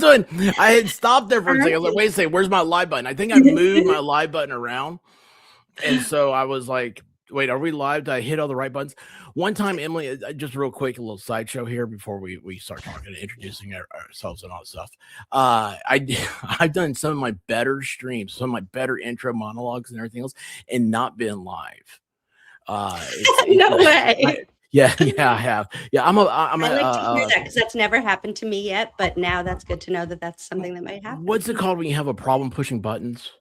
doing. I had stopped there for a second. I was like, wait a second, where's my live button? I think I moved my live button around. And so I was like, wait, are we live? Did I hit all the right buttons? One time, Emily, just real quick, a little sideshow here before we start talking and introducing ourselves and all that stuff. I've done some of my better streams, some of my better intro monologues and everything else, and not been live. No way. Yeah, I have. Yeah, I like to hear that because that's never happened to me yet. But now that's good to know that that's something that might happen. What's it called when you have a problem pushing buttons?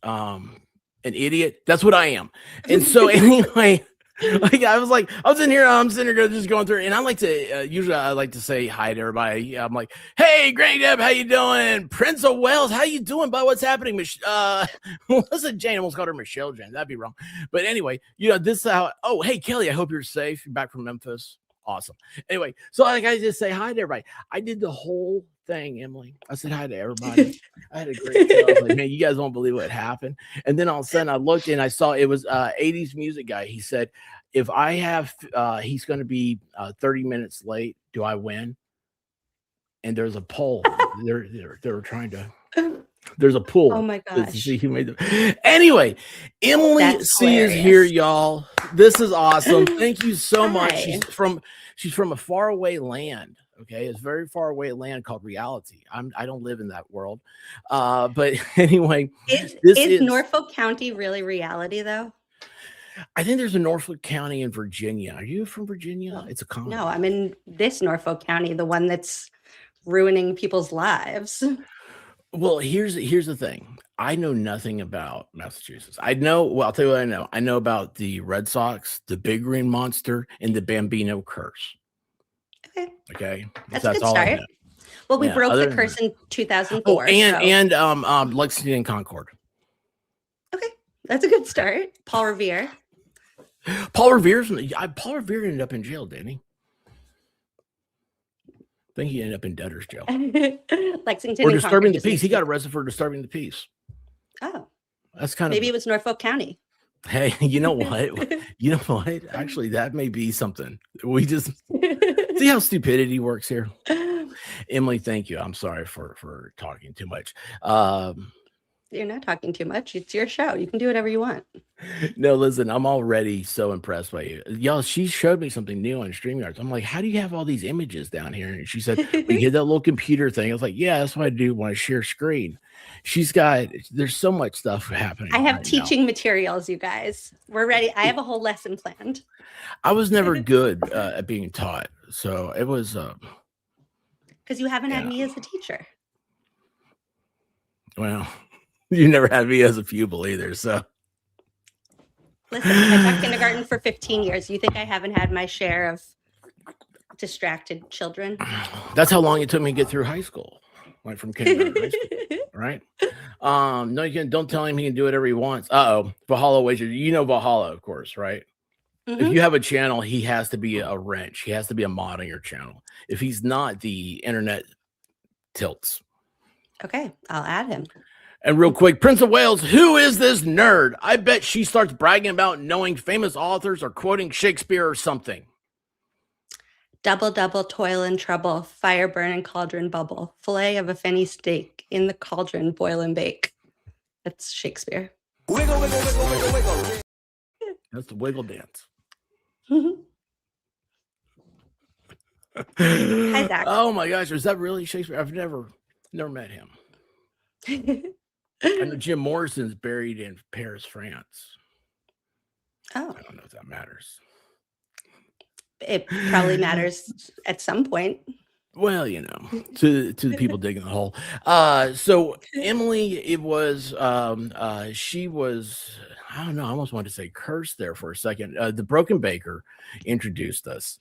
An idiot. That's what I am. And so anyway, like I was in here, I'm sitting here just going through, and I like to usually I like to say hi to everybody. I'm like, hey, Granny Deb, how you doing? Prince of Wales, how you doing, bud? What's happening? Listen, Jane, I almost called her Michelle Jane. That'd be wrong. But anyway, this is how. Oh, hey, Kelly, I hope you're safe. You're back from Memphis. Awesome. Anyway, so like I just say hi to everybody. I did the whole thing, Emily. I said hi to everybody. I had a great time. I was like, man, you guys won't believe what happened. And then all of a sudden I looked and I saw it was 80s music guy. He said, if I have he's going to be 30 minutes late, do I win? And there's a poll. they were trying to there's a pool. Oh my gosh. To see who made them. Anyway, Emily C is here, y'all. This is awesome. Thank you so much. She's from a faraway land. Okay, it's very far away land called reality. I don't live in that world. But anyway, is Norfolk County really reality though? I think there's a Norfolk County in Virginia. Are you from Virginia? It's a county. No, I'm in this Norfolk County, the one that's ruining people's lives. Well, here's the thing. I know nothing about Massachusetts. I'll tell you what I know. I know about the Red Sox, the Big Green Monster, and the Bambino Curse. Okay. That's a good start. Well, we broke the curse in 2004. Oh, and Lexington and Concord. Okay, that's a good start. Paul Revere. Paul Revere ended up in jail, didn't he? I think he ended up in debtor's jail. Lexington or disturbing the peace. He got arrested for disturbing the peace. Oh, that's kind maybe it was Norfolk County. Hey, you know what? You know what? Actually, that may be something. We just see how stupidity works here. Emily, thank you. I'm sorry for talking too much. You're not talking too much. It's your show. You can do whatever you want. No, listen, I'm already so impressed by you. Y'all, she showed me something new on StreamYard. I'm like, how do you have all these images down here? And she said, we get that little computer thing. I was like, yeah, that's what I do when I share screen. There's so much stuff happening. I have teaching materials, you guys. We're ready. I have a whole lesson planned. I was never good at being taught. So it was. Because you haven't had me as a teacher. Well, you never had me as a pupil either, so. Listen, I taught kindergarten for 15 years. You think I haven't had my share of distracted children? That's how long it took me to get through high school. Went from kindergarten to high school, right? No, don't tell him he can do whatever he wants. Valhalla wager. You know Valhalla, of course, right? Mm-hmm. If you have a channel, he has to be a wrench. He has to be a mod on your channel. If he's not, the internet tilts. Okay, I'll add him. And real quick, Prince of Wales, who is this nerd? I bet she starts bragging about knowing famous authors or quoting Shakespeare or something. Double, double, toil and trouble, fire burn and cauldron bubble, fillet of a fenny steak, in the cauldron boil and bake. That's Shakespeare. Wiggle, wiggle, wiggle, wiggle, wiggle. That's the wiggle dance. Hi, Zach. Oh my gosh, is that really Shakespeare? I've never met him. I know Jim Morrison's buried in Paris, France. Oh. I don't know if that matters. It probably matters at some point. Well, to the people digging the hole. So Emily, it was she was, I don't know, I almost wanted to say cursed there for a second. The Broken Baker introduced us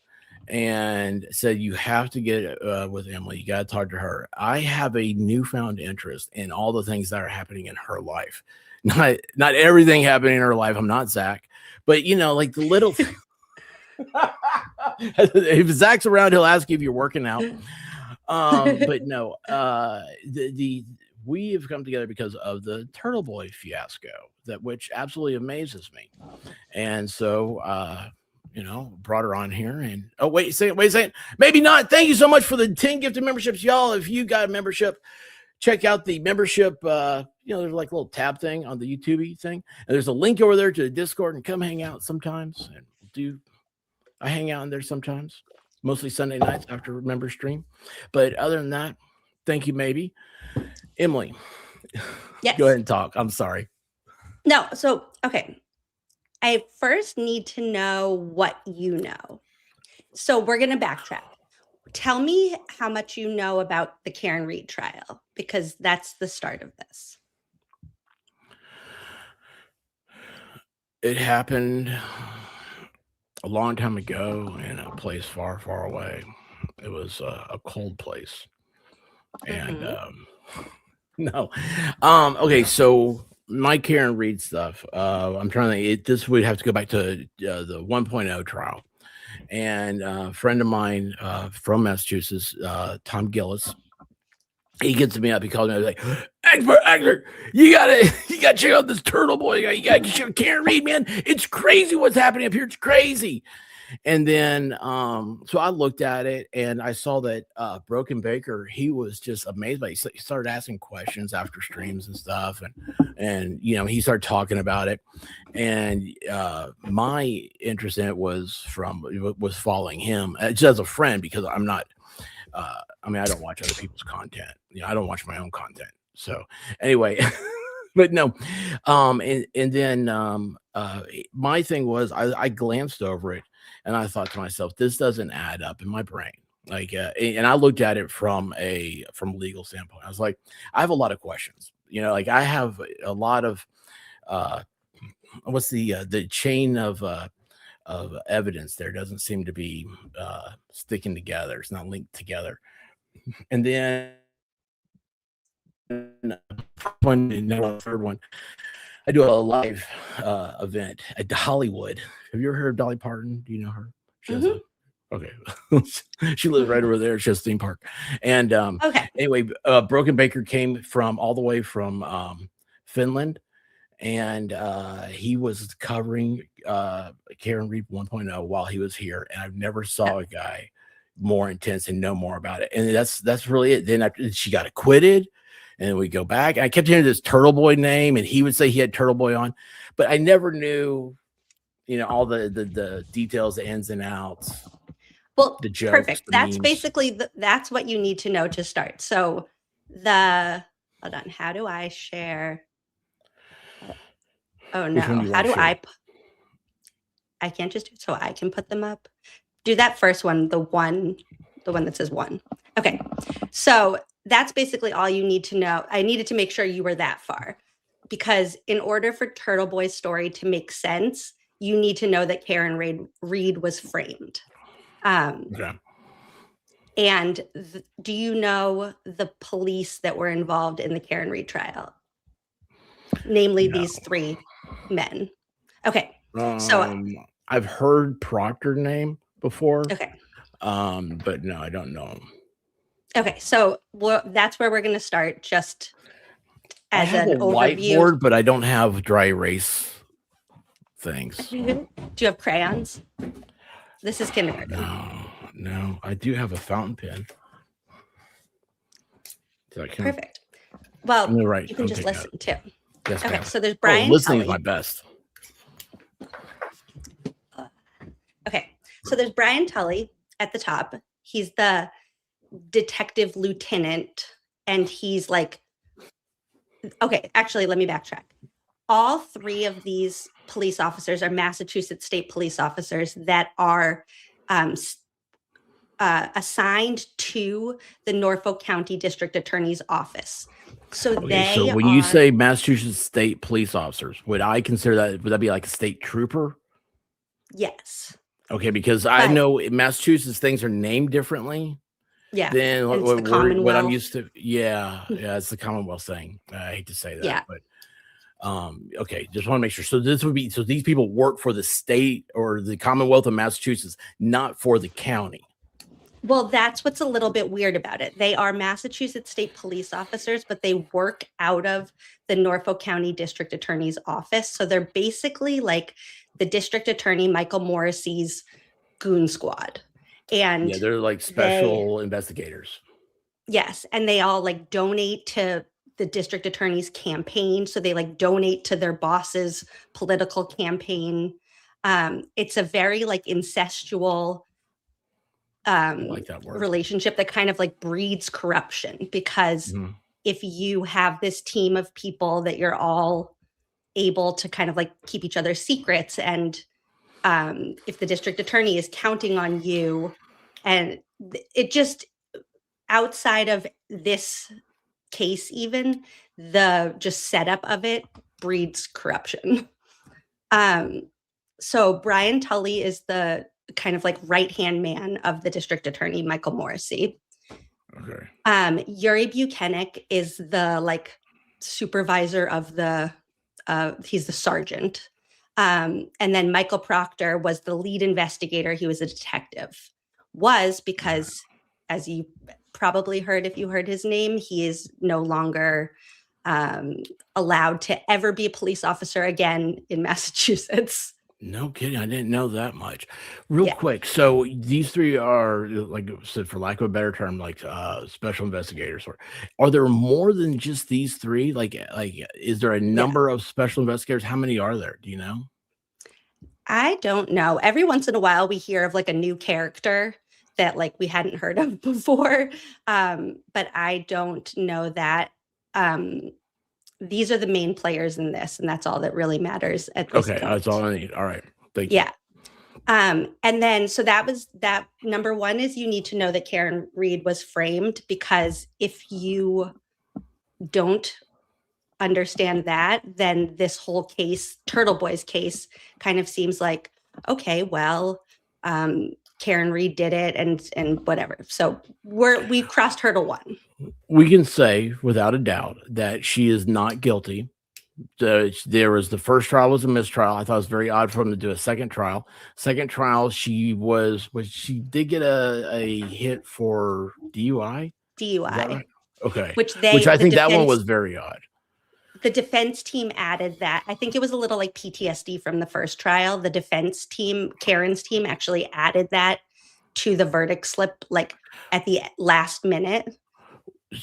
and said, you have to get with Emily. You got to talk to her. I have a newfound interest in all the things that are happening in her life. Not everything happening in her life. I'm not Zach, but like the little if Zach's around, he'll ask you if you're working out. But no, we have come together because of the Turtle Boy fiasco, which absolutely amazes me. And so brought her on here. And wait a second. Maybe not. Thank you so much for the 10 gifted memberships, y'all. If you got a membership, check out the membership. There's like a little tab thing on the YouTube thing. And there's a link over there to the Discord, and come hang out sometimes. And I hang out in there sometimes, mostly Sunday nights after member stream. But other than that, thank you, maybe. Emily, yes. Go ahead and talk. I'm sorry. No. So, okay. I first need to know what you know. So we're going to backtrack. Tell me how much you know about the Karen Read trial, because that's the start of this. It happened a long time ago in a place far, far away. It was a cold place. And no. Okay, so my Karen Read stuff. I'm trying to think. This would have to go back to the 1.0 trial. And a friend of mine from Massachusetts, Tom Gillis, he gets me up. He calls me. I was like, "Expert, you gotta check out this Turtle Boy. You gotta check out Karen Read, man. It's crazy what's happening up here. It's crazy." And then, so I looked at it and I saw that Broken Baker, he was just amazed by it. He started asking questions after streams and stuff. And he started talking about it. And my interest in it was following him just as a friend, because I'm not, I don't watch other people's content. I don't watch my own content. So anyway, but no. And then my thing was I glanced over it. And I thought to myself, this doesn't add up in my brain. Like, and I looked at it from legal standpoint. I was like, I have a lot of questions. Like I have a lot of what's the chain of evidence there doesn't seem to be sticking together. It's not linked together. And then third one, I do a live event at Hollywood. Have you ever heard of Dolly Parton? Do you know her? She has okay. She lives right over there. She has a theme park. And anyway, Broken Baker came all the way from Finland. And he was covering Karen Read 1.0 while he was here. And I've never saw a guy more intense and know more about it. And that's really it. Then after she got acquitted. And we go back. I kept hearing this Turtle Boy name, and he would say he had Turtle Boy on, but I never knew, all the details, the ins and outs. Well, the jokes, perfect. The that's memes. Basically that's what you need to know to start. So hold on. How do I share? Oh no. How do I? I can't just do it, so I can put them up. Do that first one. The one that says 1. Okay. So that's basically all you need to know. I needed to make sure you were that far, because in order for Turtle Boy's story to make sense, you need to know that Karen Read was framed. Okay. And do you know the police that were involved in the Karen Read trial? Namely, these 3 men. Okay. So I've heard Proctor name before. Okay. But no, I don't know him. Okay, so that's where we're going to start, just as an overview. Whiteboard, but I don't have dry erase things. Do you have crayons? This is kindergarten. No, I do have a fountain pen. Perfect. Well, you can just listen too. Yes, okay, ma'am. So there's Brian. Listening is my best. Okay, so there's Brian Tully at the top. He's the detective lieutenant, and he's like, okay, actually, let me backtrack. All 3 of these police officers are Massachusetts state police officers that are assigned to the Norfolk County District Attorney's Office. So So when you say Massachusetts state police officers, would I consider that? Would that be like a state trooper? Yes. Okay, because I know in Massachusetts things are named differently. Yeah. Than what I'm used to. Yeah, it's the Commonwealth thing. I hate to say that, but okay, just want to make sure. So these people work for the state or the Commonwealth of Massachusetts, not for the county. Well, that's what's a little bit weird about it. They are Massachusetts state police officers, but they work out of the Norfolk County District Attorney's office. So they're basically like the district attorney, Michael Morrissey's goon squad. And Yeah, they're like special investigators. Yes. And they all like donate to the district attorney's campaign. So they like donate to their boss's political campaign. It's a very like incestual I like that word. relationship that kind of like breeds corruption, because if you have this team of people that you're all able to kind of like keep each other's secrets, and if the district attorney is counting on you, and it just, outside of this case, even the just setup of it breeds corruption. So Brian Tully is the kind of like right-hand man of the district attorney, Michael Morrissey. Okay. Yuri Buchanek is the like supervisor of the, he's the sergeant. And then Michael Proctor was the lead investigator. He was a detective. Because, as you probably heard if you heard his name, he is no longer allowed to ever be a police officer again in Massachusetts. No kidding. I didn't know that much. Real quick. So these three are, like I said, for lack of a better term, like special investigators. Or are there more than just these three? Like, is there a number of special investigators? How many are there? Do you know? I don't know. Every once in a while we hear of like a new character that like we hadn't heard of before. But I don't know that. These are the main players in this, and that's all that really matters at this point. Okay, that's all I need. All right. Thank you. Yeah. And then, so that was that. Number one is you need to know that Karen Read was framed, because if you don't understand that, then this whole case, Turtle Boy's case, kind of seems like, okay, well, Karen Read did it, and whatever. So we've crossed hurdle one. We can say without a doubt that she is not guilty. There was the first trial was a mistrial. I thought it was very odd for him to do a second trial. Second trial, she did get a hit for DUI. Right? Okay. Which I think that one was very odd. The defense team added that. I think it was a little like PTSD from the first trial. The defense team, Karen's team, actually added that to the verdict slip, like at the last minute,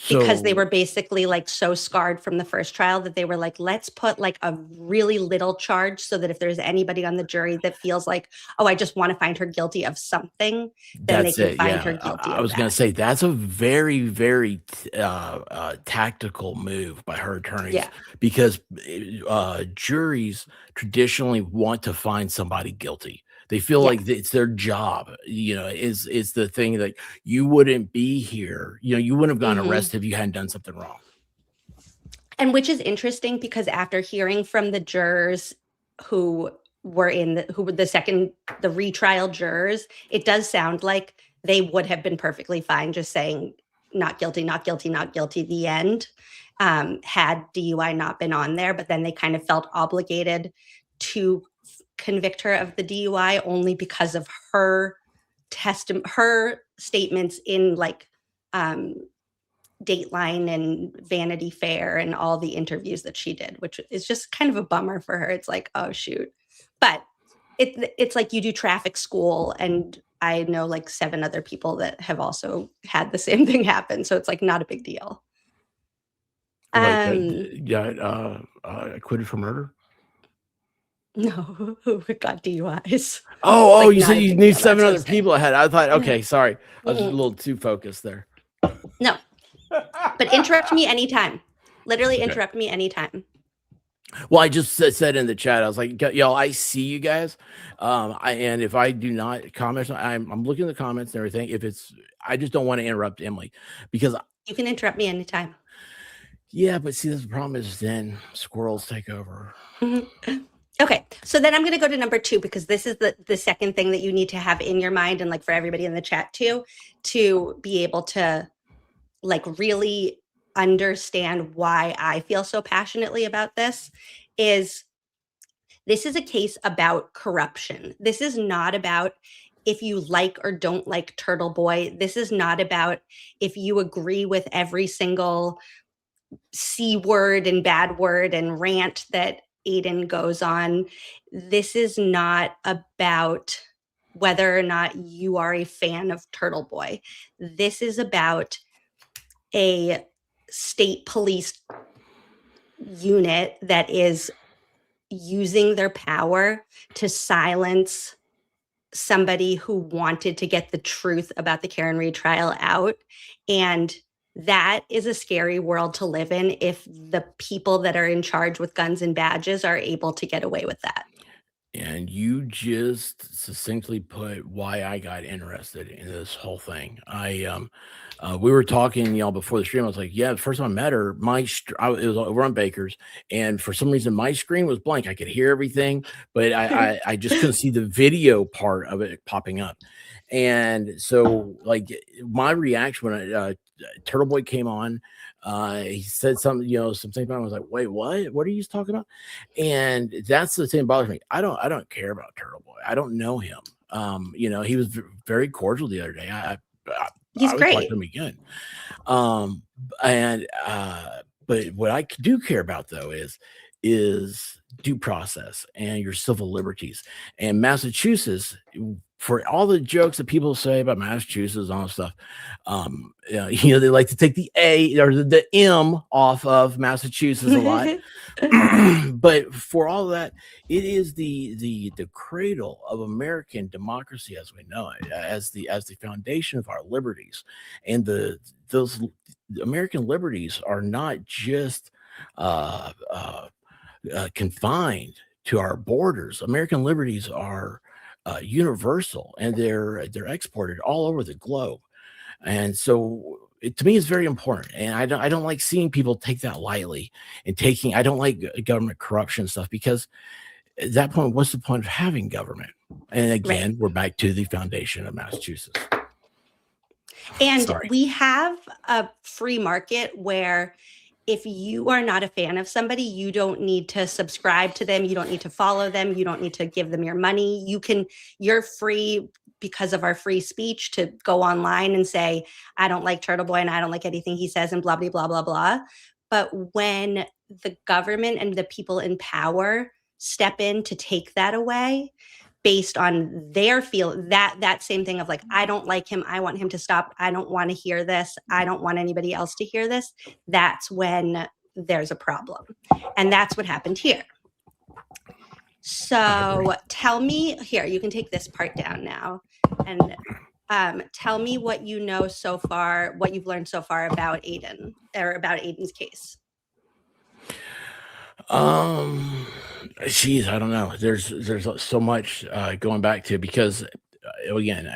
because they were basically like so scarred from the first trial that they were like, let's put like a really little charge so that if there's anybody on the jury that feels like, oh, I just want to find her guilty of something, then they can find her guilty. I was going to say that's a very, very tactical move by her attorneys, because juries traditionally want to find somebody guilty. They feel like it's their job, is the thing that you wouldn't be here. You wouldn't have gotten arrested if you hadn't done something wrong. And which is interesting, because after hearing from the jurors who were the retrial jurors, it does sound like they would have been perfectly fine just saying not guilty, not guilty, not guilty, the end, had DUI not been on there. But then they kind of felt obligated to convict her of the DUI only because of her statements in like Dateline and Vanity Fair and all the interviews that she did, which is just kind of a bummer for her. It's like, oh shoot. But it's like you do traffic school, and I know like 7 other people that have also had the same thing happen. So it's like not a big deal. Acquitted for murder? No, who got DUIs? Oh, you said you knew 7 other people ahead. I thought, okay, sorry. I was just a little too focused there. No, but interrupt me anytime. Literally interrupt me anytime. Well, I just said in the chat, I was like, y'all, I see you guys. And if I do not comment, I'm looking at the comments and everything. I just don't want to interrupt Emily, because you can interrupt me anytime. Yeah, but see, the problem is then squirrels take over. Okay, so then I'm going to go to number 2, because this is the second thing that you need to have in your mind, and like for everybody in the chat too, to be able to like really understand why I feel so passionately about this. This is a case about corruption. This is not about if you like or don't like Turtle Boy. This is not about if you agree with every single C word and bad word and rant that Aiden goes on. This is not about whether or not you are a fan of Turtle Boy. This is about a state police unit that is using their power to silence somebody who wanted to get the truth about the Karen Read trial out. And that is a scary world to live in if the people that are in charge with guns and badges are able to get away with that. And you just succinctly put why I got interested in this whole thing. We were talking, before the stream. I was like, yeah, the first time I met her, it was over on Baker's, and for some reason my screen was blank. I could hear everything, but I just couldn't see the video part of it popping up. And so, like, my reaction when Turtle Boy came on, he said something, something. I was like, wait, what? What are you talking about? And that's the thing that bothers me. I don't care about Turtle Boy. I don't know him. He was very cordial the other day. He's I would great. talk to him again. But what I do care about though is due process and your civil liberties. And Massachusetts, for all the jokes that people say about Massachusetts and all that stuff, they like to take the A or the M off of Massachusetts a lot. But for all of that, it is the cradle of American democracy as we know it, as the foundation of our liberties. And those American liberties are not just confined to our borders. American liberties are universal, and they're exported all over the globe. And so to me, it's very important. And I don't like seeing people take that lightly and I don't like government corruption stuff, because at that point, what's the point of having government? And again, Right. we're back to the foundation of Massachusetts. And Sorry. we have a free market where if you are not a fan of somebody, you don't need to subscribe to them. You don't need to follow them. You don't need to give them your money. You're free because of our free speech to go online and say, I don't like Turtle Boy and I don't like anything he says and blah, blah, blah, blah, blah. But when the government and the people in power step in to take that away based on their that same thing of like, I don't like him, I want him to stop, I don't want to hear this, I don't want anybody else to hear this, that's when there's a problem. And that's what happened here. So tell me, here, you can take this part down now, and tell me what you know so far, what you've learned so far about Aiden, or about Aiden's case. Geez, I don't know. There's so much going back to, because again,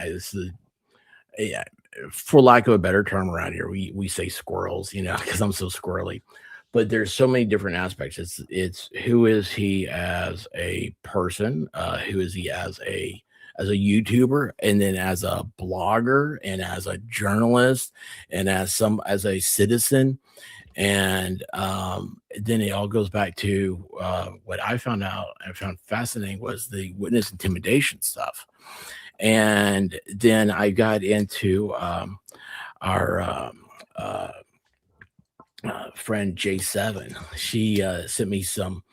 for lack of a better term around here, we say squirrels, because I'm so squirrely. But there's so many different aspects. It's who is he as a person? Who is he as a YouTuber, and then as a blogger, and as a journalist, and as a citizen. And then it all goes back to what I found fascinating was the witness intimidation stuff. And then I got into our friend J7. She sent me some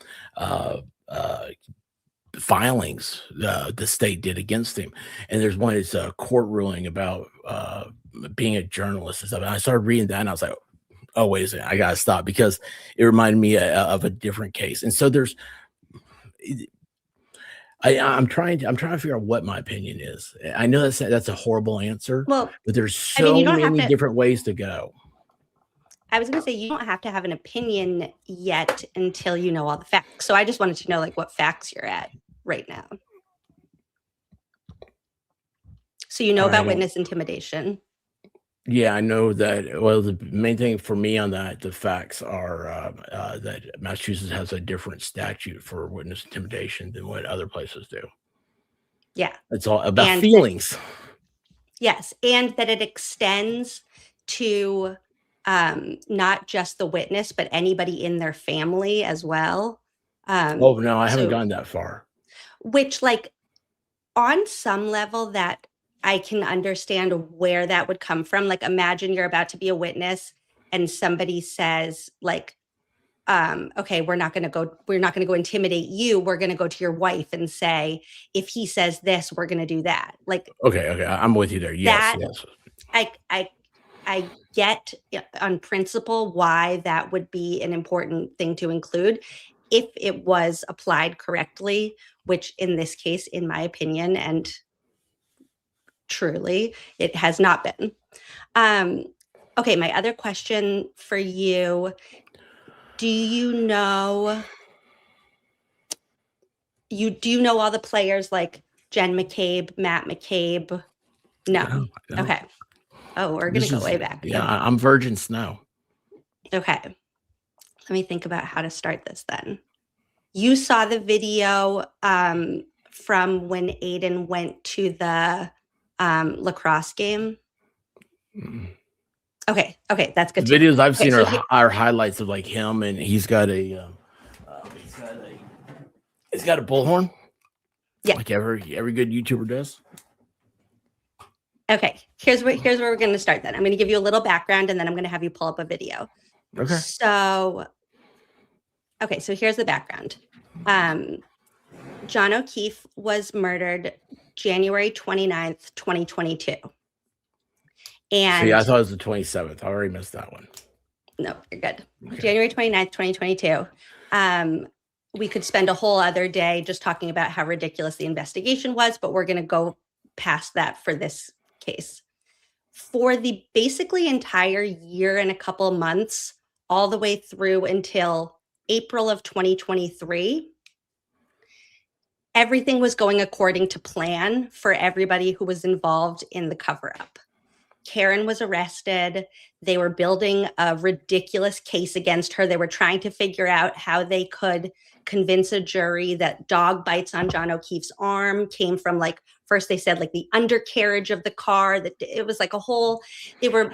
filings the state did against him. And there's one, it's a court ruling about being a journalist and stuff. And I started reading that, and I was like, oh, wait a second, I gotta stop, because it reminded me of a different case. And so I'm trying to figure out what my opinion is. I know that's a horrible answer, Well, but there's so many different ways to go. I was going to say, you don't have to have an opinion yet until you know all the facts. So I just wanted to know, like, what facts you're at right now. So you know about witness intimidation. Yeah, I know that. Well, the main thing for me on that, the facts are that Massachusetts has a different statute for witness intimidation than what other places do. Yeah. It's all about feelings. Yes. And that it extends to not just the witness, but anybody in their family as well. Oh, no, I haven't gone that far. Which, like, on some level that I can understand where that would come from. Like, imagine you're about to be a witness and somebody says, like, okay, we're not going to go intimidate you. We're going to go to your wife and say, if he says this, we're going to do that. Like, Okay, I'm with you there. Yes, that yes. I get on principle why that would be an important thing to include if it was applied correctly, which in this case, in my opinion, and truly, it has not been. Okay, my other question for you. Do you know all the players like Jen McCabe, Matt McCabe? No. No. Okay. Oh, we're gonna go way back. Yeah, I'm Virgin Snow. Okay. Let me think about how to start this then. You saw the video from when Aiden went to the lacrosse game. Mm. Okay, that's good. The videos I've seen are highlights of like him, and he's got a bullhorn. Yeah, like every good YouTuber does. Okay, here's where we're going to start. Then I'm going to give you a little background, and then I'm going to have you pull up a video. Okay. So here's the background. John O'Keefe was murdered January 29th, 2022. And see, I thought it was the 27th. I already missed that one. No, you're good. Okay. January 29th, 2022. We could spend a whole other day just talking about how ridiculous the investigation was, but we're going to go past that for this case. For the basically entire year and a couple months, all the way through until April of 2023, everything was going according to plan for everybody who was involved in the cover-up. Karen was arrested. They were building a ridiculous case against her. They were trying to figure out how they could convince a jury that dog bites on John O'Keefe's arm came from, like, first they said like the undercarriage of the car, that it was like a whole, they were.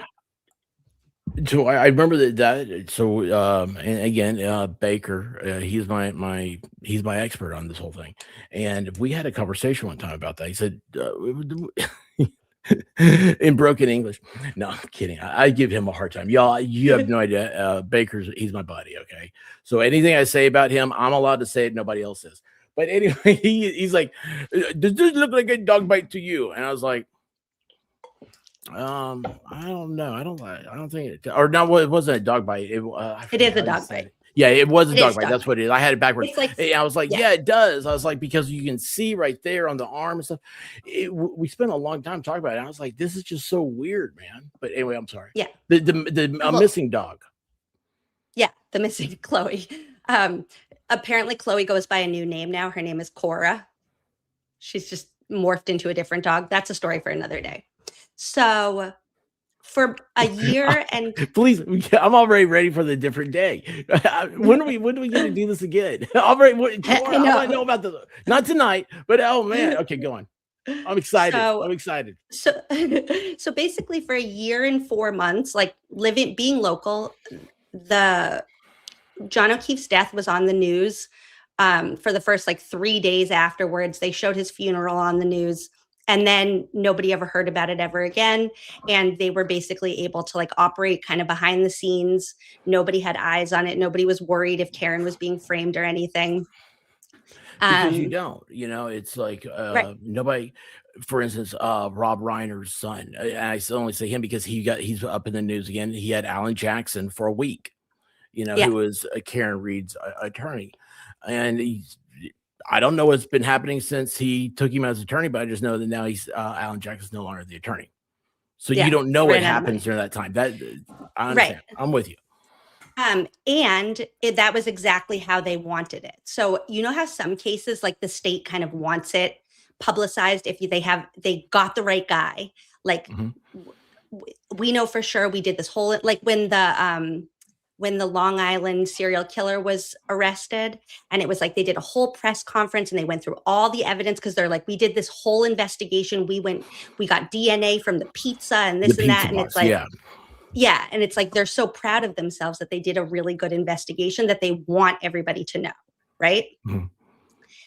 So I remember that. So and again, Baker, he's my expert on this whole thing, and we had a conversation one time about that. He said in broken English. No, I'm kidding. I give him a hard time. Y'all, you have no idea. He's my buddy. Okay. So anything I say about him, I'm allowed to say it. Nobody else is. But anyway, he's like, does this look like a dog bite to you? And I was like, I don't know. I don't think it, or no, it wasn't a dog bite. It is a dog bite. Yeah, it was a dog bite. That's what it is. I had it backwards. Like, I was like, yeah, it does. I was like, because you can see right there on the arm and stuff. We spent a long time talking about it. I was like, this is just so weird, man. But anyway, I'm sorry. Yeah. The missing dog. Yeah, the missing Chloe. Apparently Chloe goes by a new name now. Her name is Cora. She's just morphed into a different dog. That's a story for another day. So for a year and please, I'm already ready for the different day. When are we going to do this again? I want to know about the, not tonight, but oh man. Okay, go on. I'm excited. So basically for a year and 4 months, like being local, the John O'Keefe's death was on the news for the first like 3 days afterwards. They showed his funeral on the news. And then nobody ever heard about it ever again. And they were basically able to like operate kind of behind the scenes. Nobody had eyes on it. Nobody was worried if Karen was being framed or anything. Because you don't, it's like right. Nobody, for instance, Rob Reiner's son, I only say him because he's up in the news again. He had Alan Jackson for a week, who was Karen Reed's attorney. And I don't know what's been happening since he took him as attorney, but I just know that now he's Alan Jackson's no longer the attorney. So you don't know what happens during that time. That I understand. Right. I'm with you. That was exactly how they wanted it. So you know how some cases like the state kind of wants it publicized if they got the right guy. Like we know for sure we did this whole, like when the Long Island serial killer was arrested, and it was like they did a whole press conference and they went through all the evidence because they're like, we did this whole investigation. We got DNA from the pizza and this and that. And it's like, yeah. And it's like, they're so proud of themselves that they did a really good investigation that they want everybody to know. Right. Mm-hmm.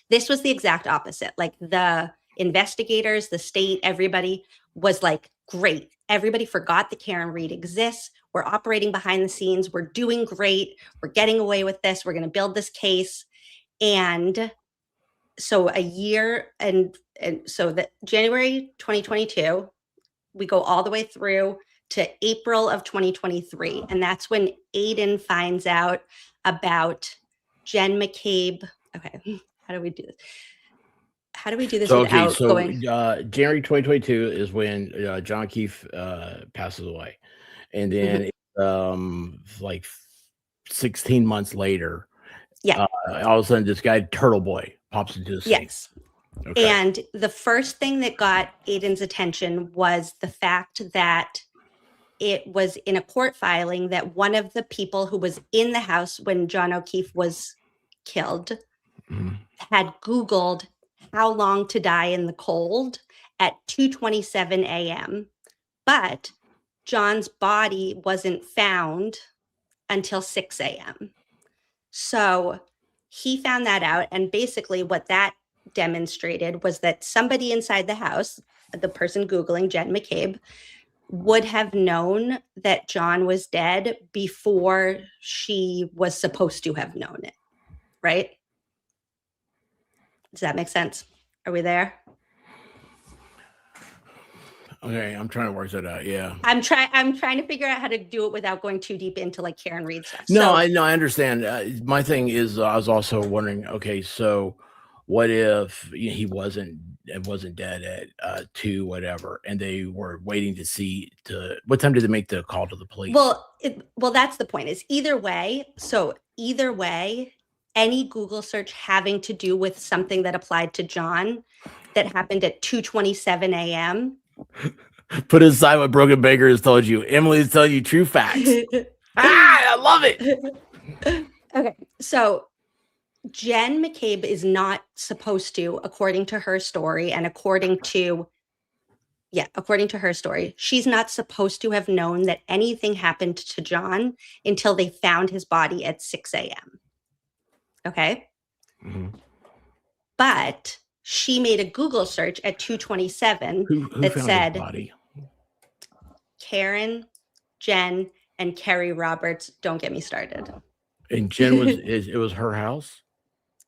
This was the exact opposite. Like the investigators, the state, everybody was like, great. Everybody forgot that Karen Read exists. We're operating behind the scenes. We're doing great. We're getting away with this. We're going to build this case. And so a year and so that January 2022, we go all the way through to April of 2023. And that's when Aiden finds out about Jen McCabe. Okay, how do we do this? How do we do this without going? January 2022 is when John O'Keefe passes away. And then like 16 months later, Yeah. All of a sudden this guy Turtle Boy pops into the scene. Yes. Okay. And the first thing that got Aiden's attention was the fact that it was in a court filing that one of the people who was in the house when John O'Keefe was killed had Googled how long to die in the cold at 2:27 a.m. But John's body wasn't found until 6 a.m. So he found that out. And basically what that demonstrated was that somebody inside the house, the person Googling Jen McCabe, would have known that John was dead before she was supposed to have known it. Right? Does that make sense? Are we there? Okay, I'm trying to work that out. Yeah, I'm trying to figure out how to do it without going too deep into like Karen Read stuff. No, I understand. My thing is, I was also wondering. Okay, so what if he wasn't dead at 2 whatever, and they were waiting to see what time did they make the call to the police? Well, that's the point. Is either way. So either way, any Google search having to do with something that applied to John that happened at 2:27 a.m. Put aside what Brogan Baker has told you. Emily's telling you true facts. I love it. Okay, so Jen McCabe is not supposed to, according to her story, and according to her story, she's not supposed to have known that anything happened to John until they found his body at 6 a.m. Okay? But she made a Google search at 2:27 that said Karen, Jen, and Kerry Roberts. Don't get me started. And Jen it was her house?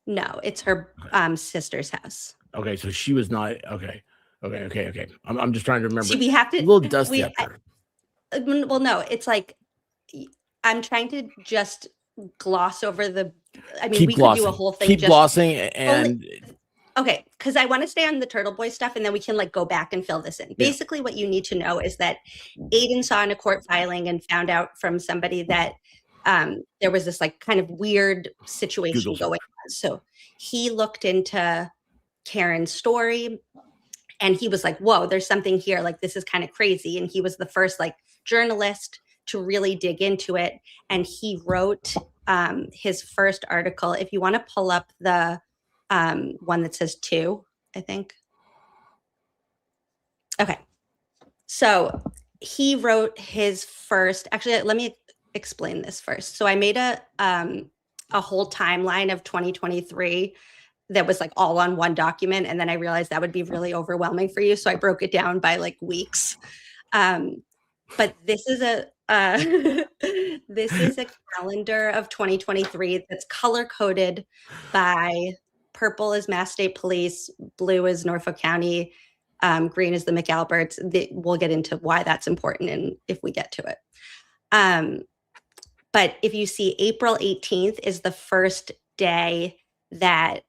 No, it's her sister's house. Okay, so she was not okay. I'm just trying to remember. See, we have to a little dusty up there. Well, no, it's like I'm trying to just gloss over the. I mean, we could do a whole thing. Keep glossing and. Okay, because I want to stay on the Turtle Boy stuff, and then we can like go back and fill this in. Basically, what you need to know is that Aiden saw in a court filing and found out from somebody that there was this like kind of weird situation going on. So he looked into Karen's story, and he was like, "Whoa, there's something here. Like this is kind of crazy." And he was the first like journalist to really dig into it, and he wrote his first article. If you want to pull up the one that says 2, I think. Okay. So he wrote his first, actually, let me explain this first. So I made a whole timeline of 2023 that was like all on one document. And then I realized that would be really overwhelming for you. So I broke it down by like weeks. But this is a calendar of 2023 that's color coded by purple is Mass State Police, blue is Norfolk County, green is the McAlberts. We'll get into why that's important and if we get to it. But if you see April 18th is the first day that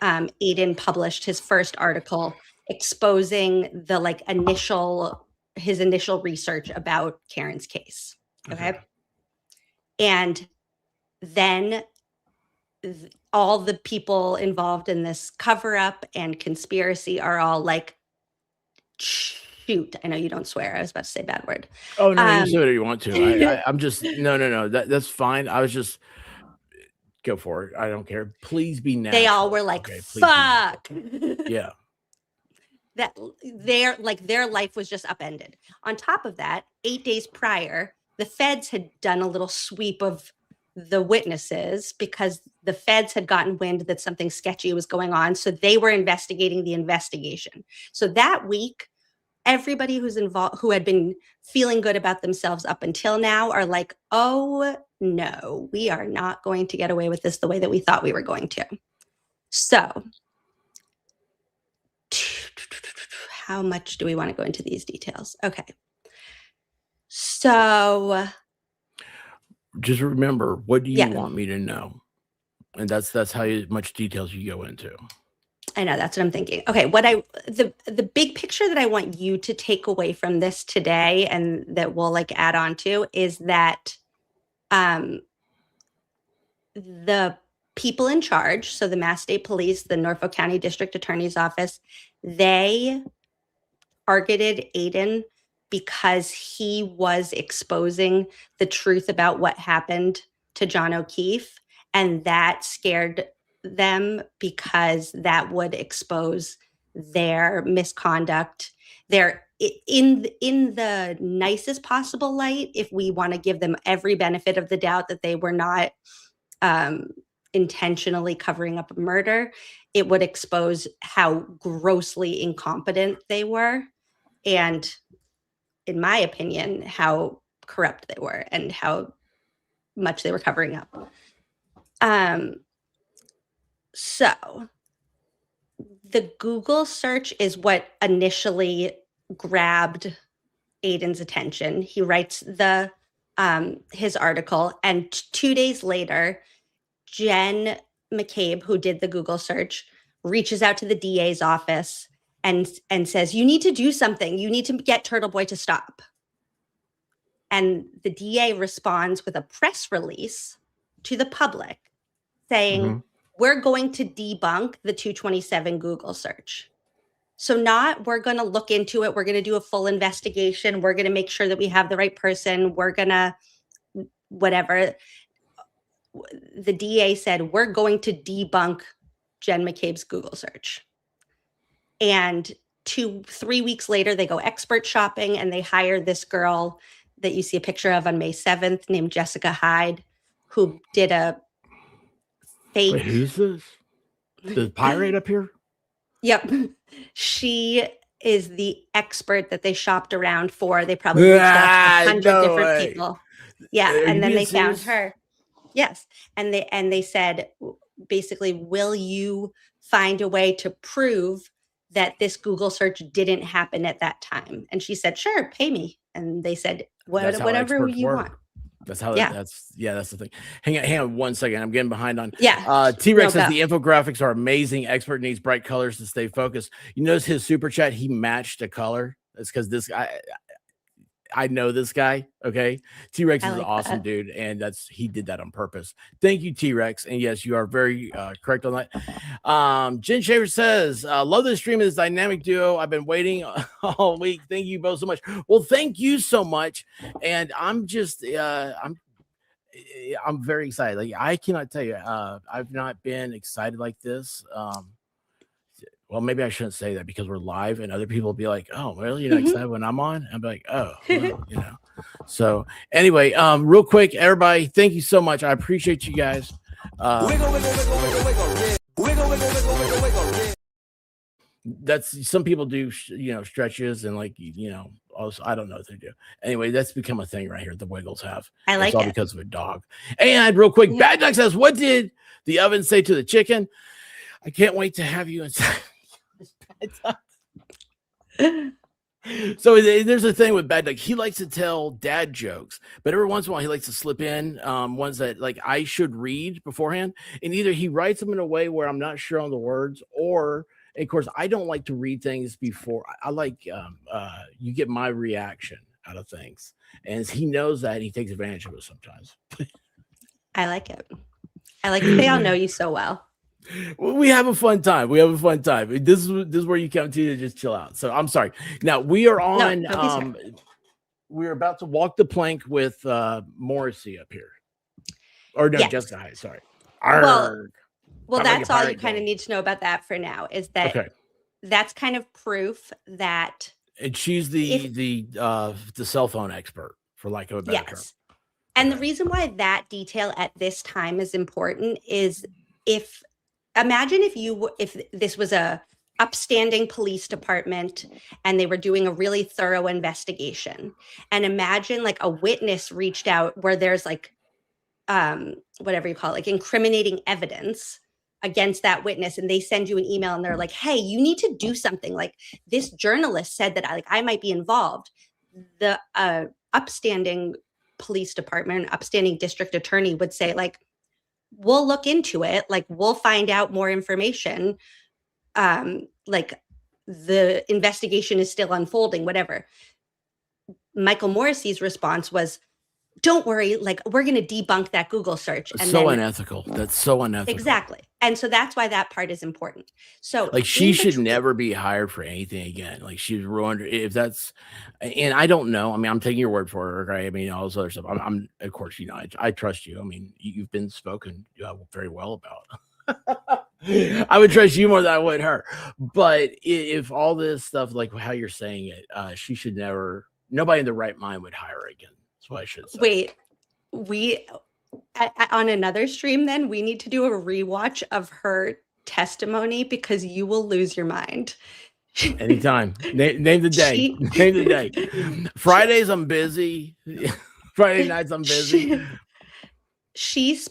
Aiden published his first article exposing the like his initial research about Karen's case. Okay. And then all the people involved in this cover up and conspiracy are all like, shoot, I know you don't swear. I was about to say a bad word. Oh, no, you say whatever you want to. I'm just, no. That's fine. I was just, go for it. I don't care. Please be natural. They all were like, fuck. Yeah. That their life was just upended. On top of that, 8 days prior, the feds had done a little sweep of the witnesses because the feds had gotten wind that something sketchy was going on. So they were investigating the investigation. So that week, everybody who's involved, who had been feeling good about themselves up until now, are like, oh no, we are not going to get away with this the way that we thought we were going to. So how much do we want to go into these details? Okay. So just remember, what do you want me to know? And that's how much details you go into. I know, that's what I'm thinking. Okay, the big picture that I want you to take away from this today, and that we'll like add on to, is that the people in charge, so the Mass State Police, the Norfolk County District Attorney's Office, they targeted Aiden because he was exposing the truth about what happened to John O'Keefe, and that scared them because that would expose their misconduct. They're in the nicest possible light, if we want to give them every benefit of the doubt that they were not intentionally covering up a murder, it would expose how grossly incompetent they were, and in my opinion, how corrupt they were and how much they were covering up. So the Google search is what initially grabbed Aiden's attention. He writes his article, and 2 days later, Jen McCabe, who did the Google search, reaches out to the DA's office and says, you need to do something. You need to get Turtle Boy to stop. And the DA responds with a press release to the public saying, we're going to debunk the 227 Google search. So not, we're going to look into it. We're going to do a full investigation. We're going to make sure that we have the right person. We're going to whatever. The DA said, we're going to debunk Jen McCabe's Google search. And 2-3 weeks later, they go expert shopping and they hire this girl that you see a picture of on May 7th named Jessica Hyde, who did a fake. Wait, who's this? The pirate up here? Yep. She is the expert that they shopped around for. They probably reached out to 100 different people. Yeah. And then they found her. Yes. And they said, basically, will you find a way to prove that this Google search didn't happen at that time? And she said, sure, pay me. And they said, whatever you want. That's how that's the thing. Hang on 1 second. I'm getting behind on. T-Rex says the infographics are amazing. Expert needs bright colors to stay focused. You notice his super chat, he matched a color. That's because this guy, I know this guy. Okay. T-Rex is an awesome dude. And he did that on purpose. Thank you, T-Rex. And yes, you are very correct on that. Jen Shaver says, love this stream of this dynamic duo. I've been waiting all week. Thank you both so much. Well, thank you so much. And I'm just, I'm very excited. Like, I cannot tell you, I've not been excited like this. Well, maybe I shouldn't say that because we're live and other people will be like, oh, well, you're not excited when I'm on? I'm like, oh, well, you know. So anyway, real quick, everybody, thank you so much. I appreciate you guys. That's some people do, stretches and like, also, I don't know what they do. Anyway, that's become a thing right here. The Wiggles have. I like it's all it. because of a dog. And real quick, Bad Duck says, what did the oven say to the chicken? I can't wait to have you inside. So there's a thing with Bad Duck. He likes to tell dad jokes, but every once in a while he likes to slip in ones that like I should read beforehand. And either he writes them in a way where I'm not sure on the words, or of course I don't like to read things before. I like you get my reaction out of things, and he knows that he takes advantage of it sometimes. I like it. I like that they all know you so well. We have a fun time. This is where you come to just chill out. So I'm sorry. Now we are on. We're about to walk the plank with Morrissey up here, or no, Jessica Hyde. Sorry. Well, that's all you kind of need to know about that for now. Is that that's kind of proof that. And she's the cell phone expert, for lack of a better term. And the reason why that detail at this time is important is imagine if this was a upstanding police department and they were doing a really thorough investigation, and imagine like a witness reached out where there's like whatever you call it, like incriminating evidence against that witness, and they send you an email and they're like, hey, you need to do something, like this journalist said that I might be involved. The upstanding police department, upstanding district attorney would say, like, we'll look into it, like we'll find out more information, like the investigation is still unfolding, whatever. Michael Morrissey's response was, don't worry, like we're going to debunk that Google search. And so unethical. That's so unethical. Exactly. And so that's why that part is important. So like she should never be hired for anything again. Like she's ruined. If that's, and I don't know. I mean, I'm taking your word for it. Right? I mean, all this other stuff. I'm of course, you know, I trust you. I mean, you've been spoken very well about. I would trust you more than I would her. But if all this stuff, like how you're saying it, she should never. Nobody in the right mind would hire her again. That's what I should say. Wait, we on another stream, then we need to do a rewatch of her testimony because you will lose your mind. Anytime. Name the day. Name the day. Fridays I'm busy. Friday nights I'm busy. She's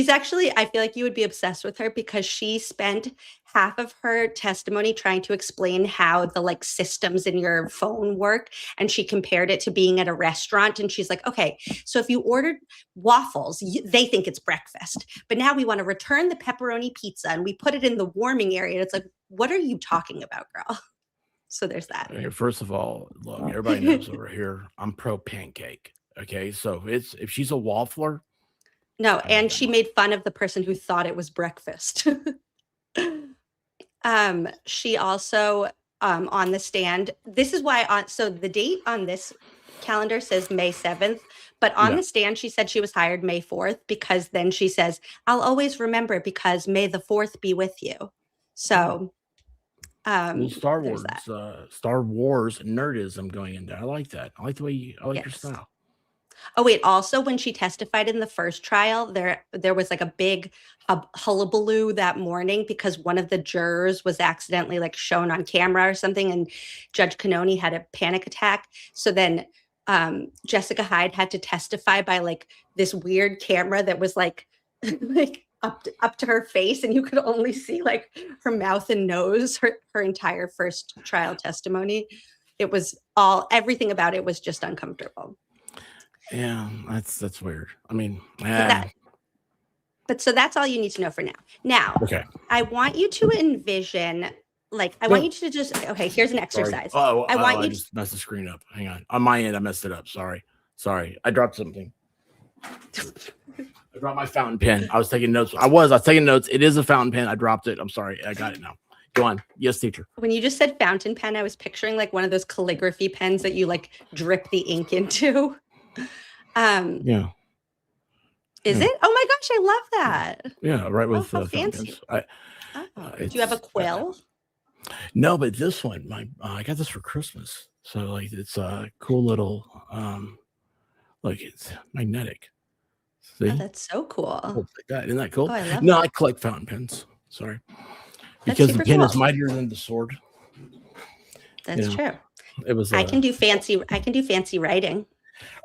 actually, I feel like you would be obsessed with her because she spent half of her testimony trying to explain how the like systems in your phone work. And she compared it to being at a restaurant. And she's like, okay, so if you ordered waffles, they think it's breakfast. But now we want to return the pepperoni pizza and we put it in the warming area. And it's like, what are you talking about, girl? So there's that. Okay, first of all, look, everybody knows over here, I'm pro pancake. Okay, so if she's a waffler. No, and she made fun of the person who thought it was breakfast. She also on the stand. This is why so the date on this calendar says May 7th, but on the stand she said she was hired May 4th because then she says, I'll always remember because May the 4th be with you. So Star Wars nerdism going in there. I like that. I like the way I like your style. Oh, wait. Also, when she testified in the first trial, there was like a big hullabaloo that morning because one of the jurors was accidentally like shown on camera or something, and Judge Cannoni had a panic attack. So then Jessica Hyde had to testify by like this weird camera that was like like up to her face, and you could only see like her mouth and nose. Her entire first trial testimony. It was everything about it was just uncomfortable. Yeah, that's weird. I mean, so that's all you need to know for now. Now, okay. I want you to envision, like, I want you to just, okay, here's an exercise. I just messed the screen up. Hang on. On my end, I messed it up. Sorry. I dropped something. I dropped my fountain pen. I was taking notes. I was taking notes. It is a fountain pen. I dropped it. I'm sorry. I got it now. Go on. Yes, teacher. When you just said fountain pen, I was picturing like one of those calligraphy pens that you like drip the ink into. Yeah. Is it? Oh my gosh, I love that. Yeah, right with fancy. Do you have a quill? No, but this one, I got this for Christmas. So like it's a cool little like it's magnetic. See? Oh, that's so cool. Like that. Isn't that cool? Oh, I love I collect fountain pens. Sorry. Because the pen is mightier than the sword. That's true. It was I can do fancy writing.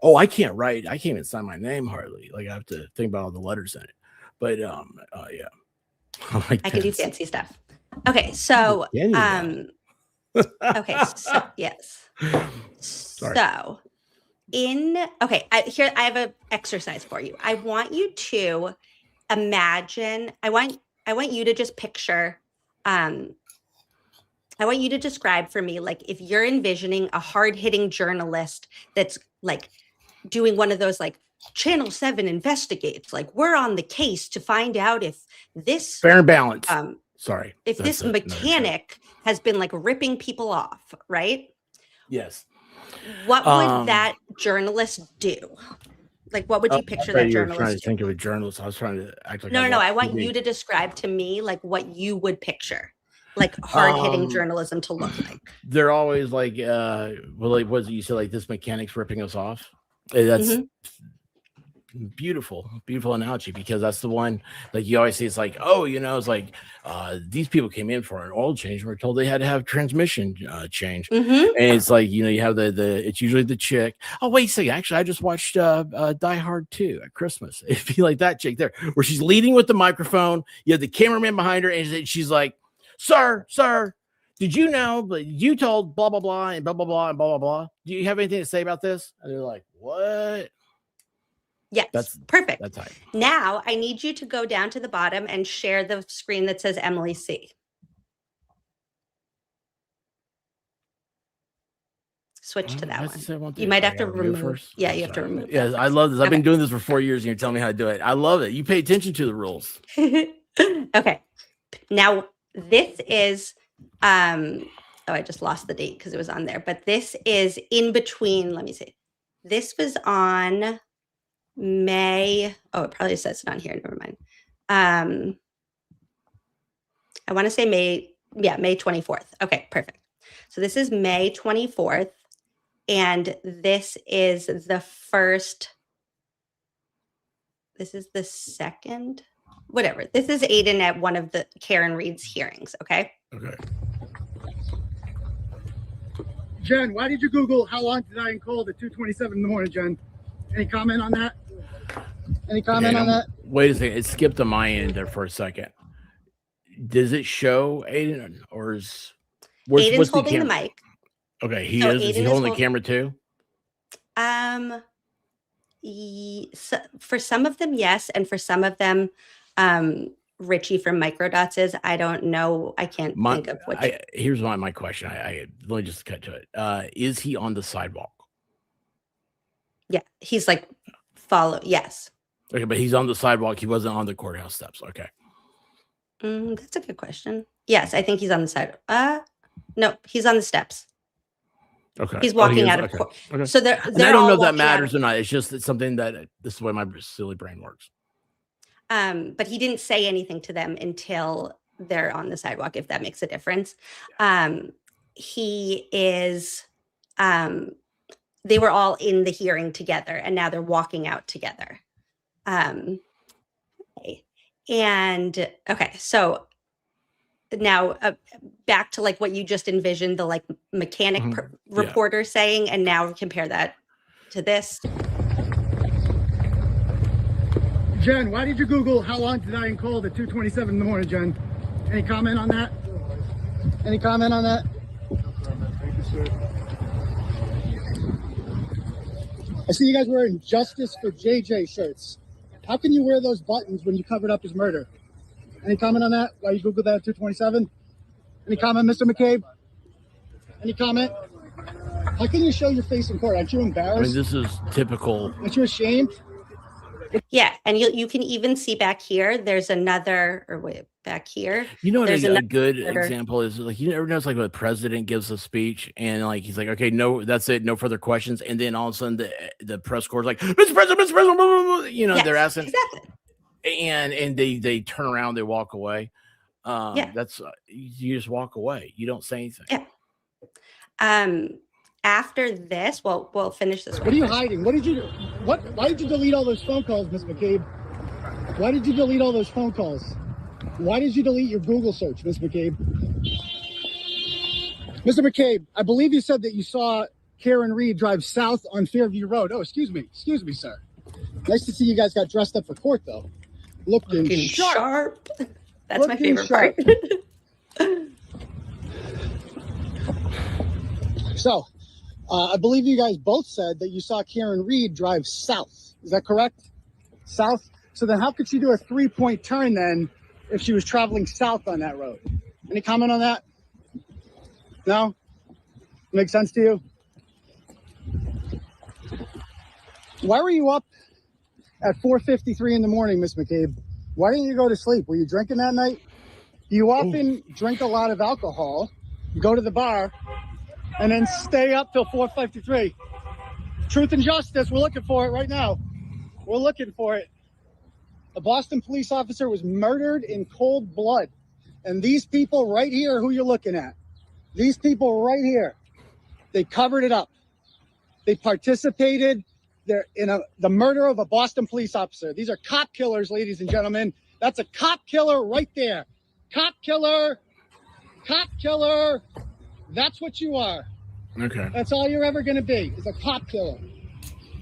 Oh, I can't write. I can't even sign my name hardly. Like I have to think about all the letters in it. But yeah. I can do fancy stuff. Okay, so okay, so yes. Sorry. So I have an exercise for you. I want you to imagine, I want you to just picture I want you to describe for me, like, if you're envisioning a hard-hitting journalist that's like doing one of those like Channel 7 investigates, like we're on the case to find out if this fair and balanced. Sorry. If this mechanic has been like ripping people off, right? Yes. What would that journalist do? Like, what would you picture that journalist? I was trying to think of a journalist. I was trying to act like no. I want you to describe to me like what you would picture, like hard-hitting journalism to look like. They're always like, like what you say, like this mechanic's ripping us off. That's beautiful analogy, because that's the one, like you always say, it's like, oh, it's like these people came in for an oil change and we're told they had to have transmission change. Mm-hmm. And it's like, you have the it's usually the chick. Oh, wait a second, actually I just watched Die Hard 2 at Christmas. It'd be like that chick there where she's leading with the microphone, you have the cameraman behind her, and she's like, sir, did you know, but you told blah blah blah and blah blah blah and blah blah blah, do you have anything to say about this? And they're like, what? Yes, That's perfect. That's right. Now I need you to go down to the bottom and share the screen that says Emily C. Switch to that one. You might have to remove first. Yeah, you have to remove. Yeah, I love this. I've been doing this for 4 years and you're telling me how to do it. I love it. You pay attention to the rules. Okay. Now this is I just lost the date because it was on there, but this is in between. Let me see. This was on May. Oh, it probably says it on here. Never mind. I want to say May 24th. Okay, perfect. So this is May 24th. And this is the first. This is the second. Whatever. This is Aiden at one of the Karen Reed's hearings. Okay. Okay. Jen, why did you Google how long did I in cold at 2:27 in the morning, Jen? Any comment on that? Any comment on that? Wait a second. It skipped on my end there for a second. Does it show Aiden, or is Aiden's holding the mic? Okay, he is. Is he holding the camera too? So for some of them, yes, and for some of them, Richie from Microdots is. I don't know. I can't think of which. Here's my question. I let me just cut to it. Is he on the sidewalk? Yeah, he's like follow. Yes. Okay, but he's on the sidewalk. He wasn't on the courthouse steps. Okay. That's a good question. Yes, I think he's on the side. No, he's on the steps. Okay. He's walking out of court. Okay. So they're I don't know if that matters or not. It's just something that this is the way my silly brain works. But he didn't say anything to them until they're on the sidewalk, if that makes a difference. He is, they were all in the hearing together and now they're walking out together. And okay, so now back to like what you just envisioned, the like mechanic reporter saying, and now compare that to this. Jen, why did you Google how long did I in cold at 2:27 in the morning, Jen? Any comment on that? Any comment on that? Thank you, sir. I see you guys wearing Justice for JJ shirts. How can you wear those buttons when you covered up his murder? Any comment on that? Why you Googled that at 2:27? Any comment, Mr. McCabe? Any comment? How can you show your face in court? Aren't you embarrassed? I mean, this is typical. Aren't you ashamed? Yeah, and you can even see back here. There's another, or wait, back here. You know what a good example is? Like, you ever notice like when the president gives a speech and like he's like, okay, no, that's it, no further questions, and then all of a sudden the press corps is like, Mr. President, blah, blah, blah. Yes, they're asking exactly, and they turn around, they walk away. Yeah, that's you just walk away. You don't say anything. Yeah. After this, we'll finish this one. What are you hiding? Why did you delete all those phone calls, Ms. McCabe? Why did you delete all those phone calls? Why did you delete your Google search, Ms. McCabe? Mr. McCabe, I believe you said that you saw Karen Reed drive south on Fairview Road. Oh, excuse me, sir. Nice to see you guys got dressed up for court, though. Looking sharp. That's my favorite part. So, I believe you guys both said that you saw Karen Reed drive south. Is that correct? South? So then how could she do a 3-point turn then if she was traveling south on that road? Any comment on that? No? Make sense to you? Why were you up at 4:53 in the morning, Miss McCabe? Why didn't you go to sleep? Were you drinking that night? You often drink a lot of alcohol, go to the bar, and then stay up till 4:53. Truth and justice, we're looking for it right now. We're looking for it. A Boston police officer was murdered in cold blood. And these people right here, who you're looking at, these people right here, they covered it up. They participated They're in the murder of a Boston police officer. These are cop killers, ladies and gentlemen. That's a cop killer right there. Cop killer. Cop killer. That's what you are. Okay. That's all you're ever going to be, is a cop killer.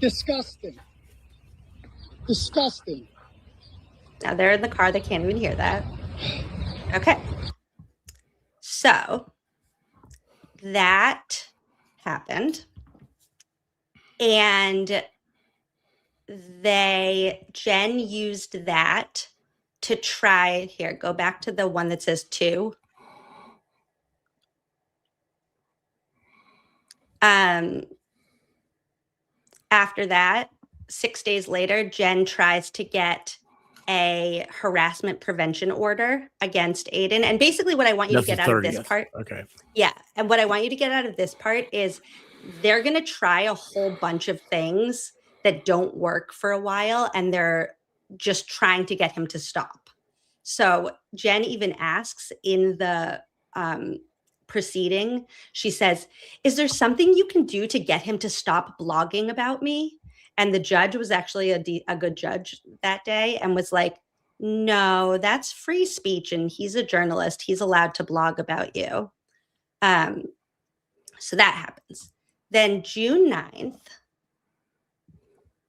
Disgusting. Disgusting. Now they're in the car. They can't even hear that. Okay. So that happened. And Jen used that to try, here, go back to the one that says 2. After that, 6 days later, Jen tries to get a harassment prevention order against Aiden. And basically what I want you to That's get the out of this 30th. part. Okay. Yeah. And what I want you to get out of this part is they're going to try a whole bunch of things that don't work for a while. And they're just trying to get him to stop. So Jen even asks in the proceeding, she says, is there something you can do to get him to stop blogging about me? And the judge was actually a good judge that day and was like, no, that's free speech. And he's a journalist. He's allowed to blog about you. So that happens. Then June 9th,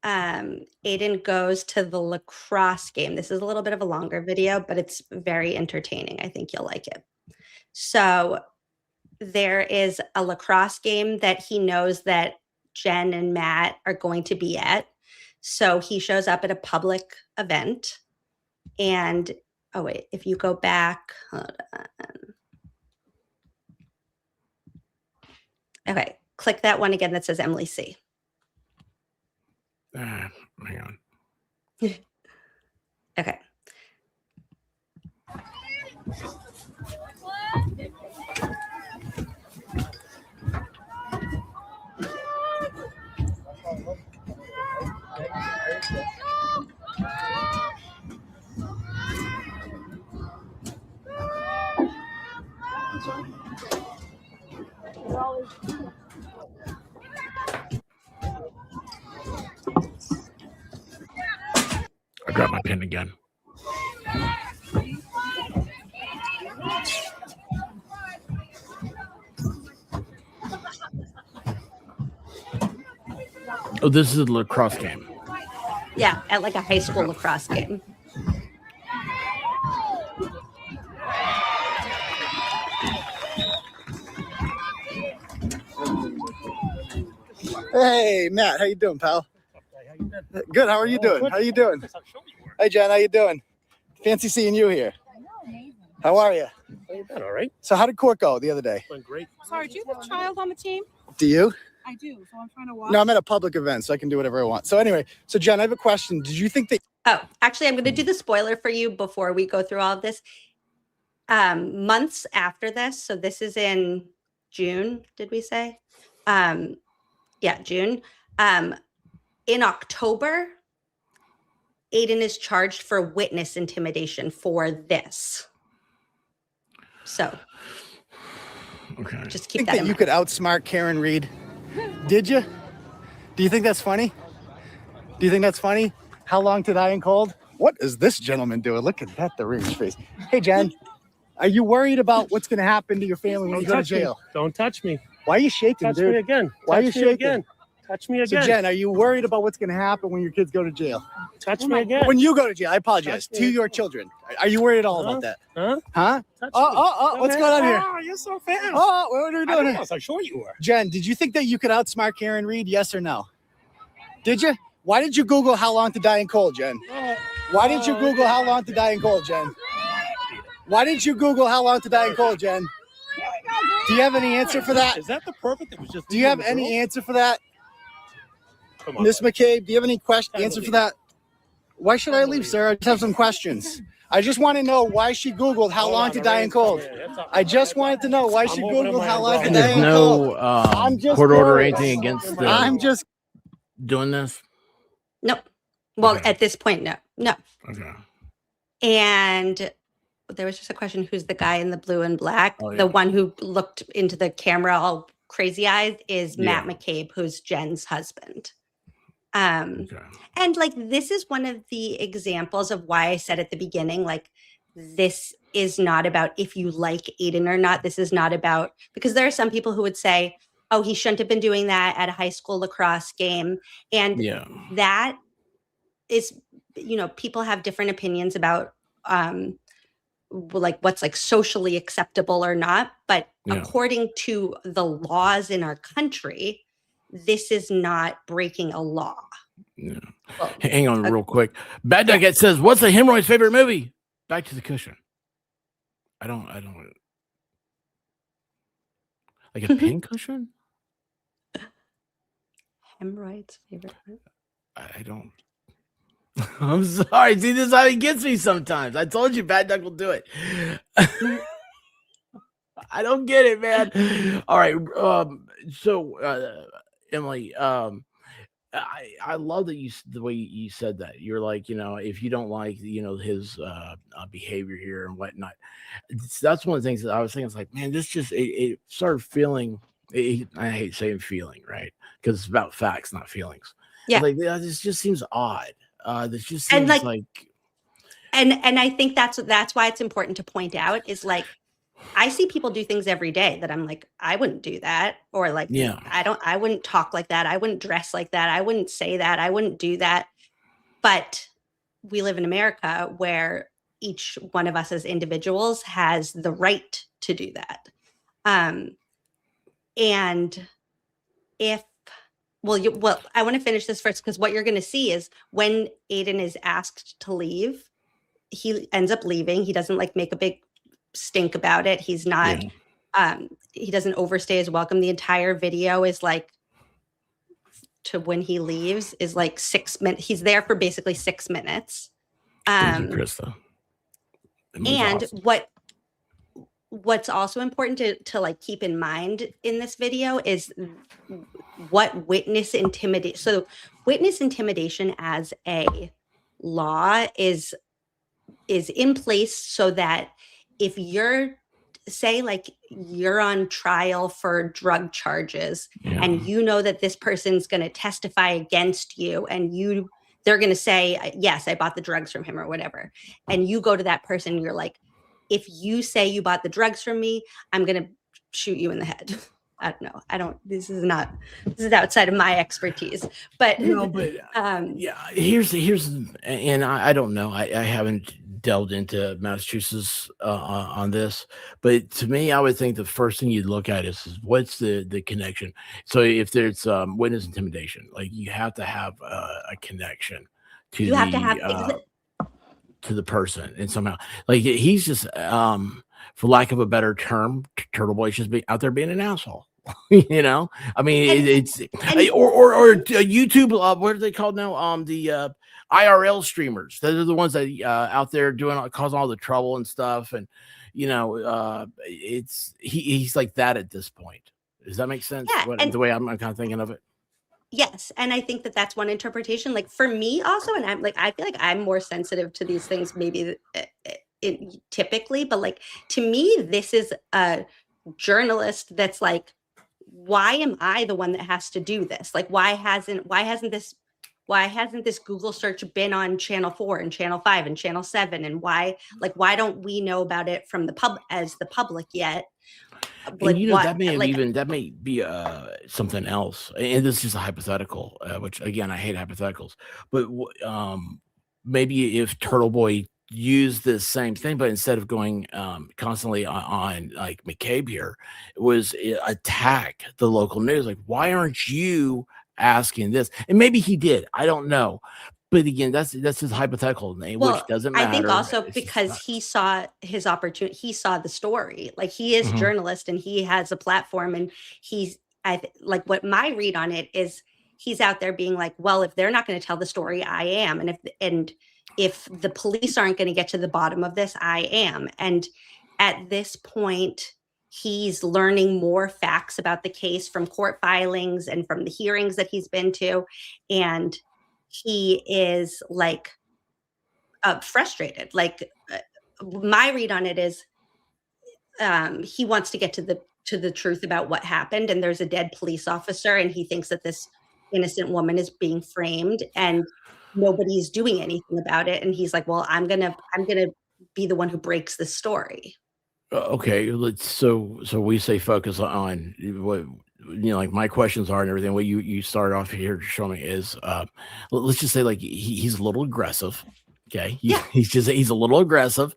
Aiden goes to the lacrosse game. This is a little bit of a longer video, but it's very entertaining. I think you'll like it. So there is a lacrosse game that he knows that Jen and Matt are going to be at. So he shows up at a public event. And, oh wait, if you go back, hold on. Okay, click that one again that says Emily C. Hang on. Okay. I grabbed my pen again. Oh, this is a lacrosse game. Yeah, at like a high school lacrosse game. Hey, Matt, how you doing, pal? Good. How are you doing? How you doing? Hey, Jen, how you doing? Fancy seeing you here. How are you? How you been? All right. So how did court go the other day? Went great. Sorry, do you have a child on the team? Do you? I do, so I'm trying to watch. No, I'm at a public event, so I can do whatever I want. So anyway, so Jen, I have a question. Did you think that? Oh, actually, I'm going to do the spoiler for you before we go through all of this. Months after this, so this is in June, did we say? Yeah, June. In October, Aiden is charged for witness intimidation for this. So Okay. just I keep think that that in you mind. could outsmart Karen Reed. Did you? Do you think that's funny? Do you think that's funny? How long to die in cold? What is this gentleman doing? Look at that, the ring's face. Hey, Jen, are you worried about what's going to happen to your family when you go to jail? Don't touch me. Why are you shaking, Touch me dude? again. Why are you Touch me shaking? again. Touch me So, again. Jen, are you worried about what's going to happen when your kids go to jail? Touch me again. When you go to jail, I apologize, Touch to me. your children. Are you worried at all Huh? about that? Huh? Huh? Touch Oh, me. oh, oh, what's Okay. going on here? Oh, you're so fast. Oh, what are we I doing know, here? so sure you were. Jen, did you think that you could outsmart Karen Reed? Yes or no? Did you? Why did you Google how long to die in cold, Jen? Why did you Google how long to die in cold, Jen? Why did you Google how long to die in cold, Jen? Do you have any answer for that? Is that the perfect? It was just. Do you have any answer for that? Come on, Miss buddy. McCabe, do you have any Time to answer for leave. that? Why should I leave, sir? I just have some questions. I just want to know why she Googled how Hold long on, to the die in rain's cold. coming in. That's all. I just wanted to know why I'm she opening Googled my how long to And die there's in cold. no I'm just court order or curious. anything against I'm just doing this. Nope. Well, Okay. at this point, no. No. Okay. And there was just a question, who's the guy in the blue and black? Oh, yeah. The one who looked into the camera all crazy eyed is Matt Yeah. McCabe, who's Jen's husband. Okay. And like, this is one of the examples of why I said at the beginning, like, this is not about if you like Aiden or not. This is not about, because there are some people who would say, oh, he shouldn't have been doing that at a high school lacrosse game. And Yeah. that is, people have different opinions about like what's like socially acceptable or not. But Yeah. according to the laws in our country, this is not breaking a law. Yeah. Well, Hang on real quick. Bad Nugget says, what's the hemorrhoid's favorite movie? Back to the Cushion. I don't like a pin cushion? Hemorrhoids favorite. I don't. I'm sorry. See, this is how he gets me sometimes. I told you Bad Duck will do it. I don't get it, man. All right. So Emily, I love that the way you said that. You're like, if you don't like, his behavior here and whatnot, that's one of the things that I was thinking. It's like, man, this just it started feeling. I hate saying feeling, right? Because it's about facts, not feelings. Yeah. Like this just seems odd. This just seems like. And I think that's why it's important to point out is like, I see people do things every day that I'm like, I wouldn't do that. Or like, yeah, I wouldn't talk like that. I wouldn't dress like that. I wouldn't say that. I wouldn't do that. But we live in America where each one of us as individuals has the right to do that. And I want to finish this first, because what you're going to see is when Aiden is asked to leave, he ends up leaving. He doesn't like make a big stink about it. He's not, he doesn't overstay his welcome. The entire video is like, to when he leaves is like 6 minutes. He's there for basically 6 minutes. Thank you, Krista. And awesome. What's also important to like keep in mind in this video is what witness intimidation. So witness intimidation as a law is in place so that if you're, say like you're on trial for drug charges and you know that this person's going to testify against you and they're going to say, yes, I bought the drugs from him or whatever. And you go to that person, you're like, if you say you bought the drugs from me, I'm going to shoot you in the head. I don't know. This is outside of my expertise, but no, but yeah, here's, and I don't know. I haven't delved into Massachusetts on this, but to me, I would think the first thing you'd look at is what's the connection. So if there's witness intimidation, like you have to have a connection to to the person, and somehow, like he's just for lack of a better term, Turtle Boy's just out there being an asshole. I mean, it's or YouTube. What are they called now? The IRL streamers. Those are the ones that out there causing all the trouble and stuff. And it's he's like that at this point. Does that make sense? Yeah, The way I'm kind of thinking of it. Yes, and I think that's one interpretation. Like for me, also, and I'm like, I feel like I'm more sensitive to these things, maybe typically, but like to me, this is a journalist that's like, why am I the one that has to do this? Like, why hasn't this Google search been on Channel 4 and Channel 5 and Channel 7? And why don't we know about it from the public yet? Like, and that may be something else. And this is just a hypothetical, which again, I hate hypotheticals, but maybe if Turtle Boy used this same thing, but instead of going constantly on like McCabe here, it was attack the local news. Like, why aren't you asking this? And maybe he did. I don't know. But again, that's his hypothetical name, which doesn't matter. I think also because he saw his opportunity, he saw the story. Like he is a journalist and he has a platform, and like what my read on it is he's out there being like, well, if they're not going to tell the story, I am. And if the police aren't going to get to the bottom of this, I am. And at this point, he's learning more facts about the case from court filings and from the hearings that he's been to. And he is like frustrated. Like my read on it is he wants to get to the truth about what happened. And there's a dead police officer, and he thinks that this innocent woman is being framed and nobody's doing anything about it. And he's like, well, I'm gonna be the one who breaks this story. Okay, so we say focus on what like my questions are and everything. What you start off here to show me is let's just say like he's a little aggressive. Okay, he's a little aggressive,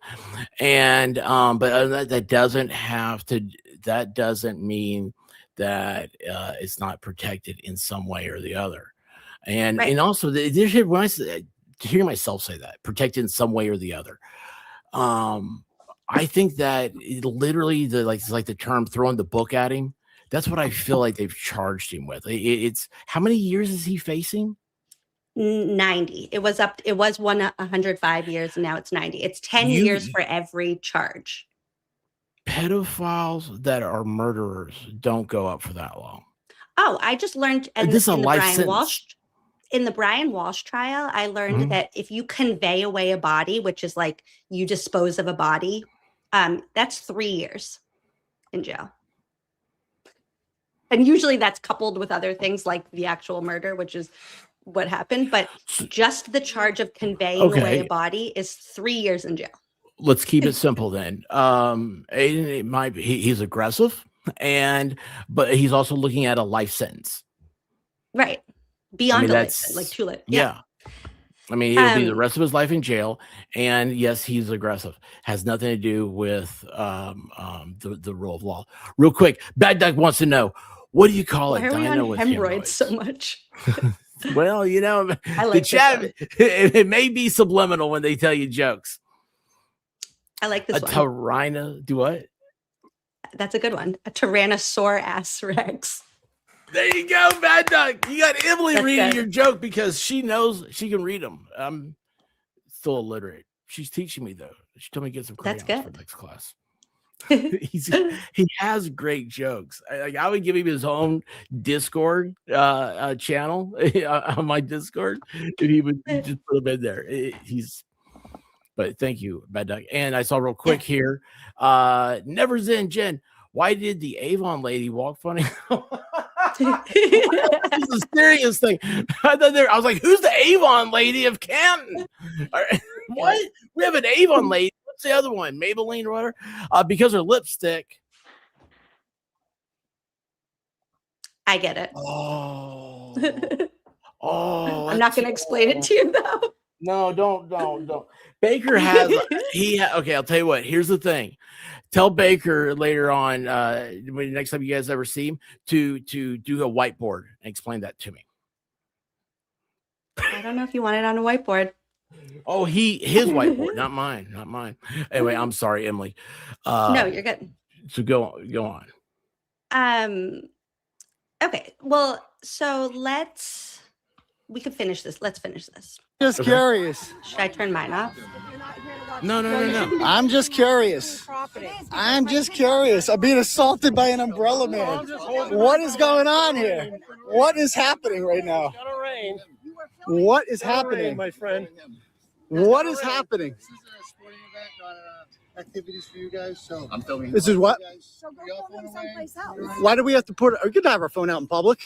and but that doesn't mean that it's not protected in some way or the other. And Right. and also when I to hear myself say that protected in some way or the other, I think that literally it's like the term throwing the book at him. That's what I feel like they've charged him with. It's how many years is he facing? 90. It was 105 years and now it's 90. It's 10 You- years for every charge. Pedophiles that are murderers don't go up for that long. Oh, I just learned This is a life in the Brian Walsh trial, I learned Mhm. that if you convey away a body, which is like you dispose of a body, that's 3 years in jail. And usually that's coupled with other things like the actual murder, which is what happened. But just the charge of conveying away a Okay. body is 3 years in jail. Let's keep it simple then. Aiden, it might be he's aggressive, but he's also looking at a life sentence. Right. Beyond a life that's sentence, like 2 life. Yeah. I mean, it'll be the Um, rest of his life in jail. And yes, he's aggressive. Has nothing to do with the rule of law. Real quick, Bad Duck wants to know, what do you call Why it? are we Dino on with hemorrhoids so much? Well, I like the this chat, one. it may be subliminal when they tell you jokes. I like A this one. Tyrina, do what? That's a good one. A Tyrannosaurus Rex. There you go, Bad Duck. You got Emily That's reading good. your joke because she knows she can read them. I'm still illiterate. She's teaching me though. She told me to get some That's crayons for good. next class. He has great jokes. I would give him his own Discord channel on my Discord if he would just put him in there. But thank you, Bad Duck. And I saw real quick here, Never Zen Jen. Why did the Avon lady walk funny? It's a serious thing. I was like, who's the Avon lady of Canton? What? We have an Avon lady. What's the other one? Maybelline or whatever? Because her lipstick. I get it. Oh. Oh. I'm not going to explain it to you though. No, don't. Baker has okay, I'll tell you what. Here's the thing. Tell Baker later on, when next time you guys ever see him, to do a whiteboard and explain that to me. I don't know if you want it on a whiteboard. Oh, his whiteboard, not mine. Anyway, I'm sorry, Emily. No, you're good. So go on. Okay. Well, so we could finish this. Let's finish this. Just Okay. curious. Should I turn mine off? No. I'm just curious. Property. I'm just curious. I'm being assaulted by an umbrella man. What is going on here? What is happening right now? Gotta rain. What is Gotta rain, happening? my friend. What is happening? This is a sporting event, not activities for you guys. So I'm filming. This is what? So go phone it someplace else. Why do we have to put? We could have our phone out in public.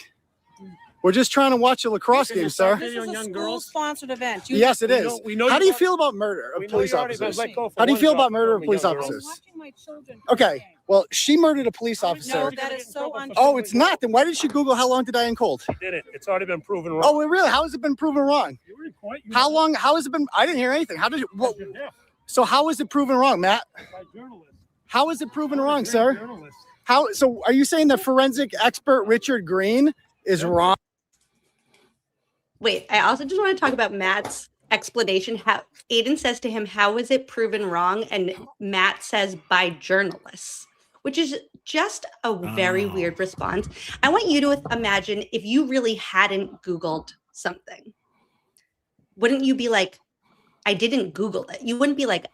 We're just trying to watch a lacrosse game, sir. This is a Young girls. school-sponsored event. Yes, it is. We know How do you got- feel about murder we of know police you already been officers? let go for How do you one feel job about murder of filming police young I'm girls. officers? watching my children. Okay, well, she murdered a police No, officer. that is so untrue. Oh, it's not. Then why did she Google how long to die in cold? Did it? It's already been proven wrong. Oh, well, really? How has it been proven wrong? You were quite- you How were- long? How has it been? I didn't hear anything. How did you? Well, Yeah, so how is it proven wrong, Matt? by journalists. How is it proven wrong, Great sir? journalists. How? So are you saying the forensic expert Richard Green is wrong? Wait, I also just want to talk about Matt's explanation. How Aiden says to him, "How is it proven wrong?" And Matt says, "By journalists," which is just a very Oh. weird response. I want you to imagine if you really hadn't Googled something. Wouldn't you be like, "I didn't Google it"? You wouldn't be like,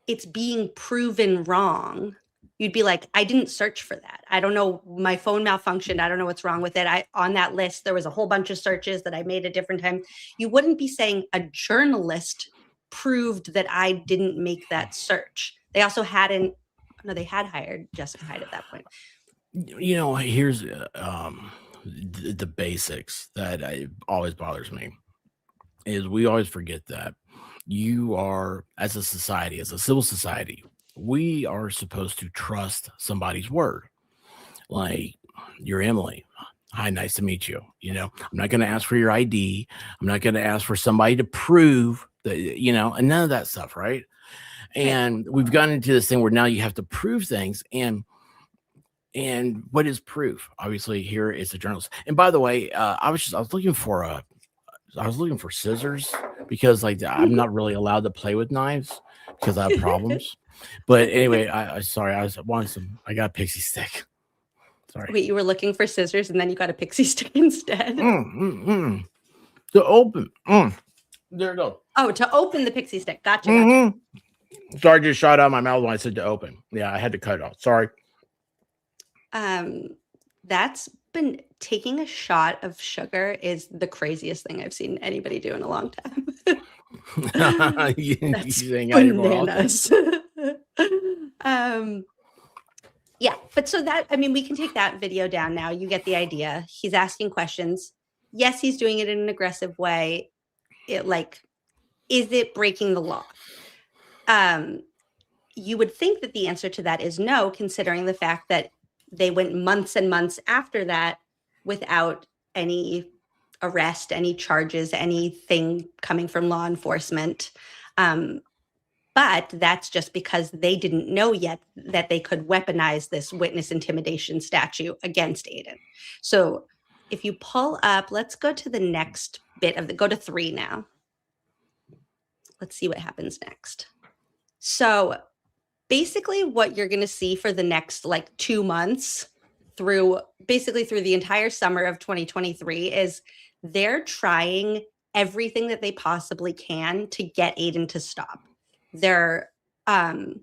"It's being proven wrong." You'd be like, "I didn't search for that. I don't know. My phone malfunctioned. I don't know what's wrong with it. On that list, there was a whole bunch of searches that I made at different time." You wouldn't be saying a journalist proved that I didn't make that search. They also hadn't. No, they had hired Jessica Hyde at that point. Here's the basics that always bothers me is we always forget that you are, as a society, as a civil society, we are supposed to trust somebody's word. Like, you're Emily. Hi, nice to meet you. You know, I'm not going to ask for your ID. I'm not going to ask for somebody to prove that, you know, and none of that stuff, right? And we've gotten into this thing where now you have to prove things. And what is proof? Obviously, here is the journalist. And by the way, I was looking for scissors because like I'm not really allowed to play with knives because I have problems. But anyway, I got a pixie stick. Sorry. Wait, you were looking for scissors and then you got a pixie stick instead. To open. There it goes. Oh, to open the pixie stick. Gotcha. Sorry, just shot out of my mouth when I said to open. Yeah, I had to cut it off. Sorry. That's been taking a shot of sugar is the craziest thing I've seen anybody do in a long time. That's bananas. Yeah, but so that, I mean, we can take that video down now. You get the idea. He's asking questions. Yes, he's doing it in an aggressive way. Is it breaking the law? You would think that the answer to that is no, considering the fact that they went months and months after that without any arrest, any charges, anything coming from law enforcement. But that's just because they didn't know yet that they could weaponize this witness intimidation statute against Aiden. So if you pull up, let's go to the next bit of go to 3 now. Let's see what happens next. So basically what you're going to see for the next 2 months through the entire summer of 2023 is they're trying everything that they possibly can to get Aiden to stop. They're okay,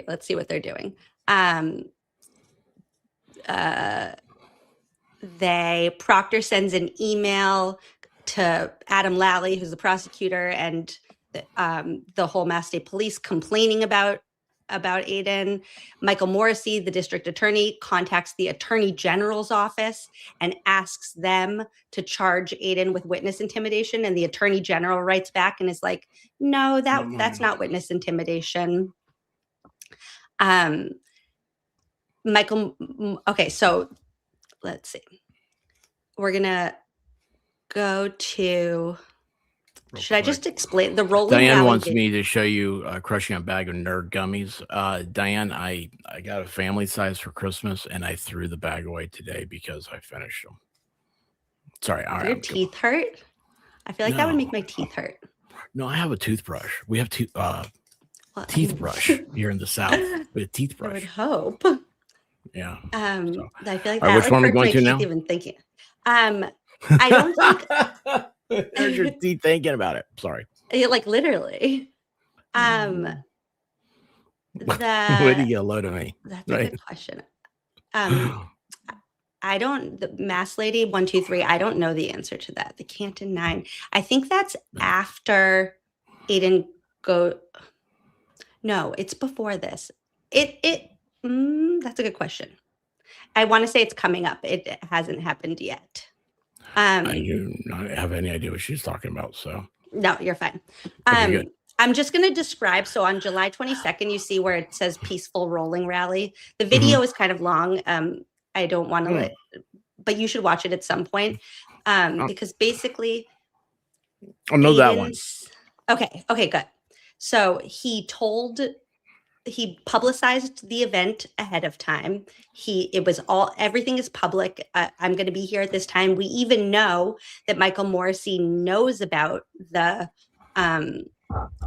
let's see what they're doing. Proctor sends an email to Adam Lally, who's the prosecutor, and the whole Mass State Police complaining about Aiden. Michael Morrissey, the district attorney, contacts the attorney general's office and asks them to charge Aiden with witness intimidation. And the attorney general writes back and is like, no, that's not witness intimidation. Okay, so let's see. We're going to go to... Should I just explain the rolling? Diane wants me to show you crushing a bag of Nerd gummies. Diane, I got a family size for Christmas, and I threw the bag away today because I finished them. Sorry, do your teeth hurt? I feel like that would make my teeth hurt. No, I have a toothbrush. We have teeth brush here in the South. We have teeth brush. I would hope. Yeah. I feel like that which one are we going to now? Even thinking. I don't think. How's your teeth thinking about it? Sorry. Literally. What do you yell at me? That's a good question. The Mass Lady 123. I don't know the answer to that. The Canton 9. I think that's after Aiden No, it's before this. That's a good question. I want to say it's coming up. It hasn't happened yet. I do not have any idea what she's talking about. So no, you're fine. Okay, I'm just going to describe. So on July 22nd, you see where it says peaceful rolling rally. The video is kind of long. I don't want to but you should watch it at some point. Because basically I know that one. Okay, good. So he publicized the event ahead of time. Everything is public. I'm going to be here at this time. We even know that Michael Morrissey knows about the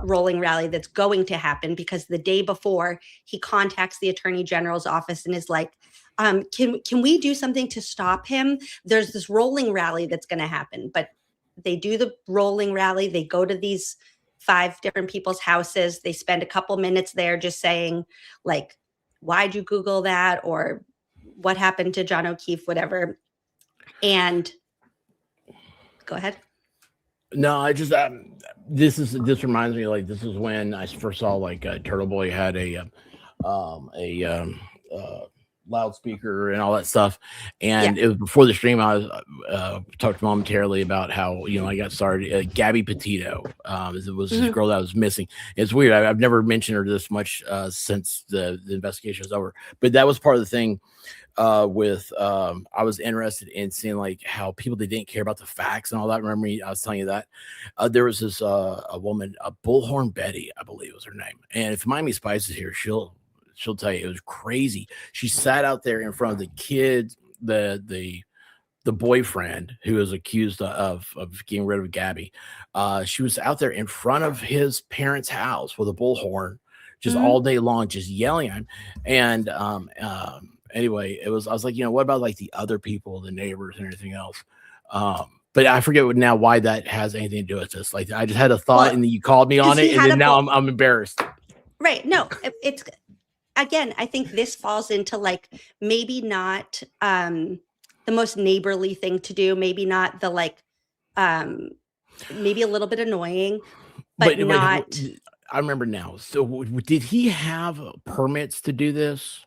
rolling rally that's going to happen because the day before he contacts the attorney general's office and is like, can we do something to stop him? There's this rolling rally that's going to happen, but they do the rolling rally. They go to these 5 different people's houses. They spend a couple minutes there just saying why'd you Google that? Or what happened to John O'Keefe, whatever. And go ahead. No, I just, this reminds me, this is when I first saw Turtle Boy had loudspeaker and all that stuff. And it was before the stream. I was talked momentarily about how I got started. Gabby Petito it was this girl that was missing. It's weird. I've never mentioned her this much since the investigation was over. But that was part of the thing. I was interested in seeing like how people that didn't care about the facts and all that. Remember I was telling you that there was this a woman, a Bullhorn Betty, I believe was her name. And if Miami Spice is here, she'll tell you it was crazy. She sat out there in front of the kid, the boyfriend who was accused of getting rid of Gabby. She was out there in front of his parents' house with a bullhorn, just all day long, just yelling at him. And anyway, I was like, what about like the other people, the neighbors and everything else? But I forget now why that has anything to do with this. Like I just had a thought and then you called me on it and then now I'm embarrassed. Right. No, it's again, I think this falls into like maybe not the most neighborly thing to do, maybe not the like maybe a little bit annoying, but not. I remember now. So did he have permits to do this?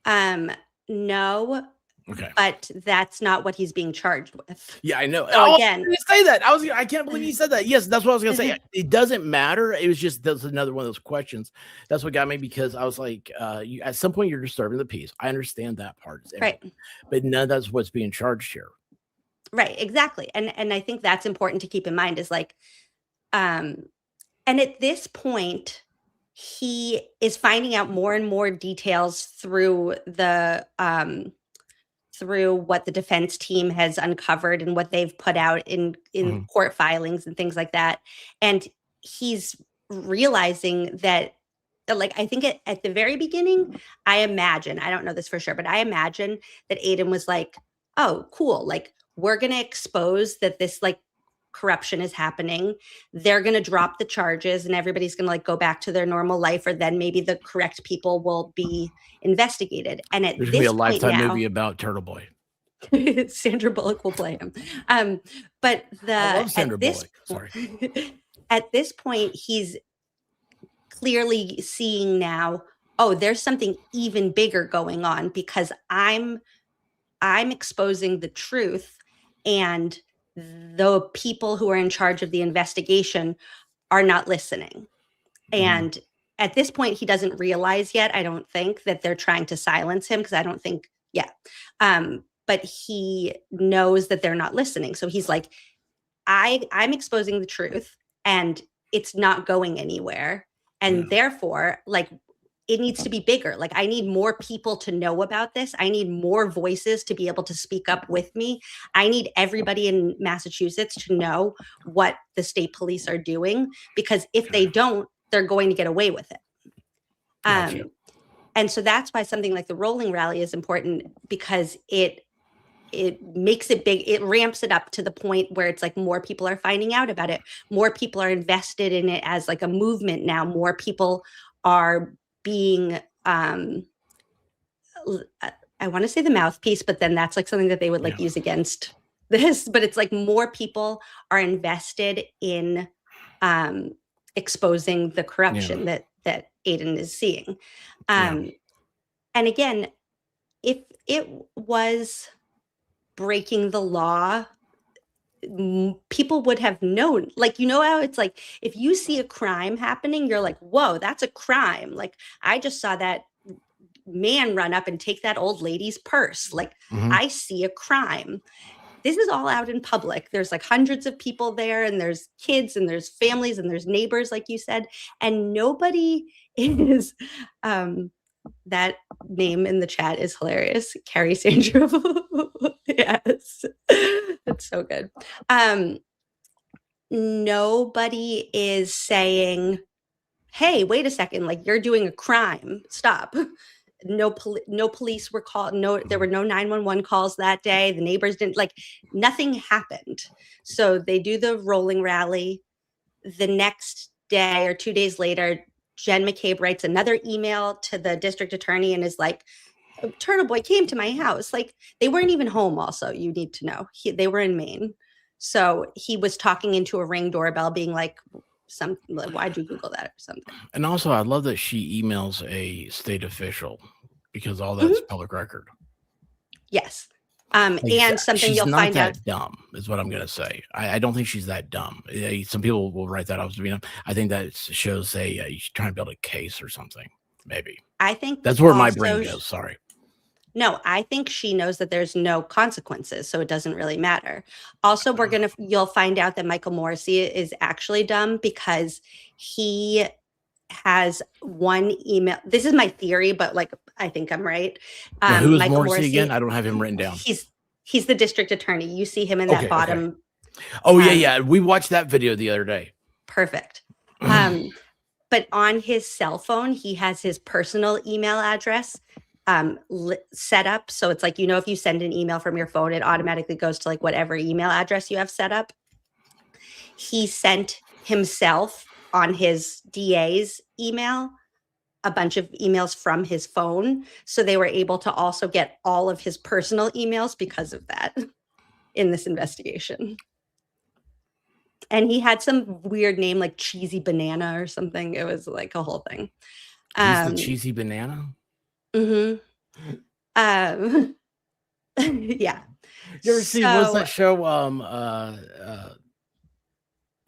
No. Okay. But that's not what he's being charged with. Yeah, I know. So again, you say that. I can't believe you said that. Yes, that's what I was gonna say. It doesn't matter. It was just that's another one of those questions. That's what got me because I was like, at some point you're disturbing the peace. I understand that part, right? But none of that's what's being charged here. Right. Exactly. And I think that's important to keep in mind is like, and at this point, he is finding out more and more details through the through what the defense team has uncovered and what they've put out in court filings and things like that. And he's realizing that, like, I think at the very beginning, I imagine, I don't know this for sure, but I imagine that Aiden was like, oh, cool. Like, we're going to expose that this like corruption is happening. They're going to drop the charges and everybody's going to like go back to their normal life, or then maybe the correct people will be investigated. And at There's this gonna be a point Lifetime now, movie about Turtle Boy. Sandra Bullock will play him. But I love Sandra Bullock. Sorry. At this point, he's clearly seeing now, oh, there's something even bigger going on because I'm exposing the truth, and the people who are in charge of the investigation are not listening. And at this point, he doesn't realize yet, I don't think, that they're trying to silence him, because I don't think, but he knows that they're not listening. So he's like, I'm exposing the truth and it's not going anywhere. And therefore, like, it needs to be bigger. Like, I need more people to know about this. I need more voices to be able to speak up with me. I need everybody in Massachusetts to know what the state police are doing, because if they don't, they're going to get away with it. Gotcha. And so that's why something like the rolling rally is important, because it makes it big. It ramps it up to the point where it's like more people are finding out about it. More people are invested in it as like a movement now. More people are being, I want to say the mouthpiece, but then that's like something that they would like use against this. But it's like more people are invested in exposing the corruption that Aiden is seeing. And again, if it was breaking the law, people would have known. Like, you know how it's like, if you see a crime happening, you're like, whoa, that's a crime. Like, I just saw that man run up and take that old lady's purse. Like, I see a crime. This is all out in public. There's like hundreds of people there, and there's kids and there's families and there's neighbors, like you said, and nobody is, that name in the chat is hilarious. Carrie Sandra. Yes. That's so good. Nobody is saying, hey, wait a second, like, you're doing a crime. Stop. No police were called. No, there were no 911 calls that day. The neighbors didn't, like, nothing happened. So they do the rolling rally. The next day or 2 days later, Jen McCabe writes another email to the district attorney and is like, Turtle Boy came to my house. Like, they weren't even home. Also, you need to know, they were in Maine. So he was talking into a Ring doorbell being like, why'd you Google that or something? And also, I love that she emails a state official because all that's public record. Yes. Like, And something she's you'll not find out. that dumb is what I'm gonna say. I don't think she's that dumb. Some people will write that off as being dumb. I think that shows she's trying to build a case or something. Maybe I think that's where my also brain goes. Sorry. No, I think she knows that there's no consequences, so it doesn't really matter. Also, you'll find out that Michael Morrissey is actually dumb because he has one email. This is my theory, but like I think I'm right. Now, who is Michael Morrissey again? I don't have him written down. He's the district attorney. You see him in that Okay, bottom. Oh yeah. We watched that video the other day. Perfect. But on his cell phone, he has his personal email address set up. So it's like, if you send an email from your phone, it automatically goes to like whatever email address you have set up. He sent himself on his DA's email a bunch of emails from his phone. So they were able to also get all of his personal emails because of that in this investigation. And he had some weird name like Cheesy Banana or something. It was like a whole thing. He's the cheesy banana. Yeah. You ever see what's that show?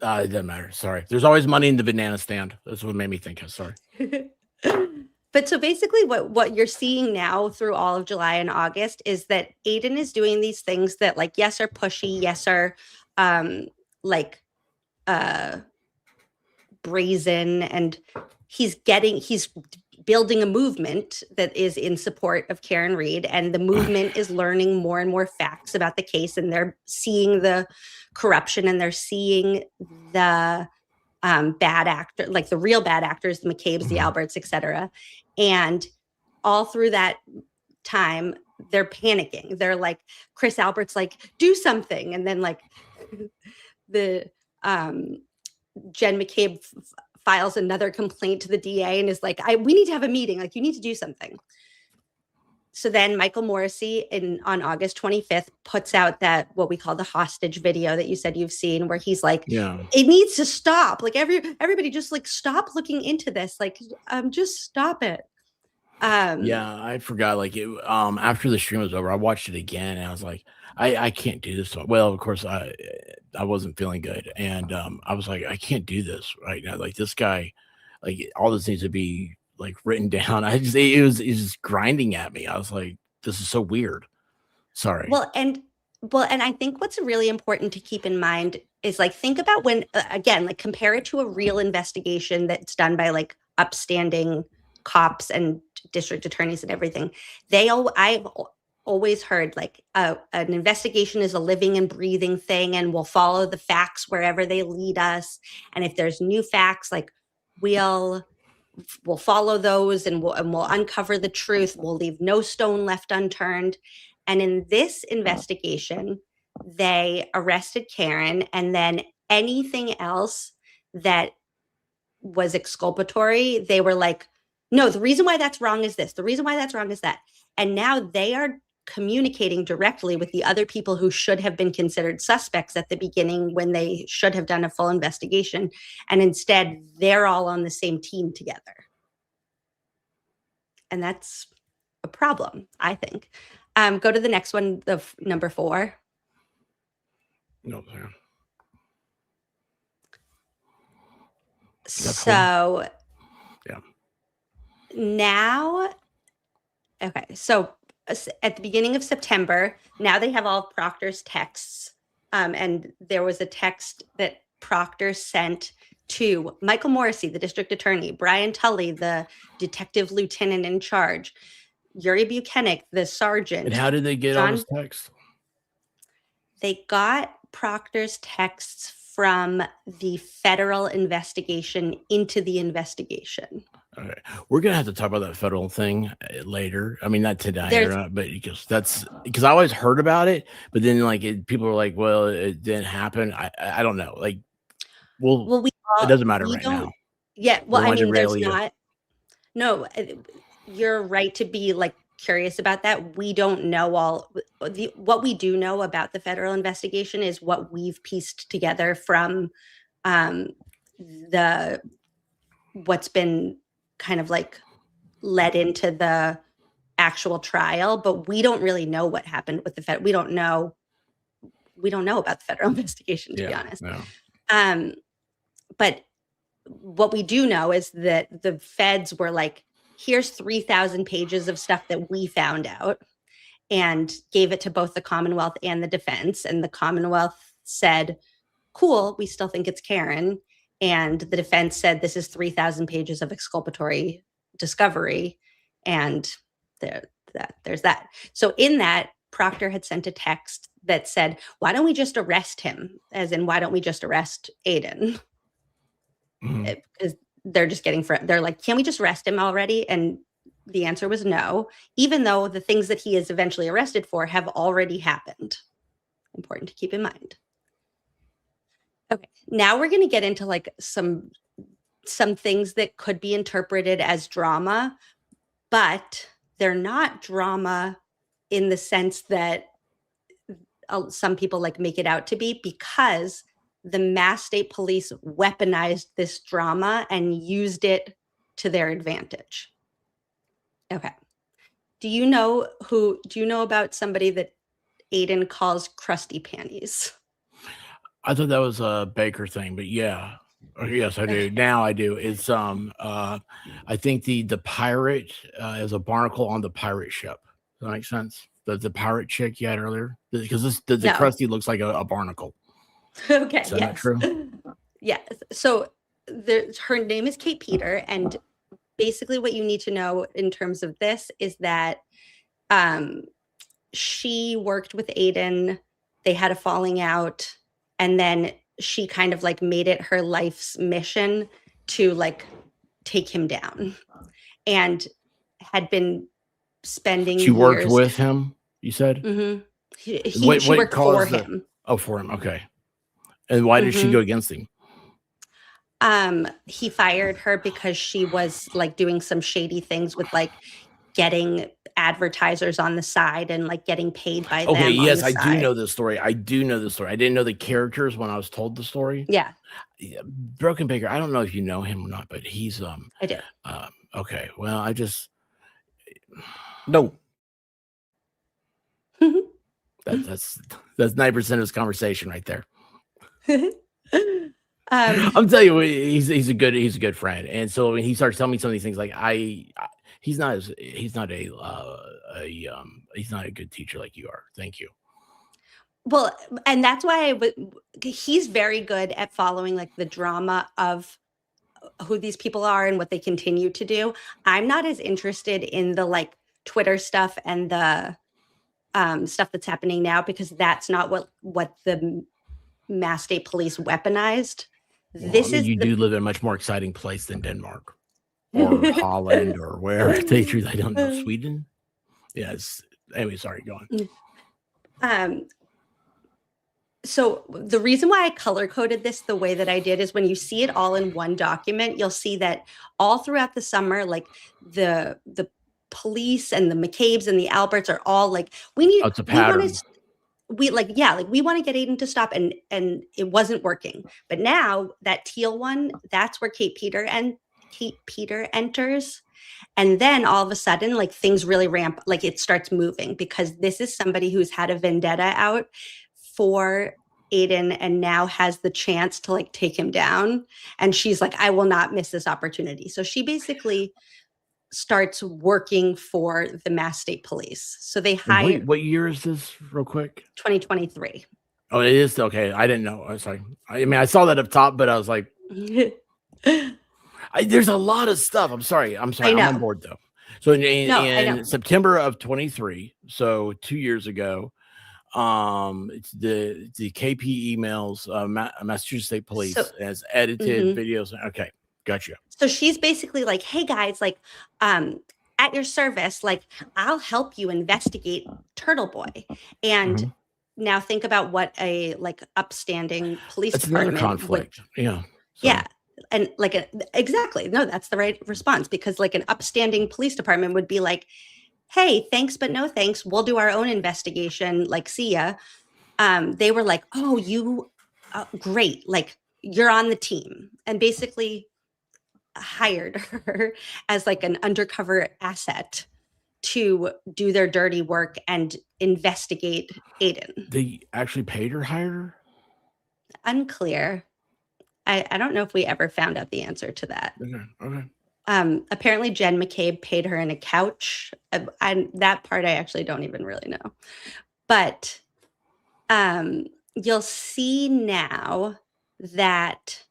It doesn't matter. Sorry. There's always money in the banana stand. That's what made me think. I'm sorry. But so basically what you're seeing now through all of July and August is that Aiden is doing these things that like, yes, are pushy, yes, are brazen, and he's building a movement that is in support of Karen Read, and the movement is learning more and more facts about the case, and they're seeing the corruption, and they're seeing the bad actor, like the real bad actors, the McCabe's, the Alberts, etc. And all through that time, they're panicking. They're like, Chris Albert's like, do something, and then like the Jen McCabe files another complaint to the DA and is like, we need to have a meeting. Like, you need to do something. So then Michael Morrissey on August 25th puts out that what we call the hostage video that you said you've seen, where he's like, it needs to stop. Like everybody just like stop looking into this. Like, just stop it. I forgot. Like after the stream was over, I watched it again and I was like, I can't do this. Well, of course I wasn't feeling good. And I was like, I can't do this right now. Like this guy, like all this needs to be like written down. It was just grinding at me. I was like, this is so weird. Sorry. Well, and I think what's really important to keep in mind is like, think about when, again, like compare it to a real investigation that's done by like upstanding cops and district attorneys and everything. I've always heard like an investigation is a living and breathing thing, and we'll follow the facts wherever they lead us. And if there's new facts, like we'll follow those and we'll uncover the truth. We'll leave no stone left unturned. And in this investigation, they arrested Karen, and then anything else that was exculpatory, they were like, no, the reason why that's wrong is this. The reason why that's wrong is that. And now they are communicating directly with the other people who should have been considered suspects at the beginning when they should have done a full investigation. And instead, they're all on the same team together. And that's a problem, I think. Go to the next one, number 4. No, man. So yeah. Now, okay, so at the beginning of September, now they have all of Proctor's texts. And there was a text that Proctor sent to Michael Morrissey, the district attorney, Brian Tully, the detective lieutenant in charge, Yuri Buchanan, the sergeant. And how did they get all this text? They got Proctor's texts from the federal investigation into the investigation. Okay. We're gonna have to talk about that federal thing later. I mean, not today, but because I always heard about it, but then like people were like, "Well, it didn't happen." I don't know. Like, it doesn't matter right now. Yeah. Well, I mean, there's not. No, you're right to be like curious about that. We don't know what we do know about the federal investigation is what we've pieced together from what's been kind of like led into the actual trial, but we don't really know what happened with the Fed. We don't know about the federal investigation, to be honest. No. But what we do know is that the feds were like, here's 3,000 pages of stuff that we found out, and gave it to both the Commonwealth and the defense. And the Commonwealth said, cool, we still think it's Karen. And the defense said, this is 3,000 pages of exculpatory discovery. And there's that. So in that, Proctor had sent a text that said, why don't we just arrest him? As in, why don't we just arrest Aiden? Because they're just they're like, can we just arrest him already? And the answer was no, even though the things that he is eventually arrested for have already happened. Important to keep in mind. Okay, now we're going to get into like some things that could be interpreted as drama, but they're not drama in the sense that some people like make it out to be, because the Mass State Police weaponized this drama and used it to their advantage. Okay. Do you know about somebody that Aiden calls Krusty Panties? I thought that was a Baker thing, but yeah. Yes, I do. Now I do. It's I think the pirate is a barnacle on the pirate ship. Does that make sense? The pirate chick you had earlier? Because the No. Krusty looks like a barnacle. Okay. Is that true? Yeah. So her name is Kate Peter, and basically what you need to know in terms of this is that she worked with Aiden. They had a falling out, and then she kind of like made it her life's mission to like take him down, and had been spending She worked years. with him, you said? Mm-hmm. She What worked for caused him. Oh, for him. Okay. And why did she go against him? He fired her because she was like doing some shady things with like getting advertisers on the side and like getting paid by them. Okay, yes, on the I side. do know this story. I didn't know the characters when I was told the story. Yeah, Broken Baker, I don't know if you know him or not, but he's I do. okay. Well, I just no. That's 9% of his conversation right there. I'm telling you, he's a good friend, and so when he starts telling me some of these things, like he's not a good teacher like you are. Thank you. Well, and that's why he's very good at following like the drama of who these people are and what they continue to do. I'm not as interested in the like Twitter stuff and the stuff that's happening now, because that's not what the Mass State Police weaponized. Well, you do live in a much more exciting place than Denmark or Holland or where. To tell you the truth, I don't know. Sweden? Yes. Anyway, sorry, go on. So the reason why I color coded this the way that I did is when you see it all in one document, you'll see that all throughout the summer, like the police and the McCabe's and the Alberts are all like, It's a pattern. we want to get Aiden to stop, and it wasn't working. But now that teal one, that's where Kate Peter enters. And then all of a sudden, like things really ramp, like it starts moving, because this is somebody who's had a vendetta out for Aiden and now has the chance to like take him down. And she's like, I will not miss this opportunity. So she basically starts working for the Mass State Police. So they hire. What year is this, real quick? 2023. Oh, it is? Okay. I didn't know. I'm sorry. I mean, I saw that up top, but I was like, there's a lot of stuff. I'm sorry. I'm on board, though. So in September of 23, so 2 years ago, it's the KP emails, Massachusetts State Police as edited videos. Okay. Gotcha. So she's basically like, hey guys, like, at your service, like, I'll help you investigate Turtle Boy. And now think about what a like upstanding police department conflict. Yeah. So. Yeah. And like, exactly. No, that's the right response, because like an upstanding police department would be like, hey, thanks, but no thanks. We'll do our own investigation. Like, see ya. They were like, oh, you, great. Like, you're on the team, and basically hired her as like an undercover asset to do their dirty work and investigate Aiden. They actually paid her, hired her? Unclear. I don't know if we ever found out the answer to that. Okay. Apparently Jen McCabe paid her in a couch. That part I actually don't even really know. But you'll see now that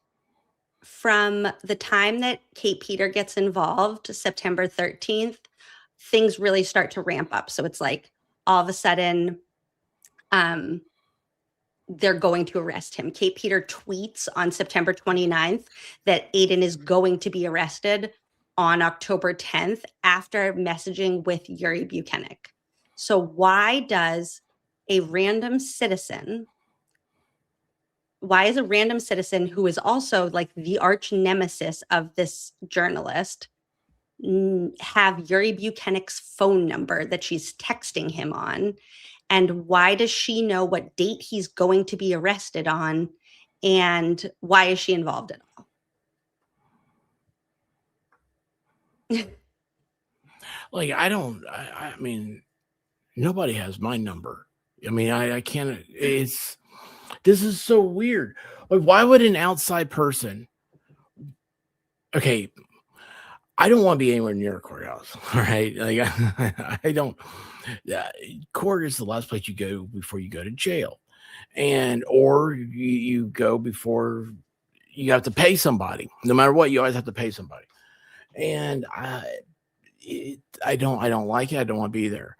from the time that Kate Peter gets involved, September 13th, things really start to ramp up. So it's like all of a sudden, they're going to arrest him. Kate Peter tweets on September 29th that Aiden is going to be arrested on October 10th after messaging with Yuri Buchanan. So why is a random citizen who is also like the arch nemesis of this journalist have Yuri Buchanan's phone number that she's texting him on? And why does she know what date he's going to be arrested on? And why is she involved at all? Like, I mean, nobody has my number. I mean, I can't, this is so weird. Like, why would an outside person, okay, I don't want to be anywhere near a courthouse, all right? Like, I don't, court is the last place you go before you go to jail. Or you go before you have to pay somebody. No matter what, you always have to pay somebody. And I don't like it. I don't want to be there.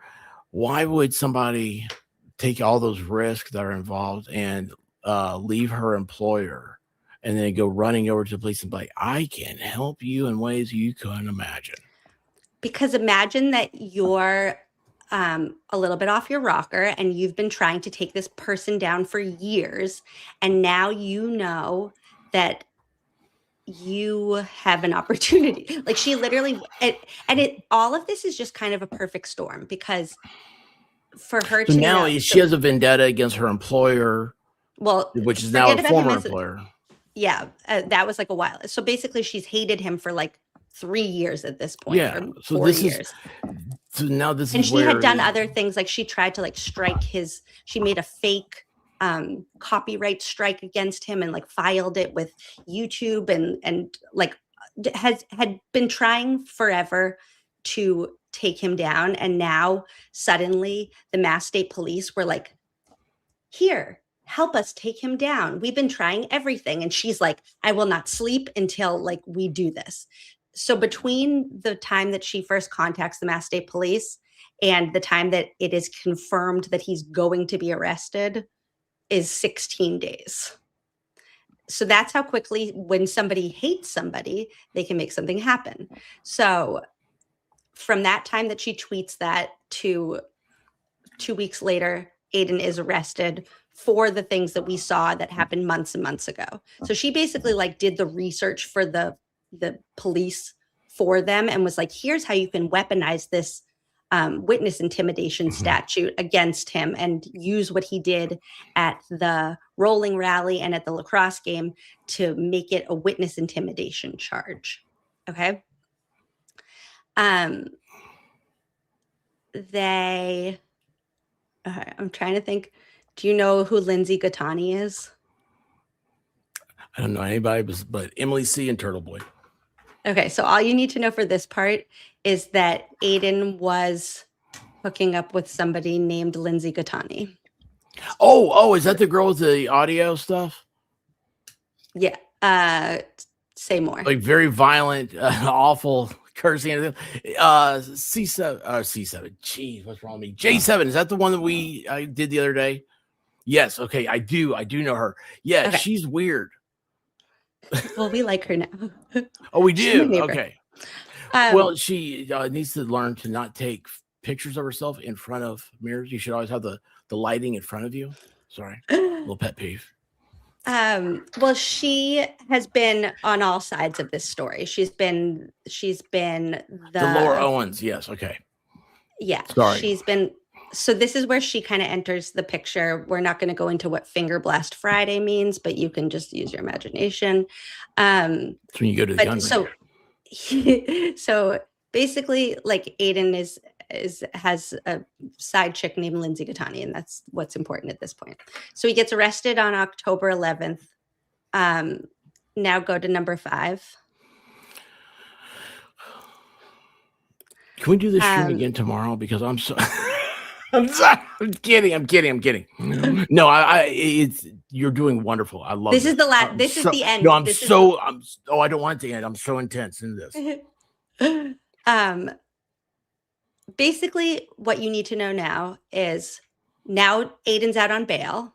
Why would somebody take all those risks that are involved and leave her employer and then go running over to the police and be like, I can help you in ways you couldn't imagine? Because imagine that you're a little bit off your rocker and you've been trying to take this person down for years. And now you know that you have an opportunity. Like she literally, all of this is just kind of a perfect storm because for her so to now know, she has a vendetta against her employer, well, which is now a forget about former him as employer. Yeah, that was like a while. So basically, she's hated him for like 3 years at this point. Yeah, or so 4 this years. So now this And is she where had done other things, like she tried to like strike his. She made a fake copyright strike against him and like filed it with YouTube and like had been trying forever to take him down. And now suddenly the Mass State Police were like, here, help us take him down. We've been trying everything. And she's like, I will not sleep until like we do this. So between the time that she first contacts the Mass State Police and the time that it is confirmed that he's going to be arrested is 16 days. So that's how quickly, when somebody hates somebody, they can make something happen. So from that time that she tweets that to 2 weeks later, Aiden is arrested for the things that we saw that happened months and months ago. So she basically like did the research for the police for them and was like, here's how you can weaponize this witness intimidation statute against him and use what he did at the rolling rally and at the lacrosse game to make it a witness intimidation charge. Okay. I'm trying to think. Do you know who Lindsay Gattani is? I don't know anybody but Emily C. and Turtle Boy. Okay, so all you need to know for this part is that Aiden was hooking up with somebody named Lindsay Gattani. Oh, is that the girl with the audio stuff? Yeah. Say more. Like very violent, awful cursing. C7. Jeez, what's wrong with me? J7. Is that the one that I did the other day? Yes. Okay. I do know her. Yeah, Okay. She's weird. Well, we like her now. Oh, we She's my do. neighbor. Okay. Well, she needs to learn to not take pictures of herself in front of mirrors. You should always have the lighting in front of you. Sorry, little pet peeve. Well, she has been on all sides of this story. She's been the Laura Owens. Yes. Okay. Yeah. Sorry. She's been. So this is where she kind of enters the picture. We're not going to go into what Finger Blast Friday means, but you can just use your imagination. It's when you go to the gun range. So basically, like Aiden is has a side chick named Lindsay Gattani, and that's what's important at this point. So he gets arrested on October 11th. Now go to number 5. Can we do this stream again tomorrow? Because I'm so I'm sorry. I'm kidding. No, it's you're doing wonderful. I love This it. is the last. This is the end. No, This is I don't want it to end. I'm so intense in this. Basically, what you need to know now is now Aiden's out on bail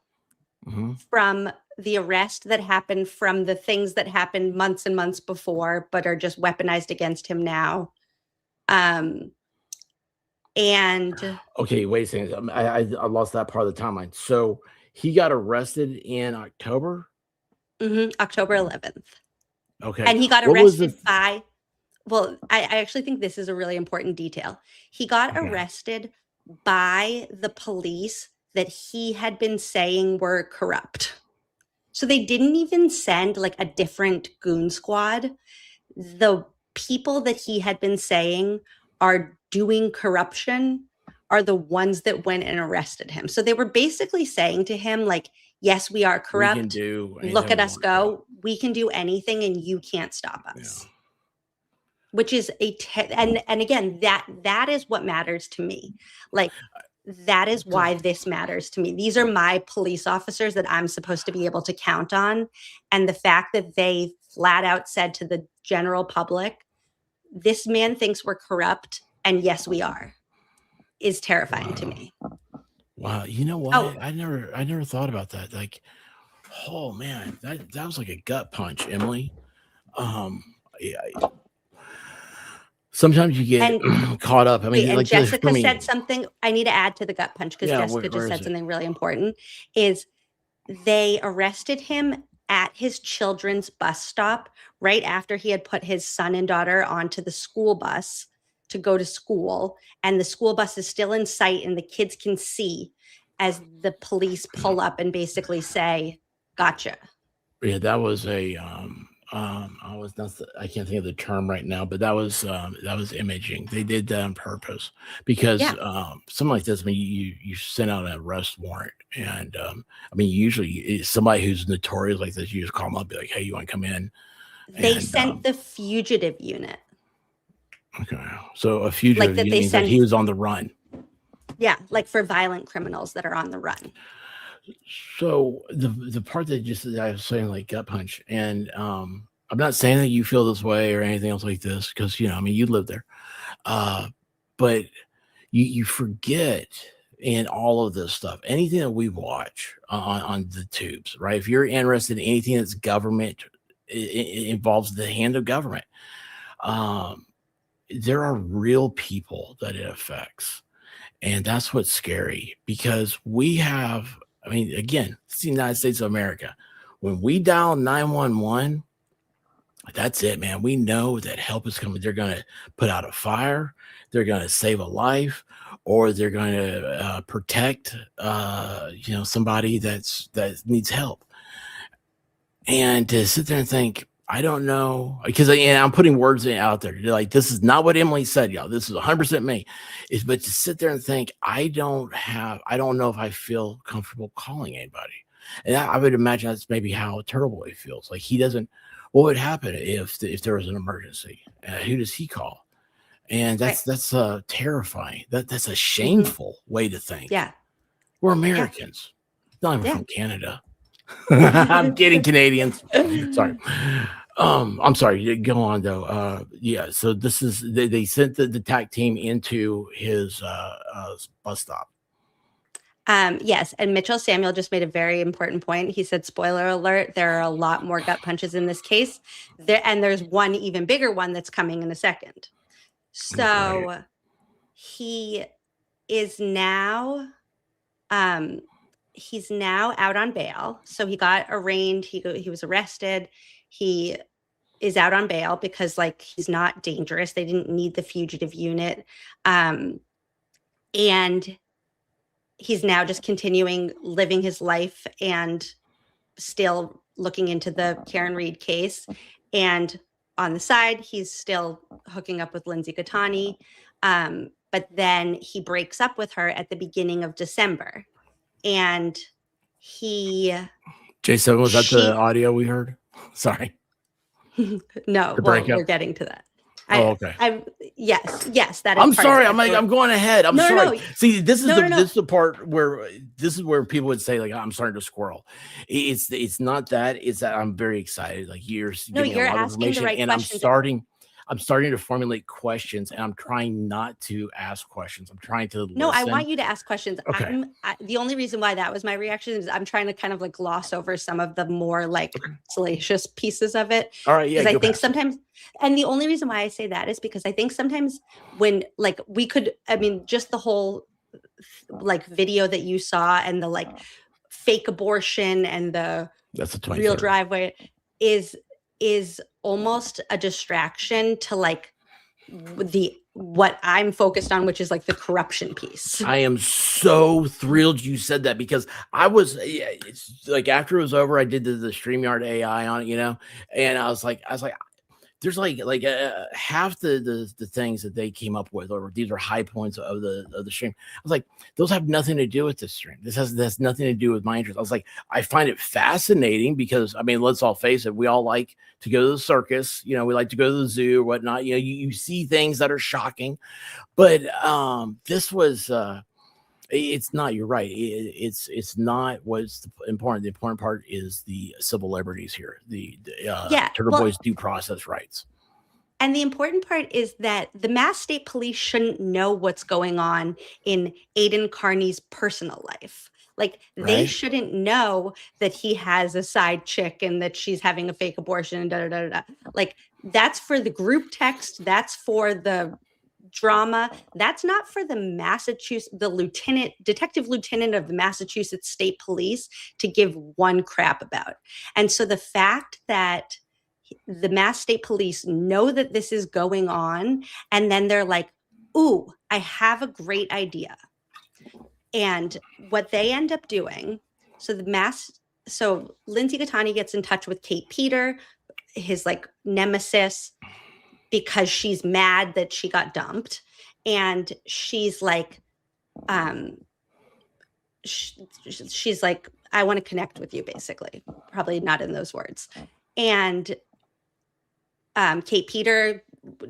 Mhm. from the arrest that happened, from the things that happened months and months before, but are just weaponized against him now. And Okay, wait a second. I lost that part of the timeline. So he got arrested in October. October 11th. Okay, And he got What was arrested the- by, well, I actually think this is a really important detail. He got Okay. arrested by the police that he had been saying were corrupt. So they didn't even send like a different goon squad. The people that he had been saying are doing corruption are the ones that went and arrested him. So they were basically saying to him, like, yes, we are We can corrupt. do Look anything at we us want. go. We can do anything and you can't stop us. Which is and again, that is what matters to me. Like, that is why this matters to me. These are my police officers that I'm supposed to be able to count on. And the fact that they flat out said to the general public, this man thinks we're corrupt, and yes, we are, is terrifying to me. Wow, you know what? Oh. I never thought about that. Like, oh man, that was like a gut punch, Emily. Sometimes you get caught up. I mean, And like Jessica for me, said something I need to add to the gut punch, because Yeah, Jessica where just is said it? something really important, is they arrested him at his children's bus stop right after he had put his son and daughter onto the school bus to go to school. And the school bus is still in sight and the kids can see as the police pull up and basically say, gotcha. Yeah, that was a I can't think of the term right now, but that was imaging. They did that on purpose because something like this. I mean, you send out an arrest warrant, and I mean, usually it's somebody who's notorious like this. You just call them up, be like, "Hey, you want to come in?" They And, sent the fugitive unit. Okay, so a fugitive that they means that send- he was on the run. Yeah, like for violent criminals that are on the run. So the part that I was saying, like gut punch, and I'm not saying that you feel this way or anything else like this, because I mean, you live there, but you forget in all of this stuff, anything that we watch on the tubes, right? If you're interested in anything that's government, it involves the hand of government. There are real people that it affects, and that's what's scary, because we have. I mean, again, it's the United States of America. When we dial 911, that's it, man. We know that help is coming. They're going to put out a fire. They're going to save a life, or they're going to protect, somebody that needs help. And to sit there and think, I don't know, because I'm putting words out there. Like, this is not what Emily said, y'all. This is 100% me. But to sit there and think, I don't know if I feel comfortable calling anybody. And I would imagine that's maybe how Turtleboy feels. Like, he doesn't. What would happen if there was an emergency? Who does he call? And that's terrifying. That's a shameful way to think. Yeah. We're Americans, not even from Canada. I'm kidding, Canadians. Sorry. I'm sorry. Go on though. So this is they sent the TAC team into his bus stop. Yes, and Mitchell Samuel just made a very important point. He said, spoiler alert, there are a lot more gut punches in this case. There's one even bigger one that's coming in a second. So Right. he is now he's now out on bail. So he got arraigned, he was arrested. He is out on bail because he's not dangerous. They didn't need the fugitive unit. And he's now just continuing living his life and still looking into the Karen Reed case. And on the side, he's still hooking up with Lindsay Gattani. But then he breaks up with her at the beginning of December. And J7, was that She- the audio we heard? Sorry. no, The well, breakup? we're getting to that. Okay. Yes, that is. I'm part sorry. of it. I'm going ahead. I'm No, no, sorry. no. See, this is No, the no, no. this is the part where people would say like I'm starting to squirrel. It's not that. It's that I'm very excited. Like you're No, giving me you're a lot of asking the information, right and questions. I'm starting to formulate questions, and I'm trying not to ask questions. I'm trying to No, I listen. want you to ask questions. Okay. The only reason why that was my reaction is I'm trying to kind of like gloss over some of the more like salacious pieces of it. All right, yeah. Because I go think past it. sometimes, and the only reason why I say that is because I think sometimes when like we could, I mean, just the whole like video that you saw and the like fake abortion and the That's the real 23rd. driveway is almost a distraction to like what I'm focused on, which is like the corruption piece. I am so thrilled you said that because I was it's like after it was over, I did the StreamYard AI on it, and I was like, there's like half the things that they came up with, or these are high points of the stream. I was like, those have nothing to do with this stream. This has nothing to do with my interest. I was like, I find it fascinating because I mean, let's all face it, we all like to go to the circus, we like to go to the zoo or whatnot. You see things that are shocking, but this was it's not. You're right. It's not what's important. The important part is the civil liberties here. The Turtle Boys due process rights. And the important part is that the Mass State Police shouldn't know what's going on in Aiden Carney's personal life. Like they Right. shouldn't know that he has a side chick and that she's having a fake abortion and da da da da. Like that's for the group text. That's for the drama. That's not for the detective lieutenant of the Massachusetts State Police to give one crap about. And so the fact that the Mass State Police know that this is going on, and then they're like, ooh, I have a great idea. And what they end up doing, so Lindsay Gattani gets in touch with Kate Peter, his like nemesis, because she's mad that she got dumped. And she's like, she's like, I want to connect with you, basically. Probably not in those words. And Kate Peter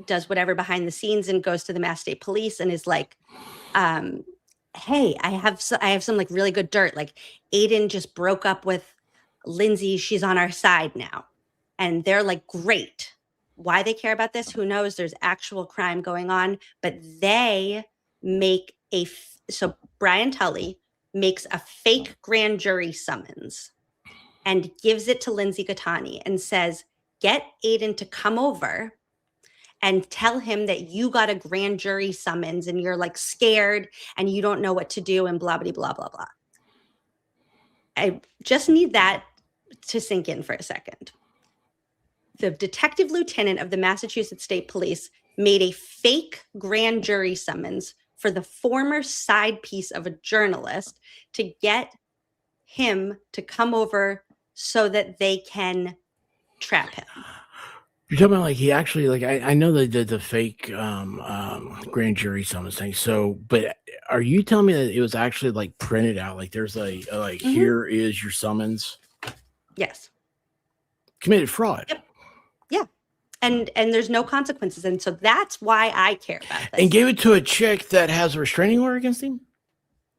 does whatever behind the scenes and goes to the Mass State Police and is like, hey, I have some like really good dirt. Like Aiden just broke up with Lindsay. She's on our side now. And they're like, great. Why they care about this, who knows? There's actual crime going on, but they make so Brian Tully makes a fake grand jury summons and gives it to Lindsay Gattani and says, get Aiden to come over and tell him that you got a grand jury summons and you're like scared and you don't know what to do and blah, blah, blah, blah, blah. I just need that to sink in for a second. The detective lieutenant of the Massachusetts State Police made a fake grand jury summons for the former side piece of a journalist to get him to come over so that they can trap him. You're talking about like he actually like I know they did the fake grand jury summons thing. So, but are you telling me that it was actually like printed out? Like there's here is your summons. Yes. Committed fraud. Yep. Yeah. And there's no consequences. And so that's why I care about this. And gave it to a chick that has a restraining order against him?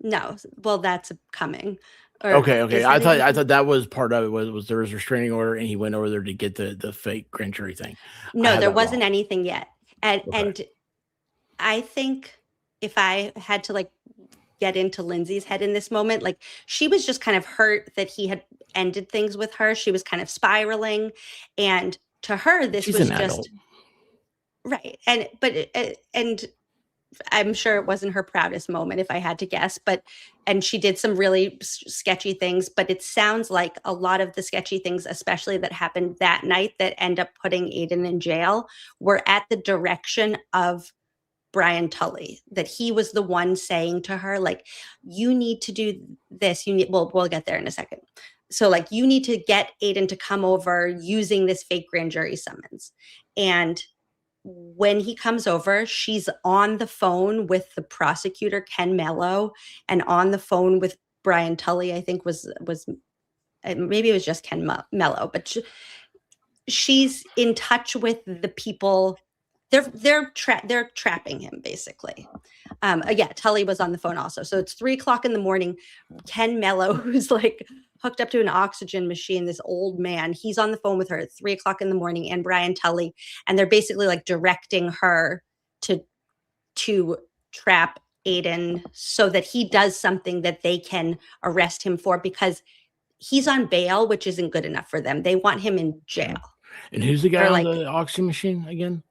No. Well, that's coming. Or Okay. is I that thought that was part of it was there was a restraining order and he went over there to get the fake grand jury thing. No, had there that wasn't wrong. anything yet. And Okay. and I think if I had to like get into Lindsay's head in this moment, like she was just kind of hurt that he had ended things with her. She was kind of spiraling, and to her this She's was an just adult. right. And I'm sure it wasn't her proudest moment, if I had to guess, and she did some really sketchy things, but it sounds like a lot of the sketchy things, especially that happened that night that end up putting Aiden in jail, were at the direction of Brian Tully, that he was the one saying to her, like, you need to do this. We'll get there in a second. so like you need to get Aiden to come over using this fake grand jury summons. And when he comes over, she's on the phone with the prosecutor, Ken Mello, and on the phone with Brian Tully, I think was maybe it was just Ken Mello, but she's in touch with the people. They're trapping him basically. Yeah, Tully was on the phone also. So it's 3:00 in the morning. Ken Mello, who's like hooked up to an oxygen machine, this old man, he's on the phone with her at 3:00 in the morning, and Brian Tully, and they're basically like directing her to trap Aiden so that he does something that they can arrest him for, because he's on bail, which isn't good enough for them. They want him in jail. And who's the guy Or, on like, the oxygen machine again?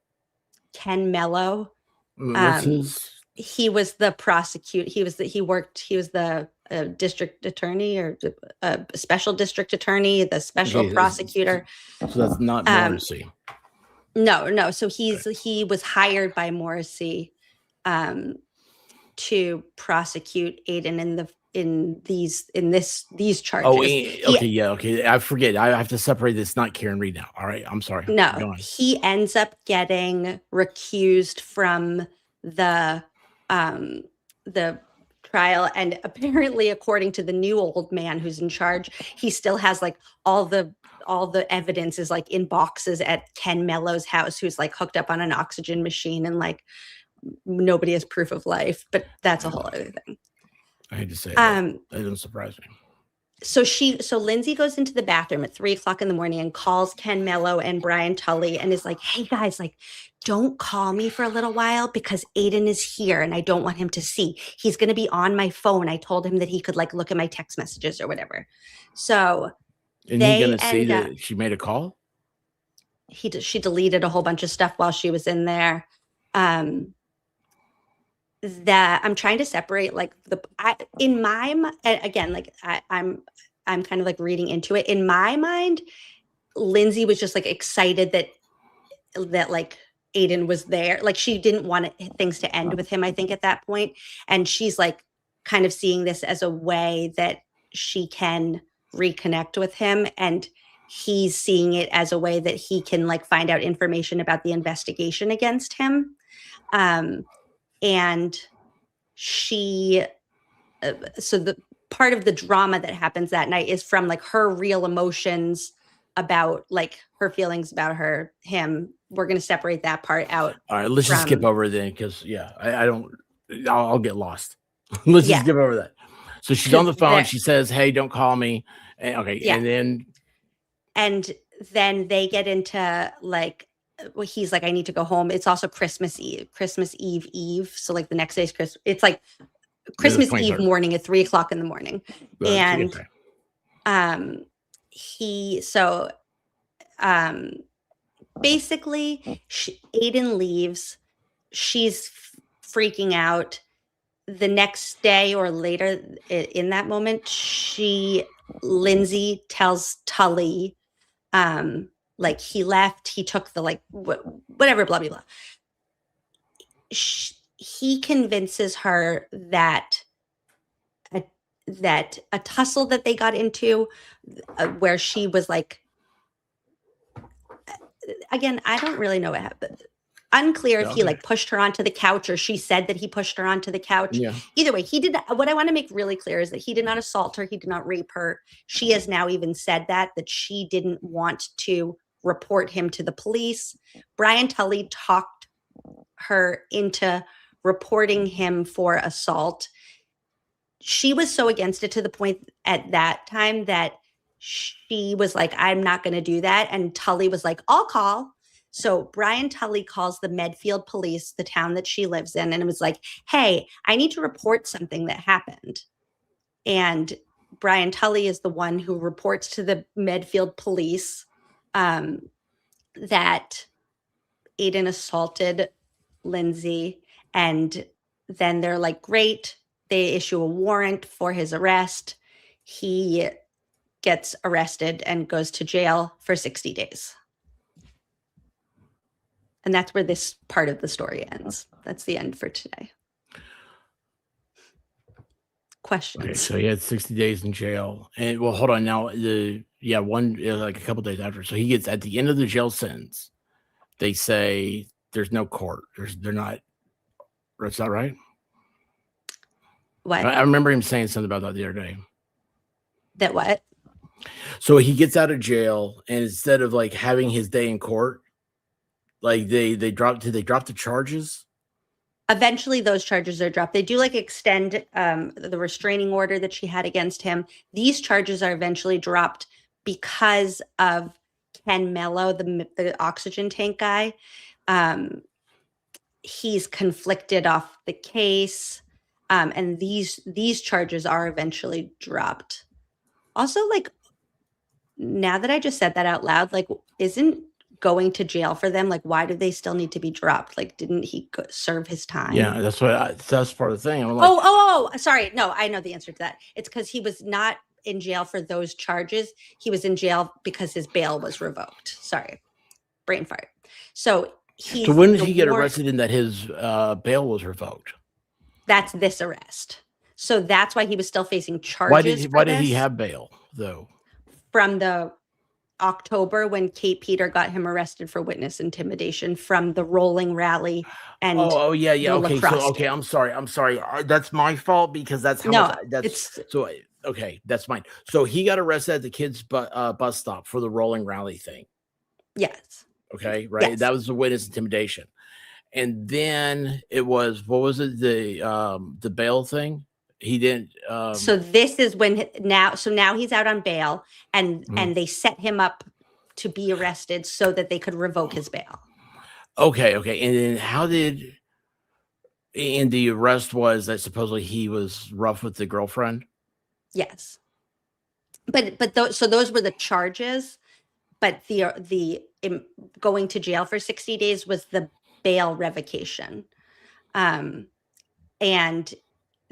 Ken Mello. What's his? He was the prosecutor. He was the district attorney or special district attorney, the special Okay, prosecutor. So that's not Morrissey. No. So he was hired by Morrissey to prosecute Aiden in these charges. Oh, okay. I forget. I have to separate this. Not Karen Reed now. All right, I'm sorry. Go No, on. he ends up getting recused from the trial, and apparently, according to the new old man who's in charge, he still has like all the evidence is like in boxes at Ken Mello's house, who's like hooked up on an oxygen machine, and like nobody has proof of life. But that's a whole other thing. I hate to say that doesn't surprise me. So Lindsay goes into the bathroom at 3:00 in the morning and calls Ken Mello and Brian Tully and is like, "Hey guys, like, don't call me for a little while because Aiden is here and I don't want him to see. He's going to be on my phone. I told him that he could like look at my text messages or whatever." So And he's gonna see that she made a call? She deleted a whole bunch of stuff while she was in there. That I'm trying to separate like in my again, like I'm kind of like reading into it. In my mind, Lindsay was just like excited that like Aiden was there. Like she didn't want things to end with him, I think, at that point. And she's like kind of seeing this as a way that she can reconnect with him, and he's seeing it as a way that he can like find out information about the investigation against him. And she, so the part of the drama that happens that night is from like her real emotions about like her feelings about him. We're going to separate that part out. All right, let's just skip over then, because I'll get lost. Let's just skip over that. So she's on the phone. She says, "Hey, don't call me." And, okay, yeah. and then they get into like, well, he's like, "I need to go home." It's also Christmas Eve. So like the next day's Christmas. It's like Christmas Eve morning at 3:00 in the morning. And basically Aiden leaves. She's freaking out. The next day or later in that moment, Lindsay tells Tully, like he left, he took the like whatever, blah blah blah. He convinces her that a tussle that they got into, where she was like, again, I don't really know what happened. Unclear if he like pushed her onto the couch or she said that he pushed her onto the couch. Yeah. Either way, he did. What I want to make really clear is that he did not assault her. He did not rape her. She has now even said that she didn't want to report him to the police. Brian Tully talked her into reporting him for assault. She was so against it to the point at that time that she was like, "I'm not going to do that." And Tully was like, "I'll call." So Brian Tully calls the Medfield police, the town that she lives in, and it was like, "Hey, I need to report something that happened." And Brian Tully is the one who reports to the Medfield police that Aiden assaulted Lindsay. And then they're like, "Great." They issue a warrant for his arrest. He gets arrested and goes to jail for 60 days. And that's where this part of the story ends. That's the end for today. questions. so he had 60 days in jail. And well, hold on now. Like a couple days after. So he gets at the end of the jail sentence, they say there's no court. They're not. Is that right? What? I remember him saying something about that the other day. That what? So he gets out of jail, and instead of like having his day in court, like they dropped. Did they drop the charges? Eventually those charges are dropped. They do like extend the restraining order that she had against him. These charges are eventually dropped because of Ken Mello, the oxygen tank guy. He's conflicted off the case. And these charges are eventually dropped. Also, like, now that I just said that out loud, like, isn't going to jail for them, like, why do they still need to be dropped? Like, didn't he serve his time? Yeah, that's part of the thing. I'm like, Sorry. No, I know the answer to that. It's because he was not in jail for those charges. He was in jail because his bail was revoked. Sorry, brain fart. So when did he get arrested in that his bail was revoked? That's this arrest. So that's why he was still facing charges. Why did he have bail though? From the October when Kate Peter got him arrested for witness intimidation from the rolling rally and yeah. the Okay, lacrosse so game. I'm sorry. That's my fault because that's how much that's so. Okay, that's mine. So he got arrested at the kids' bus stop for the rolling rally thing. Yes. Okay, right. Yes. That was the witness intimidation, and then it was what was it the bail thing? He didn't. So this is when now he's out on bail and they set him up to be arrested so that they could revoke his bail. Okay, and then how did? And the arrest was that supposedly he was rough with the girlfriend. Yes, but those were the charges, but the going to jail for 60 days was the bail revocation, and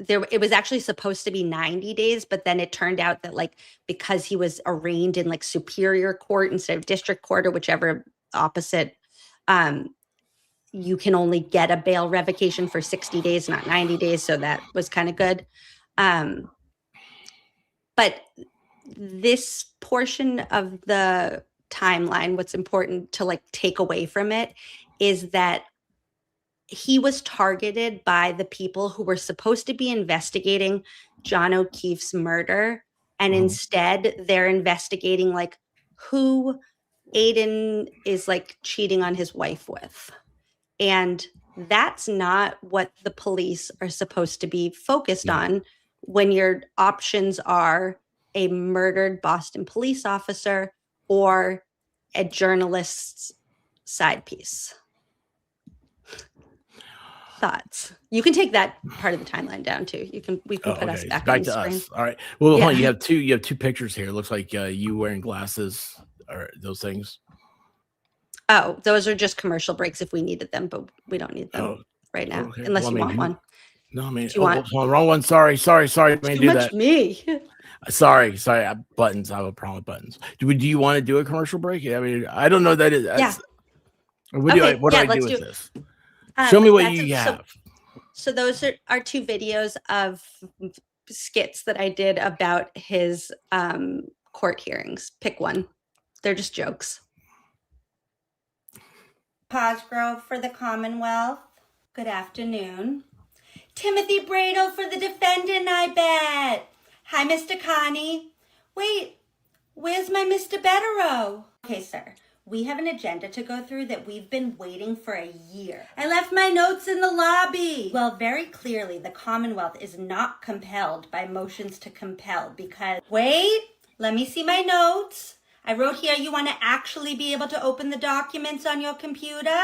it was actually supposed to be 90 days, but then it turned out that like because he was arraigned in like superior court instead of district court or whichever opposite, you can only get a bail revocation for 60 days, not 90 days. So that was kind of good. But this portion of the timeline, what's important to like take away from it is that he was targeted by the people who were supposed to be investigating John O'Keefe's murder. And instead they're investigating like who Aiden is like cheating on his wife with. And that's not what the police are supposed to be focused on when your options are a murdered Boston police officer or a journalist's side piece. Thoughts? You can take that part of the timeline down too. We can put us back on the screen. Us. All right. Well, hold on, you have two pictures here. It looks like you wearing glasses or those things. Oh, those are just commercial breaks if we needed them, but we don't need them right now, unless you want one. No, I mean, wrong one. Sorry. I Too do much that. me. Sorry. Buttons. I have a problem with buttons. Do you want to do a commercial break? I mean, I don't know that. What do I do with this? Show me what you have. So those are two videos of skits that I did about his court hearings. Pick one. They're just jokes. Cosgrove for the Commonwealth. Good afternoon. Timothy Bradle for the defendant, I bet. Hi, Mr. Connie. Wait, where's my Mr. Betterow? Okay, sir. We have an agenda to go through that we've been waiting for a year. I left my notes in the lobby. Well, very clearly, the Commonwealth is not compelled by motions to compel because... Wait, let me see my notes. I wrote here you want to actually be able to open the documents on your computer.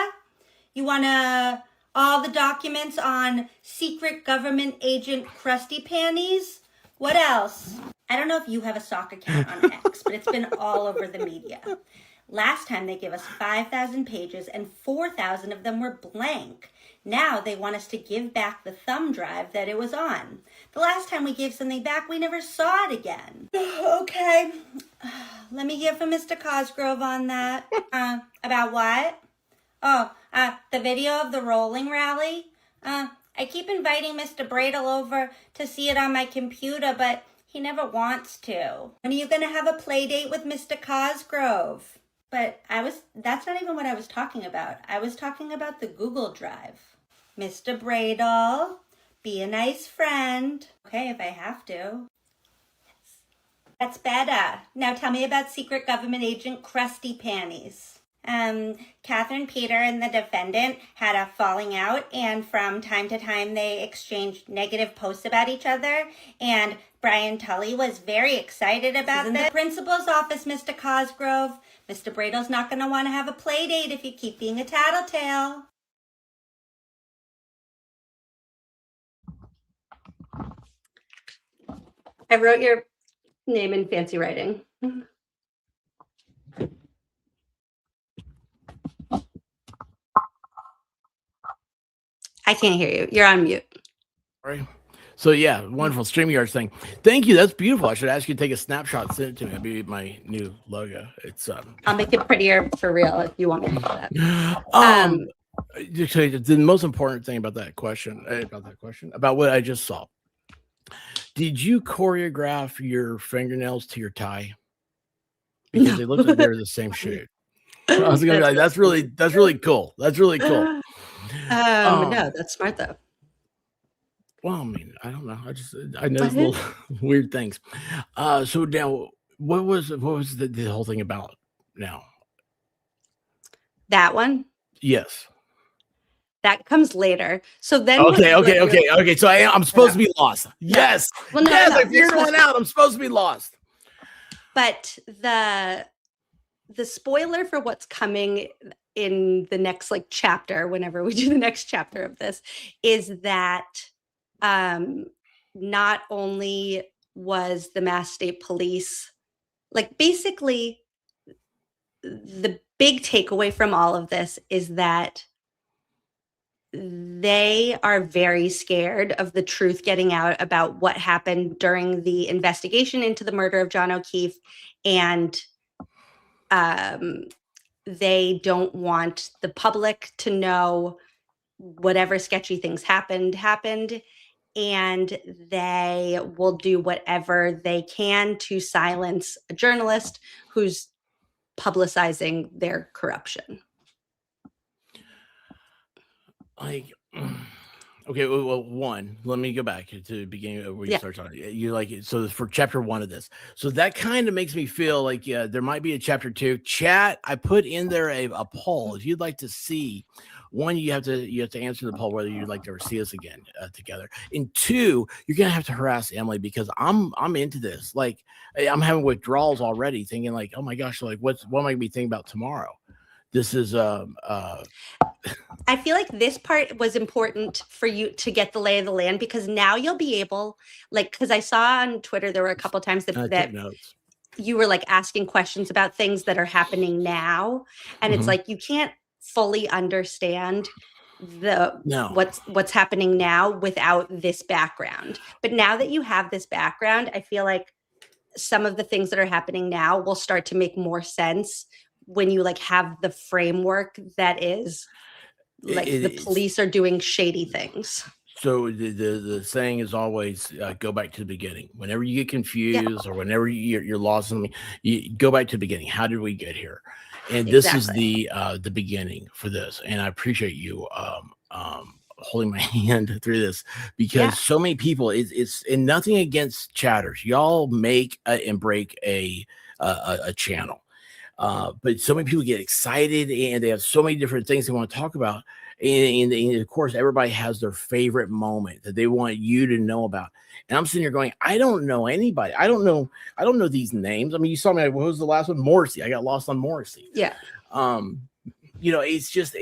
You want to... all the documents on secret government agent Krusty Panties. What else? I don't know if you have a sock account on X, but it's been all over the media. Last time they gave us 5,000 pages and 4,000 of them were blank. Now they want us to give back the thumb drive that it was on. The last time we gave something back, we never saw it again. Okay, let me hear from Mr. Cosgrove on that. About what? Oh, the video of the rolling rally? I keep inviting Mr. Bradle over to see it on my computer, but he never wants to. When are you going to have a play date with Mr. Cosgrove? But that's not even what I was talking about. I was talking about the Google Drive. Mr. Bradle, be a nice friend. Okay, if I have to. That's better. Now tell me about secret government agent Krusty Panties. Catherine Peter and the defendant had a falling out, and from time to time they exchanged negative posts about each other, and Brian Tully was very excited about this. In the principal's office, Mr. Cosgrove. Mr. Bradle's not going to want to have a play date if you keep being a tattletale. I wrote your name in fancy writing. I can't hear you. You're on mute. Sorry. So yeah, wonderful StreamYard thing. Thank you. That's beautiful. I should ask you to take a snapshot, send it to me. It'll be my new logo. It's I'll make it prettier for real if you want me to do that. The most important thing about that question, about what I just saw. Did you choreograph your fingernails to your tie? Because No. they look like they're the same shape. I was gonna be like, that's really cool. That's really cool. No, that's smart though. Well, I mean, I don't know. I know little weird things. So now, what was the whole thing about now? That one? Yes. That comes later. So then Okay. So I'm supposed to be lost. Yes. Well, no, yes, no, I figured one out. I'm supposed to be lost. But the spoiler for what's coming in the next chapter, whenever we do the next chapter of this, is that not only was the Mass State Police basically the big takeaway from all of this is that they are very scared of the truth getting out about what happened during the investigation into the murder of John O'Keefe, and they don't want the public to know whatever sketchy things happened, and they will do whatever they can to silence a journalist who's publicizing their corruption. Okay, well, one, let me go back to the beginning of where you start talking. You so for chapter 1 of this. So that kind of makes me feel like there might be a chapter 2. Chat, I put in there a poll. If you'd like to see, one, you have to answer the poll whether you'd like to see us again together. And 2, you're gonna have to harass Emily because I'm into this. I'm having withdrawals already, thinking oh my gosh, what am I gonna be thinking about tomorrow? This is I feel like this part was important for you to get the lay of the land, because now you'll be able, because I saw on Twitter there were a couple times that you were asking questions about things that are happening now, and it's you can't fully understand what's happening now without this background. But now that you have this background, I feel like some of the things that are happening now will start to make more sense when you have the framework that is the police are doing shady things. So the saying is always go back to the beginning. Whenever you get confused or whenever you're lost in you go back to the beginning. How did we get here? And this is the beginning for this. And I appreciate you holding my hand through this, because so many people it's and nothing against chatters. Y'all make and break a channel. But so many people get excited and they have so many different things they want to talk about. And of course, everybody has their favorite moment that they want you to know about. And I'm sitting here going, I don't know anybody. I don't know these names. I mean, you saw me, what was the last one? Morrissey. I got lost on Morrissey. Yeah. It's just,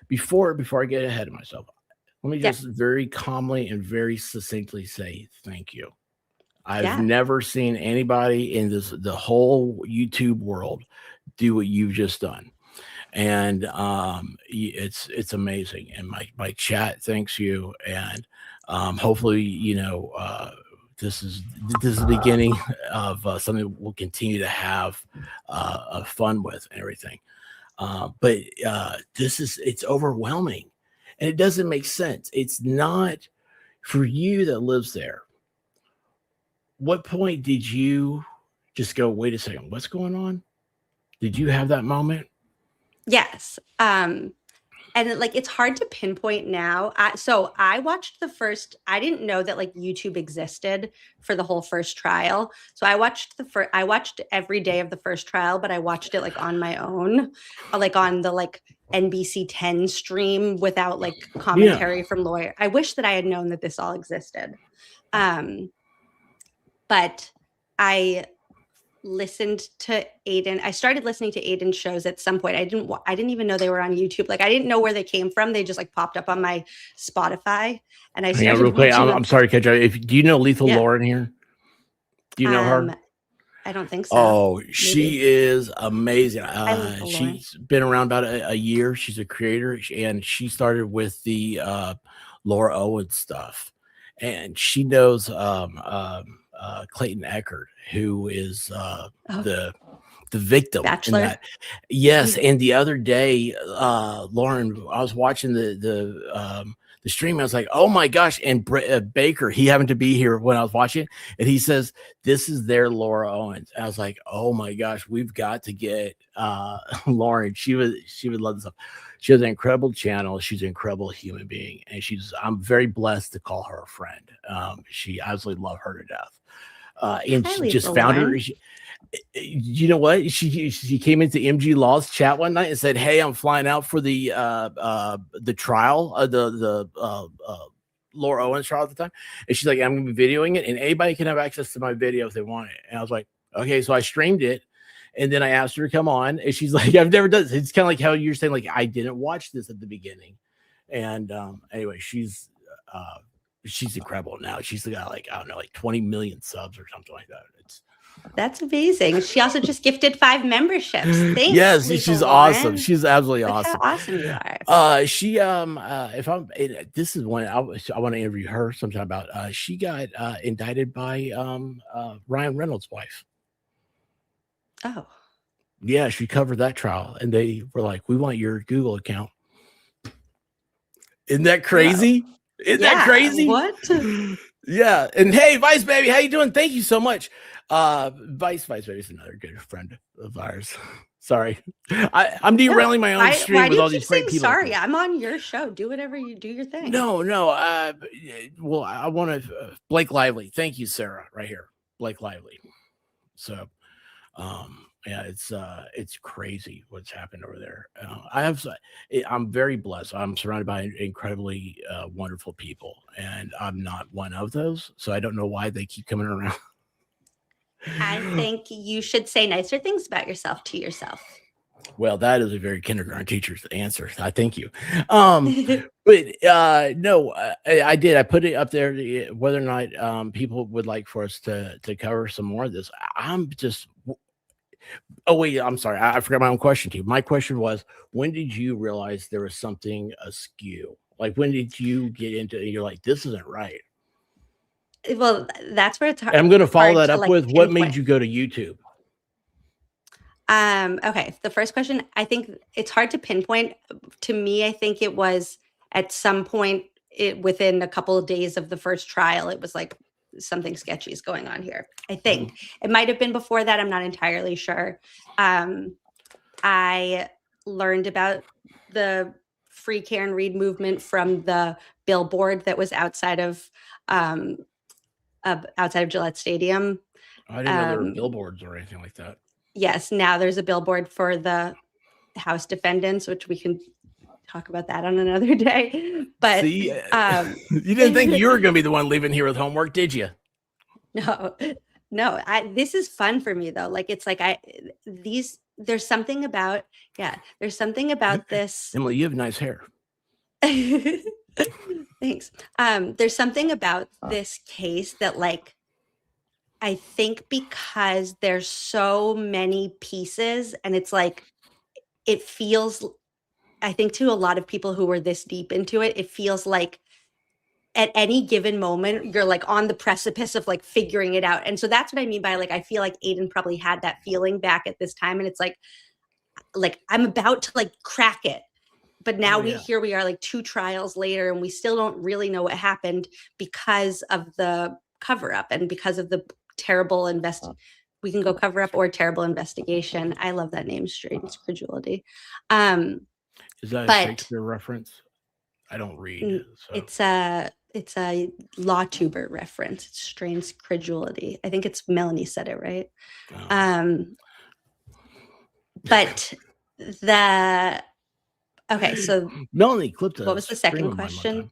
before I get ahead of myself, let me just very calmly and very succinctly say thank you. I've never seen anybody in the whole YouTube world do what you've just done. And it's amazing. And my chat thanks you. And hopefully, this is the beginning of something we'll continue to have fun with and everything. But it's overwhelming, and it doesn't make sense. It's not for you that lives there. What point did you just go, wait a second, what's going on? Did you have that moment? Yes. And like it's hard to pinpoint now. So I watched I didn't know that like YouTube existed for the whole first trial. So I watched every day of the first trial, but I watched it like on my own, like on the like NBC 10 stream without like commentary from lawyer. I wish that I had known that this all existed. But I listened to Aiden. I started listening to Aiden's shows at some point. I didn't even know they were on YouTube. Like I didn't know where they came from. They just like popped up on my Spotify, and I started real quick. watching them. I'm sorry, to catch up. Do you know Lethal Lauren here? Do you know her? I don't think so. Oh, she is amazing. Lauren. She's been around about a year. She's a creator, and she started with the Laura Owen stuff, and she knows Clayton Echard, who is the victim. Bachelor. Yes, and the other day, Lauren, I was watching the stream. I was like, oh my gosh! And Baker, he happened to be here when I was watching, and he says, "This is their Laura Owens." I was like, oh my gosh, we've got to get Lauren. She would love this stuff. She has an incredible channel. She's an incredible human being, and I'm very blessed to call her a friend. She absolutely love her to death. And she just found her. You know what? She came into MG Law's chat one night and said, "Hey, I'm flying out for the trial, the Laura Owens trial at the time." And she's like, "I'm gonna be videoing it, and anybody can have access to my video if they want it." And I was like, "Okay." So I streamed it, and then I asked her to come on, and she's like, "I've never done this." It's kind of like how you're saying, like, I didn't watch this at the beginning. And anyway, she's incredible now. She's got like, I don't know, like 20 million subs or something like that. That's amazing. She also just gifted 5 memberships. Thanks. Yes, she's awesome. She's absolutely awesome. How awesome you are. This is one I want to interview her sometime about. She got indicted by Ryan Reynolds' wife. Oh. Yeah, she covered that trial, and they were like, "We want your Google account." Isn't that crazy? Wow. Isn't that crazy? What? Yeah. And hey, Vice Baby, how you doing? Thank you so much. Vice Baby is another good friend of ours. Sorry, I'm derailing my own stream with all these great people. Sorry, I'm on your show. Do whatever you do. Your thing. No. Well, I want to Blake Lively. Thank you, Sarah. Right here, Blake Lively. So, yeah, it's crazy what's happened over there. I'm very blessed. I'm surrounded by incredibly wonderful people, and I'm not one of those. So I don't know why they keep coming around. I think you should say nicer things about yourself to yourself. Well, that is a very kindergarten teacher's answer. I thank you. But no, I did. I put it up there whether or not people would like for us to cover some more of this. Oh, wait, I'm sorry. I forgot my own question to you. My question was, when did you realize there was something askew? Like, when did you get into it? You're like, this isn't right. Well, that's where it's hard. I'm going to follow that up like, with what made you go to YouTube? Okay. The first question, I think it's hard to pinpoint. To me, I think it was at some point within a couple of days of the first trial, it was like something sketchy is going on here. I think it might have been before that. I'm not entirely sure. I learned about the Free Karen Read movement from the billboard that was outside of Gillette Stadium. I didn't know there were billboards or anything like that. Yes, now there's a billboard for the House defendants, which we can talk about that on another day. But see, you didn't think you were going to be the one leaving here with homework, did you? No. This is fun for me though. Like it's like there's something about this. Emily, you have nice hair. Thanks. There's something about this case that like I think because there's so many pieces and it's like it feels, I think to a lot of people who were this deep into it, it feels like at any given moment you're like on the precipice of like figuring it out. And so that's what I mean by like I feel like Aiden probably had that feeling back at this time, and it's like like I'm about to like crack it. But now Oh, yeah. here we are like 2 trials later and we still don't really know what happened because of the cover up and because of the terrible we can go cover up or terrible investigation. I love that name, Strange Credulity. Is that a but- Shakespeare reference? I don't read. So. It's a law tuber reference. It's Strange Credulity. I think it's Melanie said it right. Oh. But okay, so Melanie clipped. What was the second question?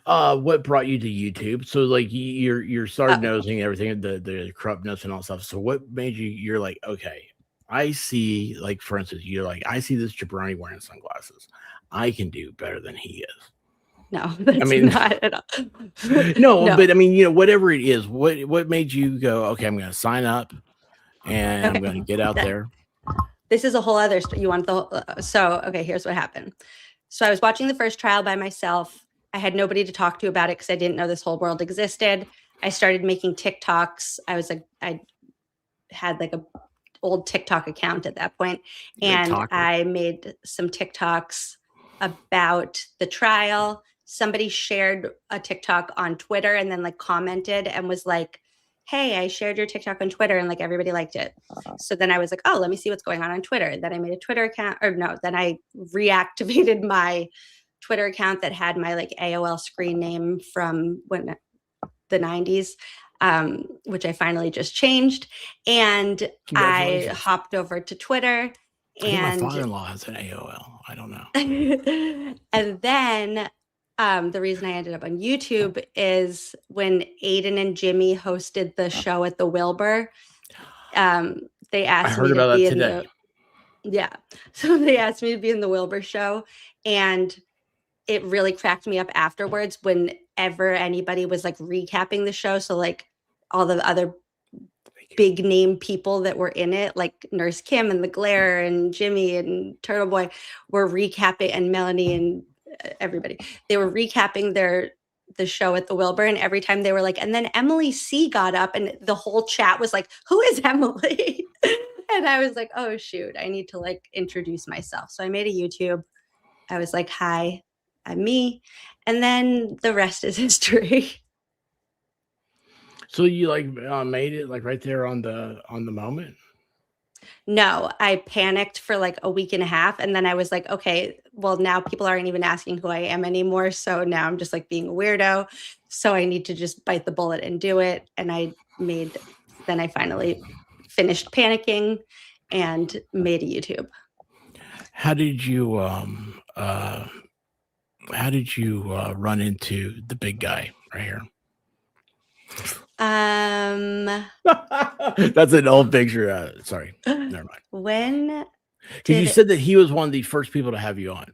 What brought you to YouTube? So like you're started Oh. noticing everything, the corruptness and all that stuff. So what made you're like, okay, I see, like for instance, you're like, I see this jabroni wearing sunglasses. I can do better than he is. no, that's mean- not at all. No, but I mean, whatever it is, what made you go, okay, I'm going to sign up and I'm Okay. going to get out there. This is a whole other you want the so okay, here's what happened. So I was watching the first trial by myself. I had nobody to talk to about it because I didn't know this whole world existed. I started making TikToks. I had like a old TikTok account at that point, and I made some TikToks about the trial. Somebody shared a TikTok on Twitter and then like commented and was like, hey, I shared your TikTok on Twitter, and like everybody liked it. So then I was like, oh, let me see what's going on Twitter. Then I made a Twitter account, then I reactivated my Twitter account that had my like AOL screen name from the 90s, which I finally just changed. And I Congratulations. hopped over to Twitter. I think my And father-in-law has an AOL. I don't know. and then the reason I ended up on YouTube is when Aiden and Jimmy hosted the show at the Wilbur. They asked I heard me about to that be today. So they asked me to be in the Wilbur show, and it really cracked me up afterwards whenever anybody was like recapping the show. So like all the other big name people that were in it, like Nurse Kim and the Glare and Jimmy and Turtle Boy, were recapping, and Melanie and everybody. They were recapping the show at the Wilbur, and every time they were like, and then Emily C got up, and the whole chat was like, who is Emily? And I was like, oh shoot, I need to like introduce myself. So I made a YouTube. I was like, hi, I'm me. And then the rest is history. So you like made it like right there on the moment? No, I panicked for like a week and a half. And then I was like, okay, well, now people aren't even asking who I am anymore. So now I'm just like being a weirdo. So I need to just bite the bullet and do it. And then I finally finished panicking and made a YouTube. How did you run into the big guy right here? That's an old picture. Sorry, never mind. When Because you said that he was one of the first people to have you on.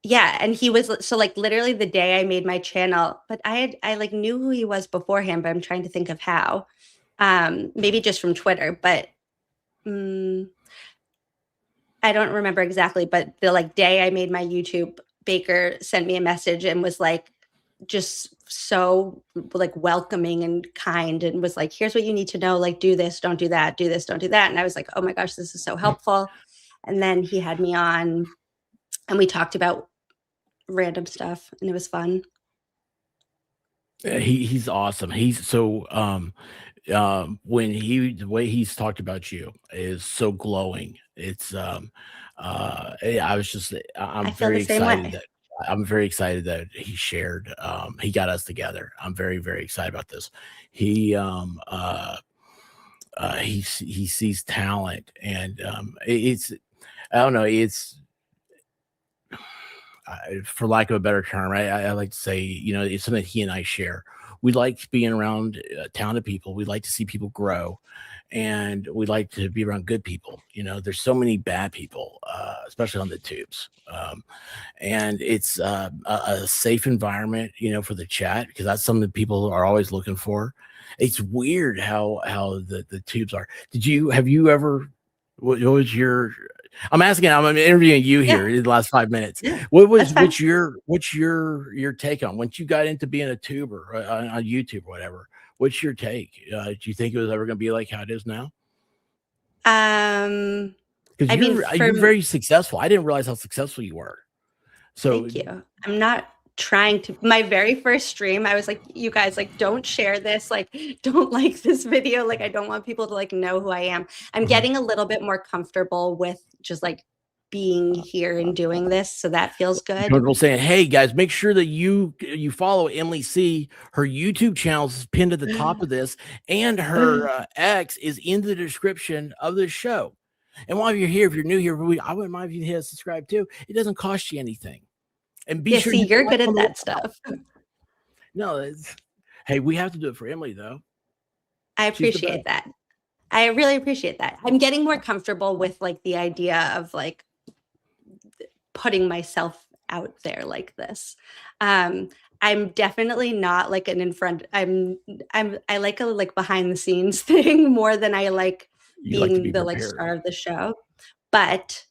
Yeah, and he was so like literally the day I made my channel, but I like knew who he was beforehand, but I'm trying to think of how. Maybe just from Twitter, but I don't remember exactly. But the like day I made my YouTube, Baker sent me a message and was like just so like welcoming and kind, and was like, here's what you need to know, like do this, don't do that, do this, don't do that. And I was like, oh my gosh, this is so helpful. And then he had me on and we talked about random stuff and it was fun. Yeah, he's awesome. He's so the way he's talked about you is so glowing. It's I'm very excited that he shared. He got us together. I'm very, very excited about this. He sees talent, and it's I don't know, it's for lack of a better term, I like to say, it's something that he and I share. We like being around talented people. We like to see people grow, and we like to be around good people. There's so many bad people, especially on the tubes. And it's a safe environment, for the chat, because that's something that people are always looking for. It's weird how the tubes are. Have you ever, what was your, I'm interviewing you here in the last 5 minutes. What's your take on once you got into being a tuber on YouTube or whatever? What's your take? Do you think it was ever going to be like how it is now? because I mean, you're very successful. I didn't realize how successful you were. So thank you. I'm not trying to. My very first stream, I was like, you guys, like, don't share this. Like, don't like this video. Like, I don't want people to like know who I am. I'm Mhm. getting a little bit more comfortable with just like being here and doing this. So that feels good. People saying, "Hey guys, make sure that you follow Emily C. Her YouTube channel is pinned at the top of this, and her X is in the description of this show." And while you're here, if you're new here, I wouldn't mind if you hit subscribe too. It doesn't cost you anything. And be Yeah, sure see, you're like good on at the that stuff. No, hey, we have to do it for Emily though. I She's the appreciate that. I really appreciate that. I'm getting more comfortable with like the idea of like putting myself out there like this. I'm definitely not like an in front. I like a like behind the scenes thing more than I like You like to being be the like prepared. star of the show. But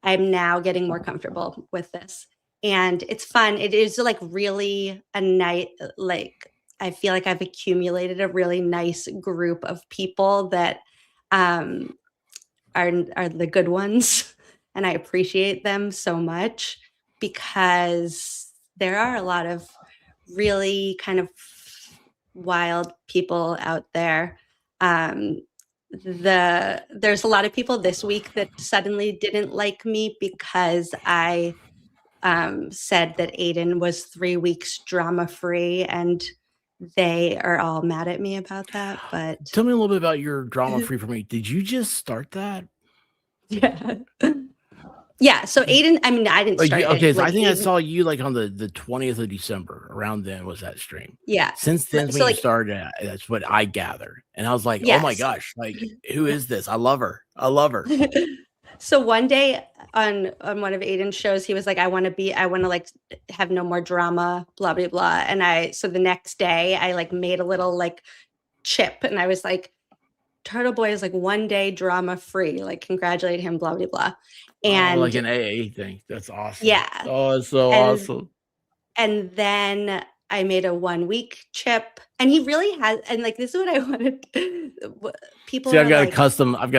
I'm now getting more comfortable with this. And it's fun. It is like really a night, like I feel like I've accumulated a really nice group of people that are the good ones. And I appreciate them so much because there are a lot of really kind of wild people out there. There's a lot of people this week that suddenly didn't like me because I said that Aiden was 3 weeks drama free, and they are all mad at me about that. But Tell me a little bit about your drama free for me. Did you just start that? yeah. Yeah, so Aiden, I mean, I didn't Like, start okay, it. so I Like think I Aiden, saw you like on the 20th of December. Around then was that stream. yeah. Since then, So when you like, started, that's what I gathered, and I was like, "Oh my yes. gosh! Like, who is this? I love her. I love her." So one day on one of Aiden's shows, he was like, I want to like have no more drama, blah, blah, blah. And so the next day I like made a little like chip and I was like, Turtle Boy is like 1 day drama free, like congratulate him, blah, blah, blah. And like an AA thing. That's awesome. yeah. Oh, it's so And- awesome. And then I made a 1 week chip and he really has, and like, this is what I wanted. People See, I've are got like, a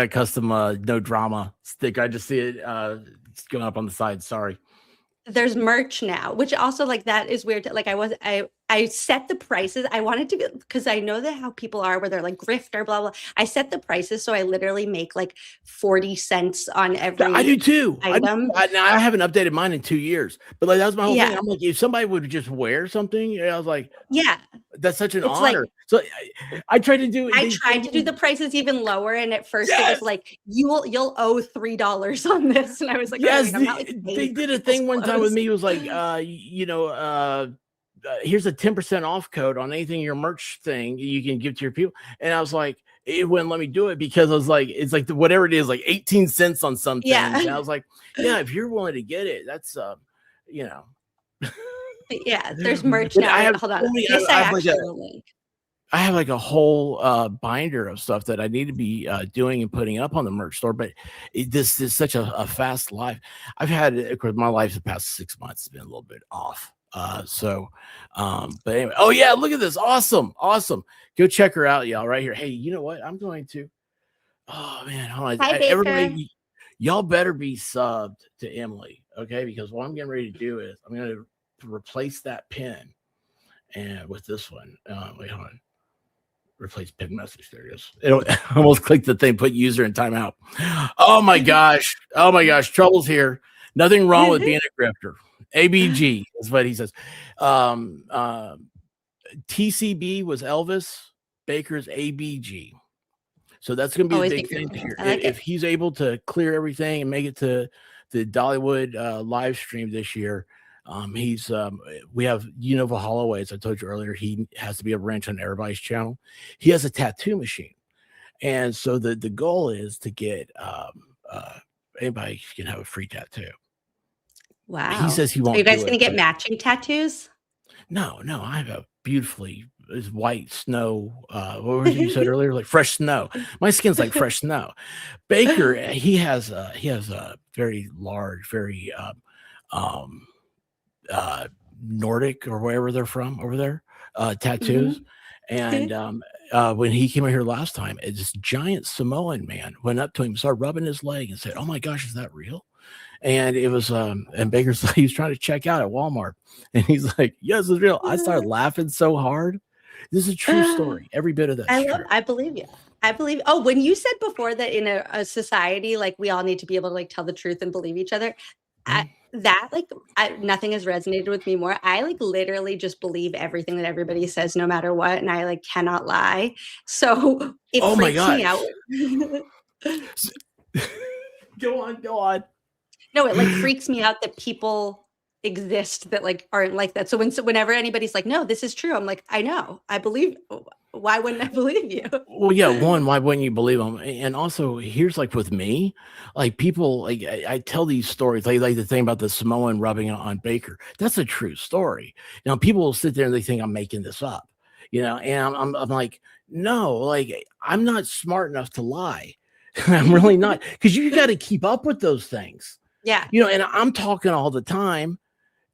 custom no drama stick. I just see it it's going up on the side. Sorry. there's merch now, which also like that is weird. Like I set the prices. I wanted to because I know that how people are where they're like grifter, blah, blah. I set the prices. So I literally make like 40 cents on every I do too. item. I haven't updated mine in 2 years, but like that was my whole Yeah. thing. I'm like, if somebody would just wear something, I was like, Yeah. that's such an It's like- honor. So I tried to do. I tried to do the prices even lower. And at first it Yes! was like, you'll owe $3 on this. And I was like, oh, Yes, wait, I'm not, like, they paying did for a thing people's one time with clothes. me. It was like, here's a 10% off code on anything your merch thing you can give to your people. And I was like, it wouldn't let me do it because I was like, it's like whatever it is, like 18 cents on something. Yeah. And I was like, yeah, if you're willing to get it, that's Yeah, there's merch But now. I have Hold on. so many- Yes, I I have like actually will link. I have like a whole binder of stuff that I need to be doing and putting up on the merch store. But this is such a fast life. I've had, of course, my life the past 6 months has been a little bit off. But anyway, oh yeah, look at this. Awesome. Go check her out, y'all, right here. Hey, you know what? I'm going to, oh man, hold on. Hi, Baker. Everybody, y'all better be subbed to Emily, okay? Because what I'm getting ready to do is I'm going to replace that pin and with this one. Wait, hold on. Replace pin message. There it is. It almost clicked the thing, put user in timeout. Oh my gosh. Trouble's here. Nothing wrong with being a grifter. ABG is what he says. TCB was Elvis. Baker's ABG. So that's going to be Always a big Baker. thing here. I like If he's able to clear everything and make it to the Dollywood live stream this year, we have Unova Holloway, as I told you earlier. He has to be a wrench on everybody's channel. He has a tattoo machine, and so the goal is to get anybody can have a free tattoo. Wow. He says he won't. Are you guys do going to it, get but- matching tattoos? No, I have a beautifully white snow. What was it you said earlier? Like fresh snow. My skin's like fresh snow. Baker, he has a very large, very Nordic or wherever they're from over there, tattoos. And when he came in here last time, this giant Samoan man went up to him, started rubbing his leg, and said, "Oh my gosh, is that real?" And it was, and Baker's like, he was trying to check out at Walmart, and he's like, "Yes, it's real." I started laughing so hard. This is a true story. Every bit of that. I believe you. I believe. Oh, when you said before that in a society, like we all need to be able to like tell the truth and believe each other, nothing has resonated with me more. I like literally just believe everything that everybody says, no matter what, and I like cannot lie. So it freaks me out. Go on. No, it like freaks me out that people exist that like aren't like that. So whenever anybody's like, "No, this is true," I'm like, "I know, I believe." Why wouldn't I believe you? Well, yeah, one, why wouldn't you believe them? And also, here's like with me, like people, like I tell these stories, like the thing about the Samoan rubbing on Baker. That's a true story. Now, people will sit there and they think I'm making this up, and I'm like, no, like I'm not smart enough to lie. I'm really not, because you got to keep up with those things. Yeah. And I'm talking all the time.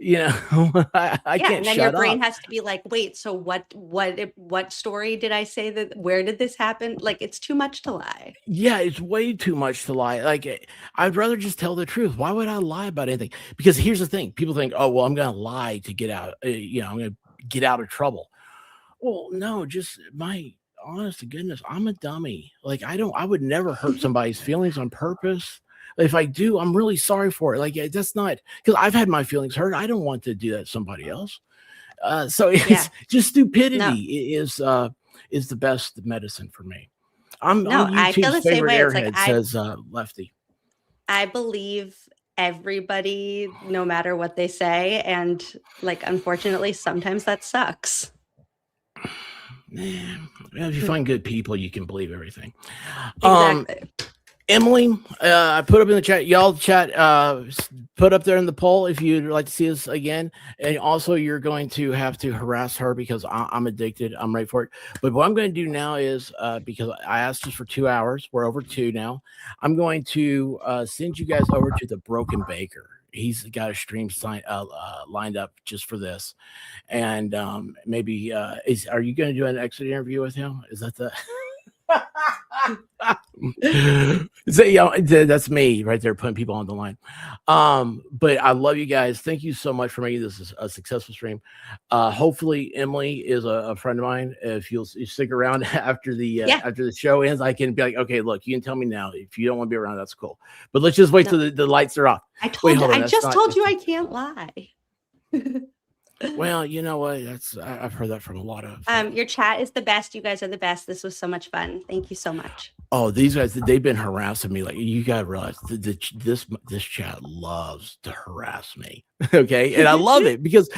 I can't. And then your brain has to be like, wait, so what story did I say that? Where did this happen? Like, it's too much to lie. Yeah, it's way too much to lie. Like, I'd rather just tell the truth. Why would I lie about anything? Because here's the thing: people think, "Oh, well, I'm going to lie to get out. I'm going to get out of trouble." Well, no, just my honest to goodness, I'm a dummy. Like, I would never hurt somebody's feelings on purpose. If I do, I'm really sorry for it. Like, that's not, because I've had my feelings hurt. I don't want to do that to somebody else. So it's just stupidity is the best medicine for me. I'm I feel the same way. Airhead, like, says Lefty. I believe everybody, no matter what they say, and like, unfortunately, sometimes that sucks. Man, if you find good people, you can believe everything. Exactly. Emily, I put up in the chat, y'all chat, put up there in the poll if you'd like to see us again. And also you're going to have to harass her because I'm addicted. I'm ready for it. But what I'm going to do now is, because I asked us for 2 hours, we're over 2 now. I'm going to send you guys over to the Broken Baker. He's got a stream lined up just for this. And maybe, are you going to do an exit interview with him? Is that the... So, that's me right there putting people on the line. But I love you guys. Thank you so much for making this a successful stream. Hopefully Emily is a friend of mine. If you stick around after the show ends, I can be like, okay, look, you can tell me now. If you don't want to be around, that's cool. But let's just wait till the lights are off. I told you I can't lie. Well, you know what? I've heard that from a lot of. Your chat is the best. You guys are the best. This was so much fun. Thank you so much. Oh, these guys, they've been harassing me. Like, you gotta realize this chat loves to harass me. Okay. And I love it because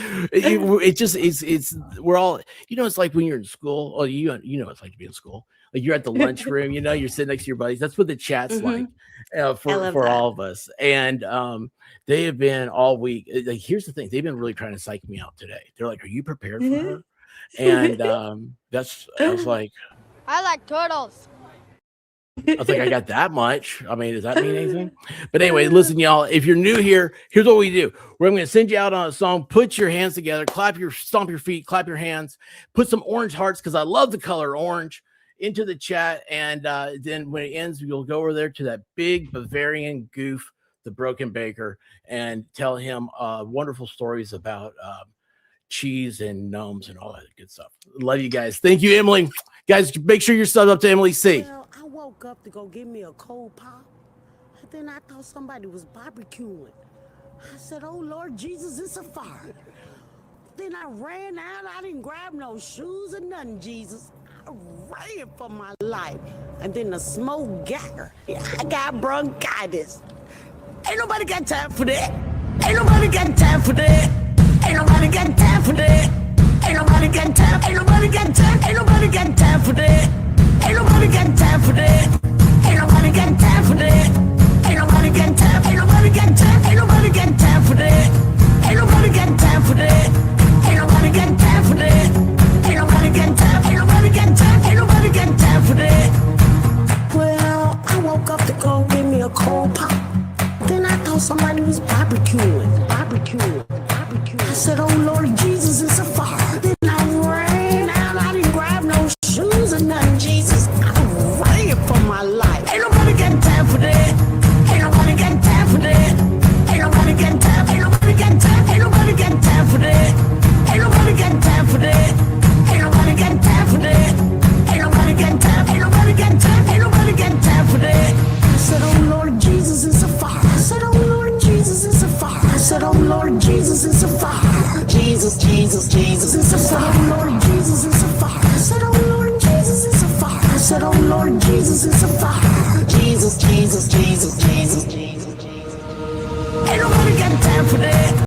we're all, it's like when you're in school. Oh, you know, it's like to be in school. Like, you're at the lunchroom, you're sitting next to your buddies. That's what the chat's like for all of us. And they have been all week. Like, here's the thing. They've been really trying to psych me out today. They're like, "Are you prepared for her?" And I was like, I like turtles. I was like, I got that much. I mean, does that mean anything? But anyway, listen, y'all, if you're new here, here's what we do. We're going to send you out on a song. Put your hands together, stomp your feet, clap your hands, put some orange hearts, because I love the color orange, into the chat. And then when it ends, you'll go over there to that big Bavarian goof, the Broken Baker, and tell him wonderful stories about cheese and gnomes and all that good stuff. Love you guys. Thank you, Emily. Guys, make sure you're subbed up to Emily C. Well, I woke up to go get me a cold pop, and then I thought somebody was barbecuing. I said, "Oh, Lord Jesus, it's a fire." Then I ran out. I didn't grab no shoes or nothing, Jesus. I ran for my life. And then the smoke got her. I got bronchitis. Ain't nobody got time for that. Ain't nobody got time for that. Ain't nobody got time for that. Ain't nobody got time. Ain't nobody got time. Ain't nobody got time for that. Ain't nobody got time for that. Ain't nobody got time for that. Ain't nobody got time. Ain't nobody got time. Ain't nobody got time for that. Ain't nobody got time for that. Ain't nobody got time for that. Ain't nobody got time. Ain't nobody got time. Ain't nobody got time for that. Well, I woke up to go get me a cold pop. Then I thought somebody was barbecuing. I said, "Oh, Lord Jesus, it's a fire." Then I ran out. I didn't grab no shoes and Lord Jesus, it's a fire. Jesus, Jesus, Jesus, it's a fire. Oh Lord Jesus, it's a fire. I said, oh Lord Jesus, it's a fire. I said, oh Lord Jesus, it's a fire.